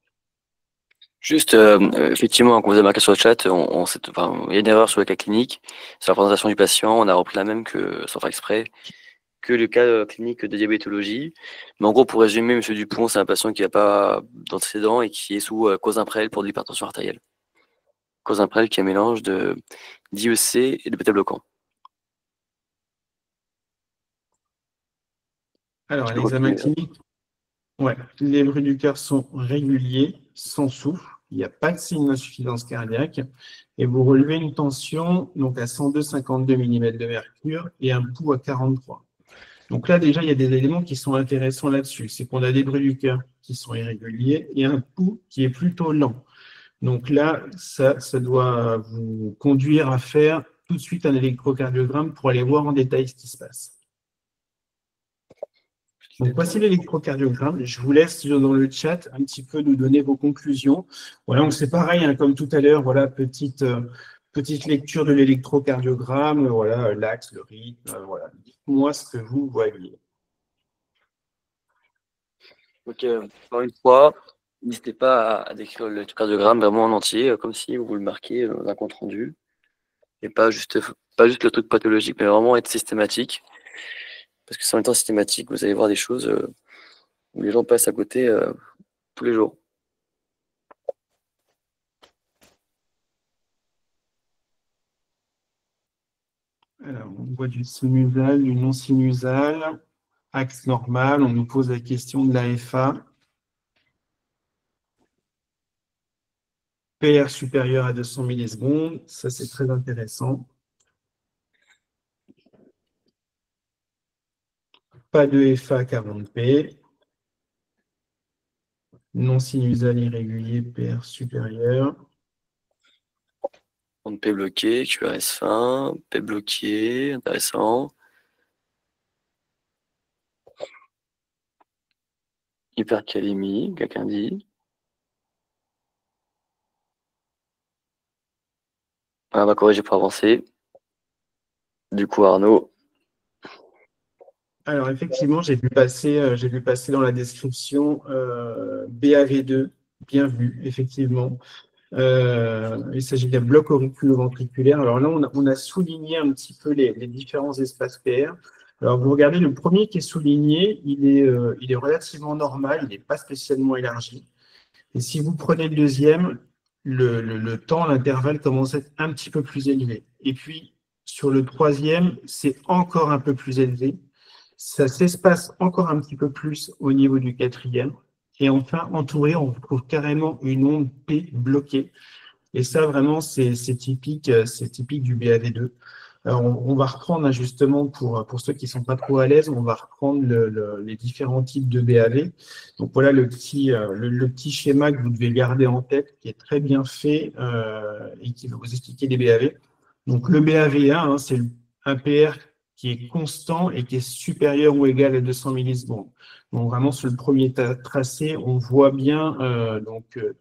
Juste, effectivement, quand vous avez marqué sur le chat, il y a une erreur sur le cas clinique. Sur la présentation du patient, on a repris la même que, sans faire exprès, que le cas clinique de diabétologie. Mais en gros, pour résumer, M. Dupont, c'est un patient qui n'a pas d'antécédent et qui est sous Cosimprel pour de l'hypertension artérielle. Cosimprel qui est un mélange de d'IEC et de bêta-bloquant. Alors, l'examen clinique, ouais, les bruits du cœur sont réguliers, sans souffle, il n'y a pas de signe d'insuffisance cardiaque, et vous relevez une tension donc à 102,52 mm de mercure et un pouls à 43. Donc là, déjà, il y a des éléments qui sont intéressants là-dessus. C'est qu'on a des bruits du cœur qui sont irréguliers et un pouls qui est plutôt lent. Donc là, ça doit vous conduire à faire tout de suite un électrocardiogramme pour aller voir en détail ce qui se passe. Donc voici l'électrocardiogramme. Je vous laisse dans le chat un petit peu nous donner vos conclusions. Voilà, donc c'est pareil, hein, comme tout à l'heure, voilà, petite Petite lecture de l'électrocardiogramme, voilà, l'axe, le rythme, voilà. Dites-moi ce que vous voyez. Donc, encore une fois, n'hésitez pas à décrire le cardiogramme vraiment en entier, comme si vous le marquiez dans un compte rendu. Et pas juste le truc pathologique, mais vraiment être systématique. Parce que si en étant systématique, vous allez voir des choses où les gens passent à côté tous les jours. Alors, on voit du sinusal, du non-sinusal, axe normal, on nous pose la question de l'AFA. PR supérieur à 200 millisecondes, ça c'est très intéressant. Pas de FA 40P. Non-sinusal irrégulier, PR supérieur. Donc P bloqué, QRS fin, P bloqué, intéressant. Hypercalémie, quelqu'un dit. On va corriger pour avancer. Du coup, Arnaud. Alors, effectivement, j'ai vu passer dans la description BAV2, bien vu, effectivement. Il s'agit d'un bloc auriculo-ventriculaire. Alors là, on a souligné un petit peu les différents espaces PR. Alors, vous regardez, le premier qui est souligné, il est relativement normal, il n'est pas spécialement élargi. Et si vous prenez le deuxième, le temps, l'intervalle commence à être un petit peu plus élevé. Et puis, sur le troisième, c'est encore un peu plus élevé. Ça s'espace encore un petit peu plus au niveau du quatrième. Et enfin, entouré, on trouve carrément une onde P bloquée. Et ça, vraiment, c'est typique du BAV2. Alors, on va reprendre hein, justement pour ceux qui ne sont pas trop à l'aise, on va reprendre les différents types de BAV. Donc voilà le petit schéma que vous devez garder en tête, qui est très bien fait et qui va vous expliquer les BAV. Donc le BAV1, hein, c'est un PR qui est constant et qui est supérieur ou égal à 200 millisecondes. Donc vraiment sur le premier tracé, on voit bien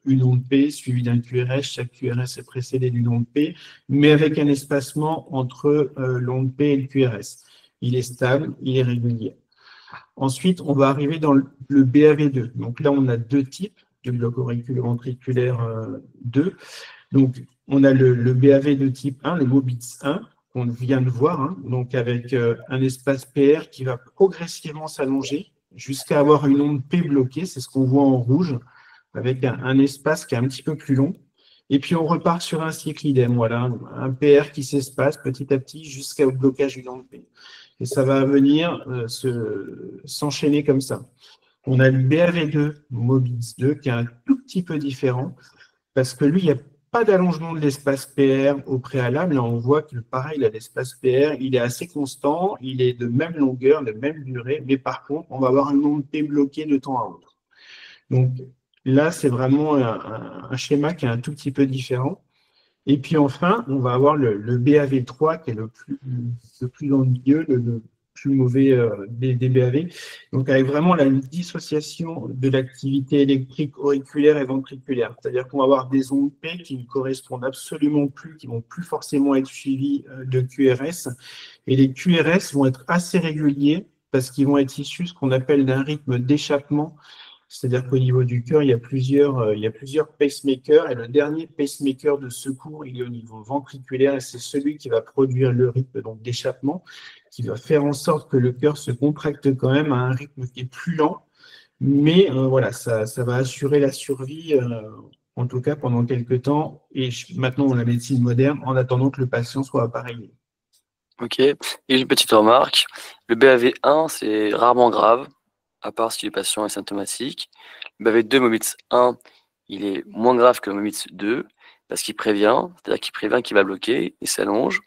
une onde P suivie d'un QRS. Chaque QRS est précédé d'une onde P, mais avec un espacement entre l'onde P et le QRS. Il est stable, il est régulier. Ensuite, on va arriver dans le BAV2. Donc là, on a deux types de bloc auriculo-ventriculaire 2. Donc, on a le BAV de type 1, le MOBITS 1, qu'on vient de voir, hein, donc avec un espace PR qui va progressivement s'allonger jusqu'à avoir une onde P bloquée, c'est ce qu'on voit en rouge, avec un espace qui est un petit peu plus long. Et puis, on repart sur un cycle idem, voilà, un PR qui s'espace petit à petit jusqu'au blocage d'une onde P. Et ça va venir s'enchaîner comme ça. On a le BAV2, MOBITS 2, qui est un tout petit peu différent, parce que lui, il n'y a pas d'allongement de l'espace PR au préalable. Là, on voit que pareil, l'espace PR, il est assez constant, il est de même longueur, de même durée, mais par contre, on va avoir une onde P bloquée de temps à autre. Donc là, c'est vraiment un schéma qui est un tout petit peu différent. Et puis enfin, on va avoir le BAV3 qui est le plus ennuyeux, le plus mauvais des BAV. Donc avec vraiment une dissociation de l'activité électrique auriculaire et ventriculaire. C'est-à-dire qu'on va avoir des ondes P qui ne correspondent absolument plus, qui ne vont plus forcément être suivies de QRS. Et les QRS vont être assez réguliers parce qu'ils vont être issus de ce qu'on appelle d'un rythme d'échappement. C'est-à-dire qu'au niveau du cœur, il y a plusieurs pacemakers et le dernier pacemaker de secours, il est au niveau ventriculaire et c'est celui qui va produire le rythme d'échappement, qui va faire en sorte que le cœur se contracte quand même à un rythme qui est plus lent, mais voilà, ça va assurer la survie, en tout cas pendant quelques temps, et maintenant dans la médecine moderne, en attendant que le patient soit appareillé. Ok, et une petite remarque, le BAV1, c'est rarement grave, à part si le patient est symptomatique. Le BAV2 MOBITS 1, il est moins grave que le MOBITS 2, parce qu'il prévient, c'est-à-dire qu'il prévient qu'il va bloquer, il s'allonge,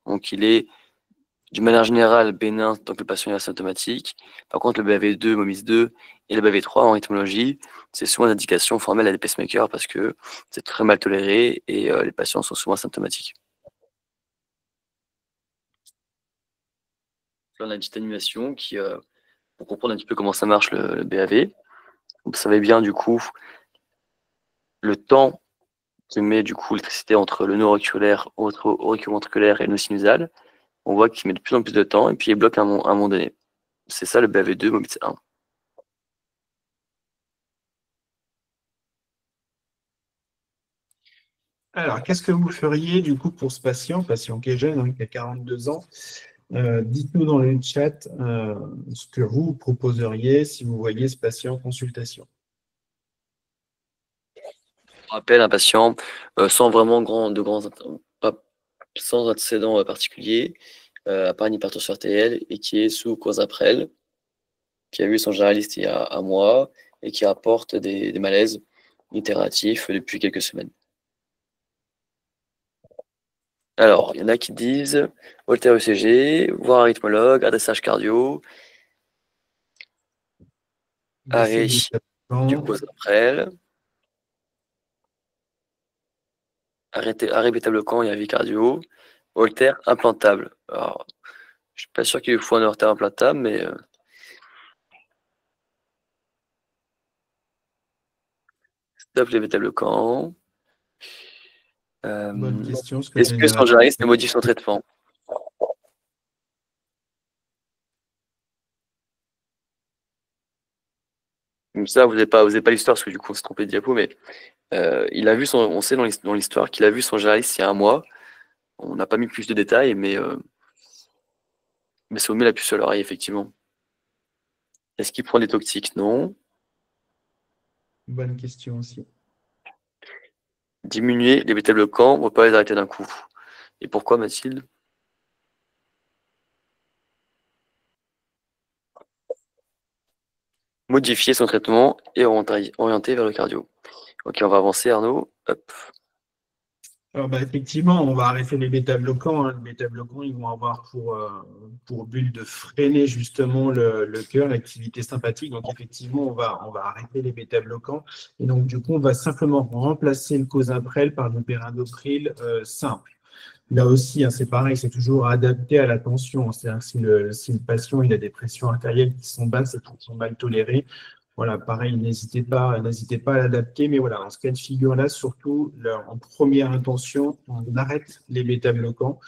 donc il est d'une manière générale bénin tant que le patient est asymptomatique. Par contre, le BAV2, MOBITS 2 et le BAV3 en rythmologie, c'est souvent une indication formelle à des pacemakers parce que c'est très mal toléré et les patients sont souvent asymptomatiques. Là, on a une petite animation qui, pour comprendre un petit peu comment ça marche le BAV. Vous savez bien du coup le temps qui met du coup l'électricité entre le nœud auriculoventriculaire et le nœud sinusal. On voit qu'il met de plus en plus de temps et puis il bloque à un moment donné. C'est ça le BAV2, mobilité 1. Alors, qu'est-ce que vous feriez du coup pour ce patient qui est jeune, hein, qui a 42 ans? Dites-nous dans le chat ce que vous proposeriez si vous voyez ce patient en consultation. On rappelle un patient sans vraiment sans antécédents particuliers, à part une hypertension artérielle et qui est sous Cozaprel, qui a vu son généraliste il y a un mois et qui rapporte des malaises itératifs depuis quelques semaines. Alors, il y en a qui disent Holter ECG, voir un rythmologue, adressage cardio, arrêt du Cozaprel, arrêt bêta-bloquant et avis cardio, Holter implantable. Alors, je suis pas sûr qu'il faut un Holter implantable, mais stop les bêta-bloquants. Bonne question. Est-ce que son généraliste modifie son traitement? Donc ça, vous n'avez pas l'histoire, parce que du coup, on s'est trompé de diapo, mais il a vu on sait dans l'histoire qu'il a vu son généraliste il y a un mois. On n'a pas mis plus de détails, mais ça vous met la puce à l'oreille, effectivement. Est-ce qu'il prend des toxiques? Non. Bonne question aussi. Diminuer les bêta-bloquants, on ne va pas les arrêter d'un coup. Et pourquoi, Mathilde? Modifier son traitement et orienter vers le cardio. Ok, on va avancer, Arnaud. Hop. Alors, effectivement, on va arrêter les bêta-bloquants. Les bêta-bloquants, ils vont avoir pour but de freiner justement le cœur, l'activité sympathique. Donc, effectivement, on va arrêter les bêta-bloquants. Et donc, du coup, on va simplement remplacer le Cozaprel par le perindopril simple. Là aussi, hein, c'est pareil, c'est toujours adapté à la tension. C'est-à-dire que si le patient il a des pressions artérielles qui sont basses et qui sont mal tolérées, voilà, pareil, n'hésitez pas à l'adapter. Mais voilà, dans ce cas de figure-là, surtout, en première intention, on arrête les bêta-bloquants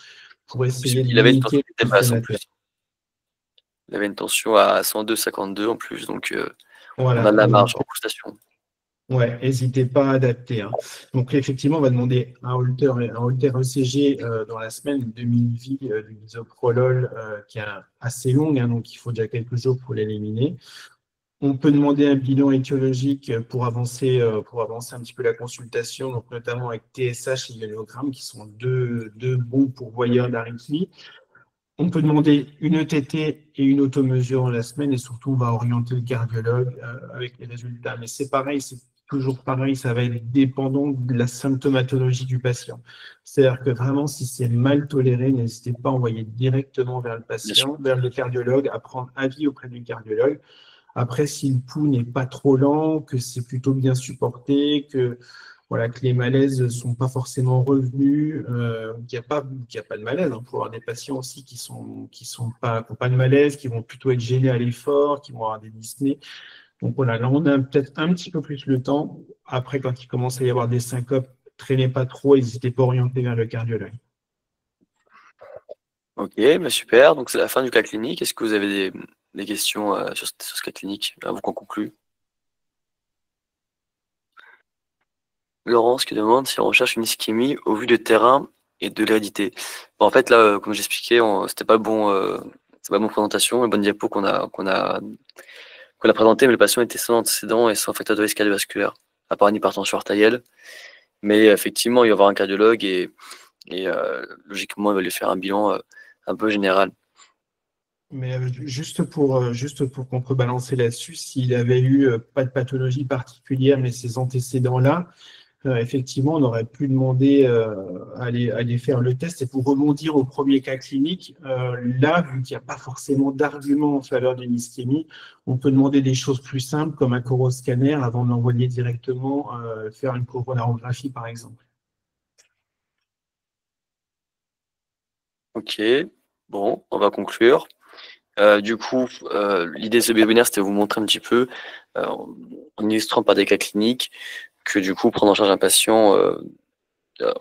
pour essayer de limiter le inflammatoire. Il avait une tension à 102,52 en plus, donc voilà, on a de la marge en consultation. Ouais, n'hésitez pas à adapter. Hein. Donc, effectivement, on va demander un Holter ECG dans la semaine, 2000 vies du bisoprolol qui est assez longue, hein, donc il faut déjà quelques jours pour l'éliminer. On peut demander un bilan étiologique pour avancer un petit peu la consultation, donc notamment avec TSH et ionogramme, qui sont deux bons pourvoyeurs d'arythmie. On peut demander une ETT et une automesure dans la semaine, et surtout, on va orienter le cardiologue avec les résultats. Mais c'est pareil, c'est toujours pareil, ça va être dépendant de la symptomatologie du patient. C'est-à-dire que vraiment, si c'est mal toléré, n'hésitez pas à envoyer directement vers le patient, vers le cardiologue, à prendre avis auprès du cardiologue. Après, si le pouls n'est pas trop lent, que c'est plutôt bien supporté, que les malaises ne sont pas forcément revenus, qu'il n'y a pas de malaise. Il faut avoir des patients aussi qui n'ont pas de malaise, qui vont plutôt être gênés à l'effort, qui vont avoir des dyspnées. Donc voilà, là, on a peut-être un petit peu plus le temps. Après, quand il commence à y avoir des syncopes, traînez pas trop, n'hésitez pas à orienter vers le cardiologue. Ok, super. Donc c'est la fin du cas clinique. Est-ce que vous avez des questions sur ce cas clinique avant qu'on conclue? Laurence qui demande si on recherche une ischémie au vu de terrain et de l'hérédité. Bon, en fait, là, comme j'expliquais, c'était pas bon, c'est pas bonne présentation, une bonne diapo qu'on a présenté, mais le patient était sans antécédent et sans facteur de risque cardiovasculaire, à part une hypertension artérielle. Mais effectivement, il va y avoir un cardiologue et logiquement, il va lui faire un bilan un peu général. Mais juste pour contrebalancer là-dessus, s'il avait eu pas de pathologie particulière, mais ces antécédents-là, effectivement, on aurait pu demander à aller faire le test. Et pour rebondir au premier cas clinique, là, vu qu'il n'y a pas forcément d'argument en faveur d'une ischémie, on peut demander des choses plus simples comme un coroscanner avant de l'envoyer directement faire une coronarographie, par exemple. Ok, bon, on va conclure. Du coup, l'idée de ce webinaire, c'était de vous montrer un petit peu, en illustrant par des cas cliniques, que du coup, prendre en charge un patient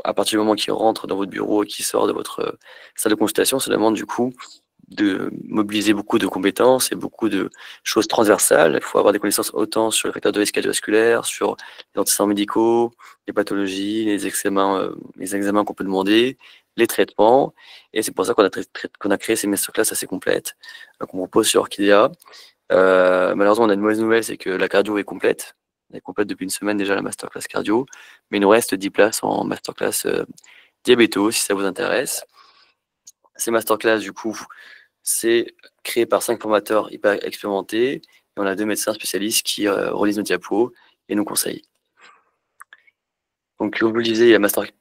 à partir du moment qu'il rentre dans votre bureau et qu'il sort de votre salle de consultation, ça demande du coup de mobiliser beaucoup de compétences et beaucoup de choses transversales. Il faut avoir des connaissances autant sur les facteurs de risque cardiovasculaire, sur les antécédents médicaux, les pathologies, les examens qu'on peut demander, les traitements. Et c'est pour ça qu'on a créé ces masterclass assez complètes qu'on propose sur Orchidea. Malheureusement, on a une mauvaise nouvelle, c'est que la cardio est complète. Elle est complète depuis une semaine déjà, la masterclass cardio. Mais il nous reste 10 places en masterclass diabéto, si ça vous intéresse. Ces masterclass, du coup, c'est créé par 5 formateurs hyper expérimentés. Et on a 2 médecins spécialistes qui relisent nos diapos et nous conseillent. Donc, comme vous le disiez, il y a masterclass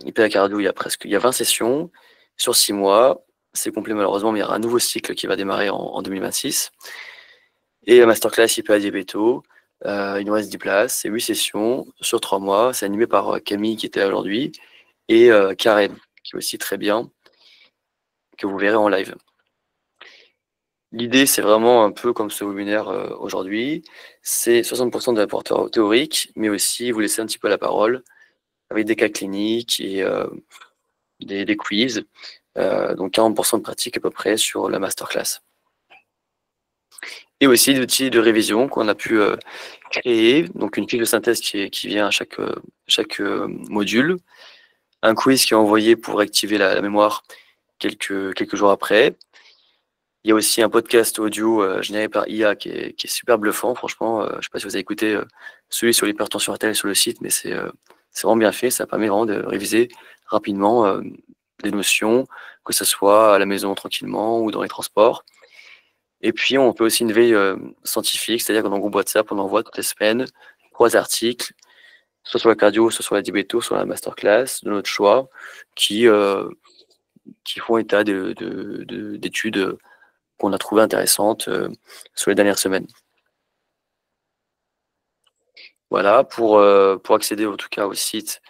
hypercardio, il y a 20 sessions sur 6 mois. C'est complet malheureusement, mais il y aura un nouveau cycle qui va démarrer en 2026. Et la masterclass hyperdiabéto, il nous reste 10 places, c'est 8 sessions sur 3 mois. C'est animé par Camille qui était là aujourd'hui et Karen, qui est aussi très bien, que vous verrez en live. L'idée, c'est vraiment un peu comme ce webinaire aujourd'hui. C'est 60% de l'apport théorique, mais aussi vous laissez un petit peu la parole avec des cas cliniques et des quiz. Donc 40% de pratique à peu près sur la masterclass. Et aussi des outils de révision qu'on a pu créer. Donc une fiche de synthèse qui vient à chaque module. Un quiz qui est envoyé pour activer la mémoire quelques jours après. Il y a aussi un podcast audio généré par IA qui est super bluffant, franchement. Je ne sais pas si vous avez écouté celui sur l'hypertension artérielle sur le site, mais c'est vraiment bien fait. Ça permet vraiment de réviser rapidement des notions, que ce soit à la maison tranquillement ou dans les transports. Et puis, on fait aussi une veille scientifique, c'est-à-dire que dans le groupe WhatsApp, on envoie toutes les semaines 3 articles, soit sur la cardio, soit sur la diabéto, soit la masterclass de notre choix, qui font état d'études qu'on a trouvées intéressantes sur les dernières semaines. Voilà, pour accéder en tout cas au site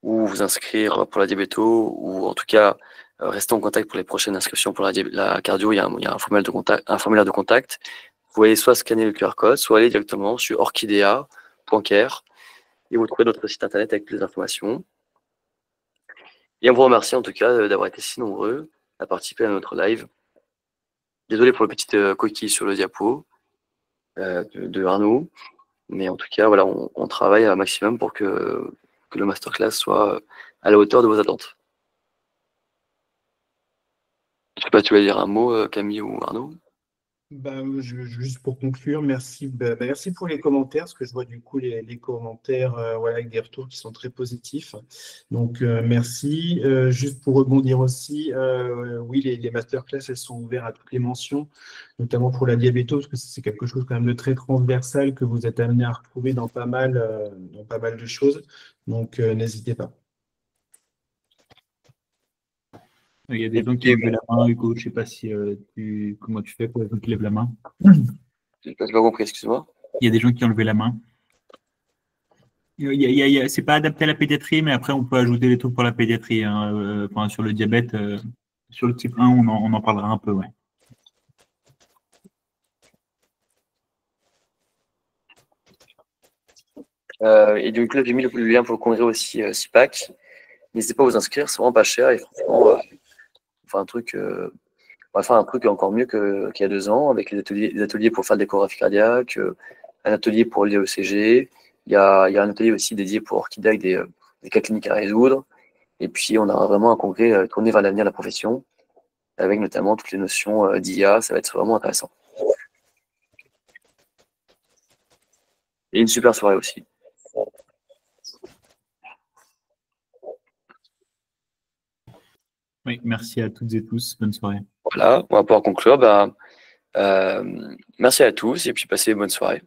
ou vous inscrire pour la diabéto, ou en tout cas rester en contact pour les prochaines inscriptions pour la cardio, il y a un formulaire de contact. Vous pouvez soit scanner le QR code, soit aller directement sur orchidea.care et vous trouvez notre site internet avec toutes les informations. Et on vous remercie en tout cas d'avoir été si nombreux à participer à notre live. Désolé pour la petite coquille sur le diapo de Arnaud, mais en tout cas, voilà, on travaille un maximum pour que le masterclass soit à la hauteur de vos attentes. Je ne sais pas si tu vas dire un mot, Camille ou Arnaud. Juste pour conclure, merci, merci pour les commentaires, parce que je vois du coup les commentaires voilà, avec des retours qui sont très positifs. Donc, merci. Juste pour rebondir aussi, oui, les masterclass, elles sont ouvertes à toutes les mentions, notamment pour la diabéto, parce que c'est quelque chose quand même de très transversal que vous êtes amené à retrouver dans pas mal de choses. Donc, n'hésitez pas. Il y a des gens qui lèvent la main, Hugo. Je ne sais pas si comment tu fais pour les gens qui lèvent la main. Je n'ai pas compris, excuse-moi. Il y a des gens qui ont levé la main. C'est pas adapté à la pédiatrie, mais après, on peut ajouter des trucs pour la pédiatrie. Hein. Sur le diabète, sur le type 1, on en parlera un peu, ouais. Et du coup, là, j'ai mis le lien pour le congrès aussi, CIPAC. N'hésitez pas à vous inscrire, c'est vraiment pas cher. Et franchement, on va faire un truc encore mieux qu'il y a 2 ans, avec des ateliers pour faire de l'échographie cardiaque, un atelier pour l'ECG. Il y a un atelier aussi dédié pour Orchidea avec des cas cliniques à résoudre. Et puis, on aura vraiment un congrès tourné vers l'avenir de la profession, avec notamment toutes les notions d'IA. Ça va être vraiment intéressant. Et une super soirée aussi. Oui, merci à toutes et tous. Bonne soirée. Voilà, on va pouvoir conclure. Merci à tous et puis passez une bonne soirée.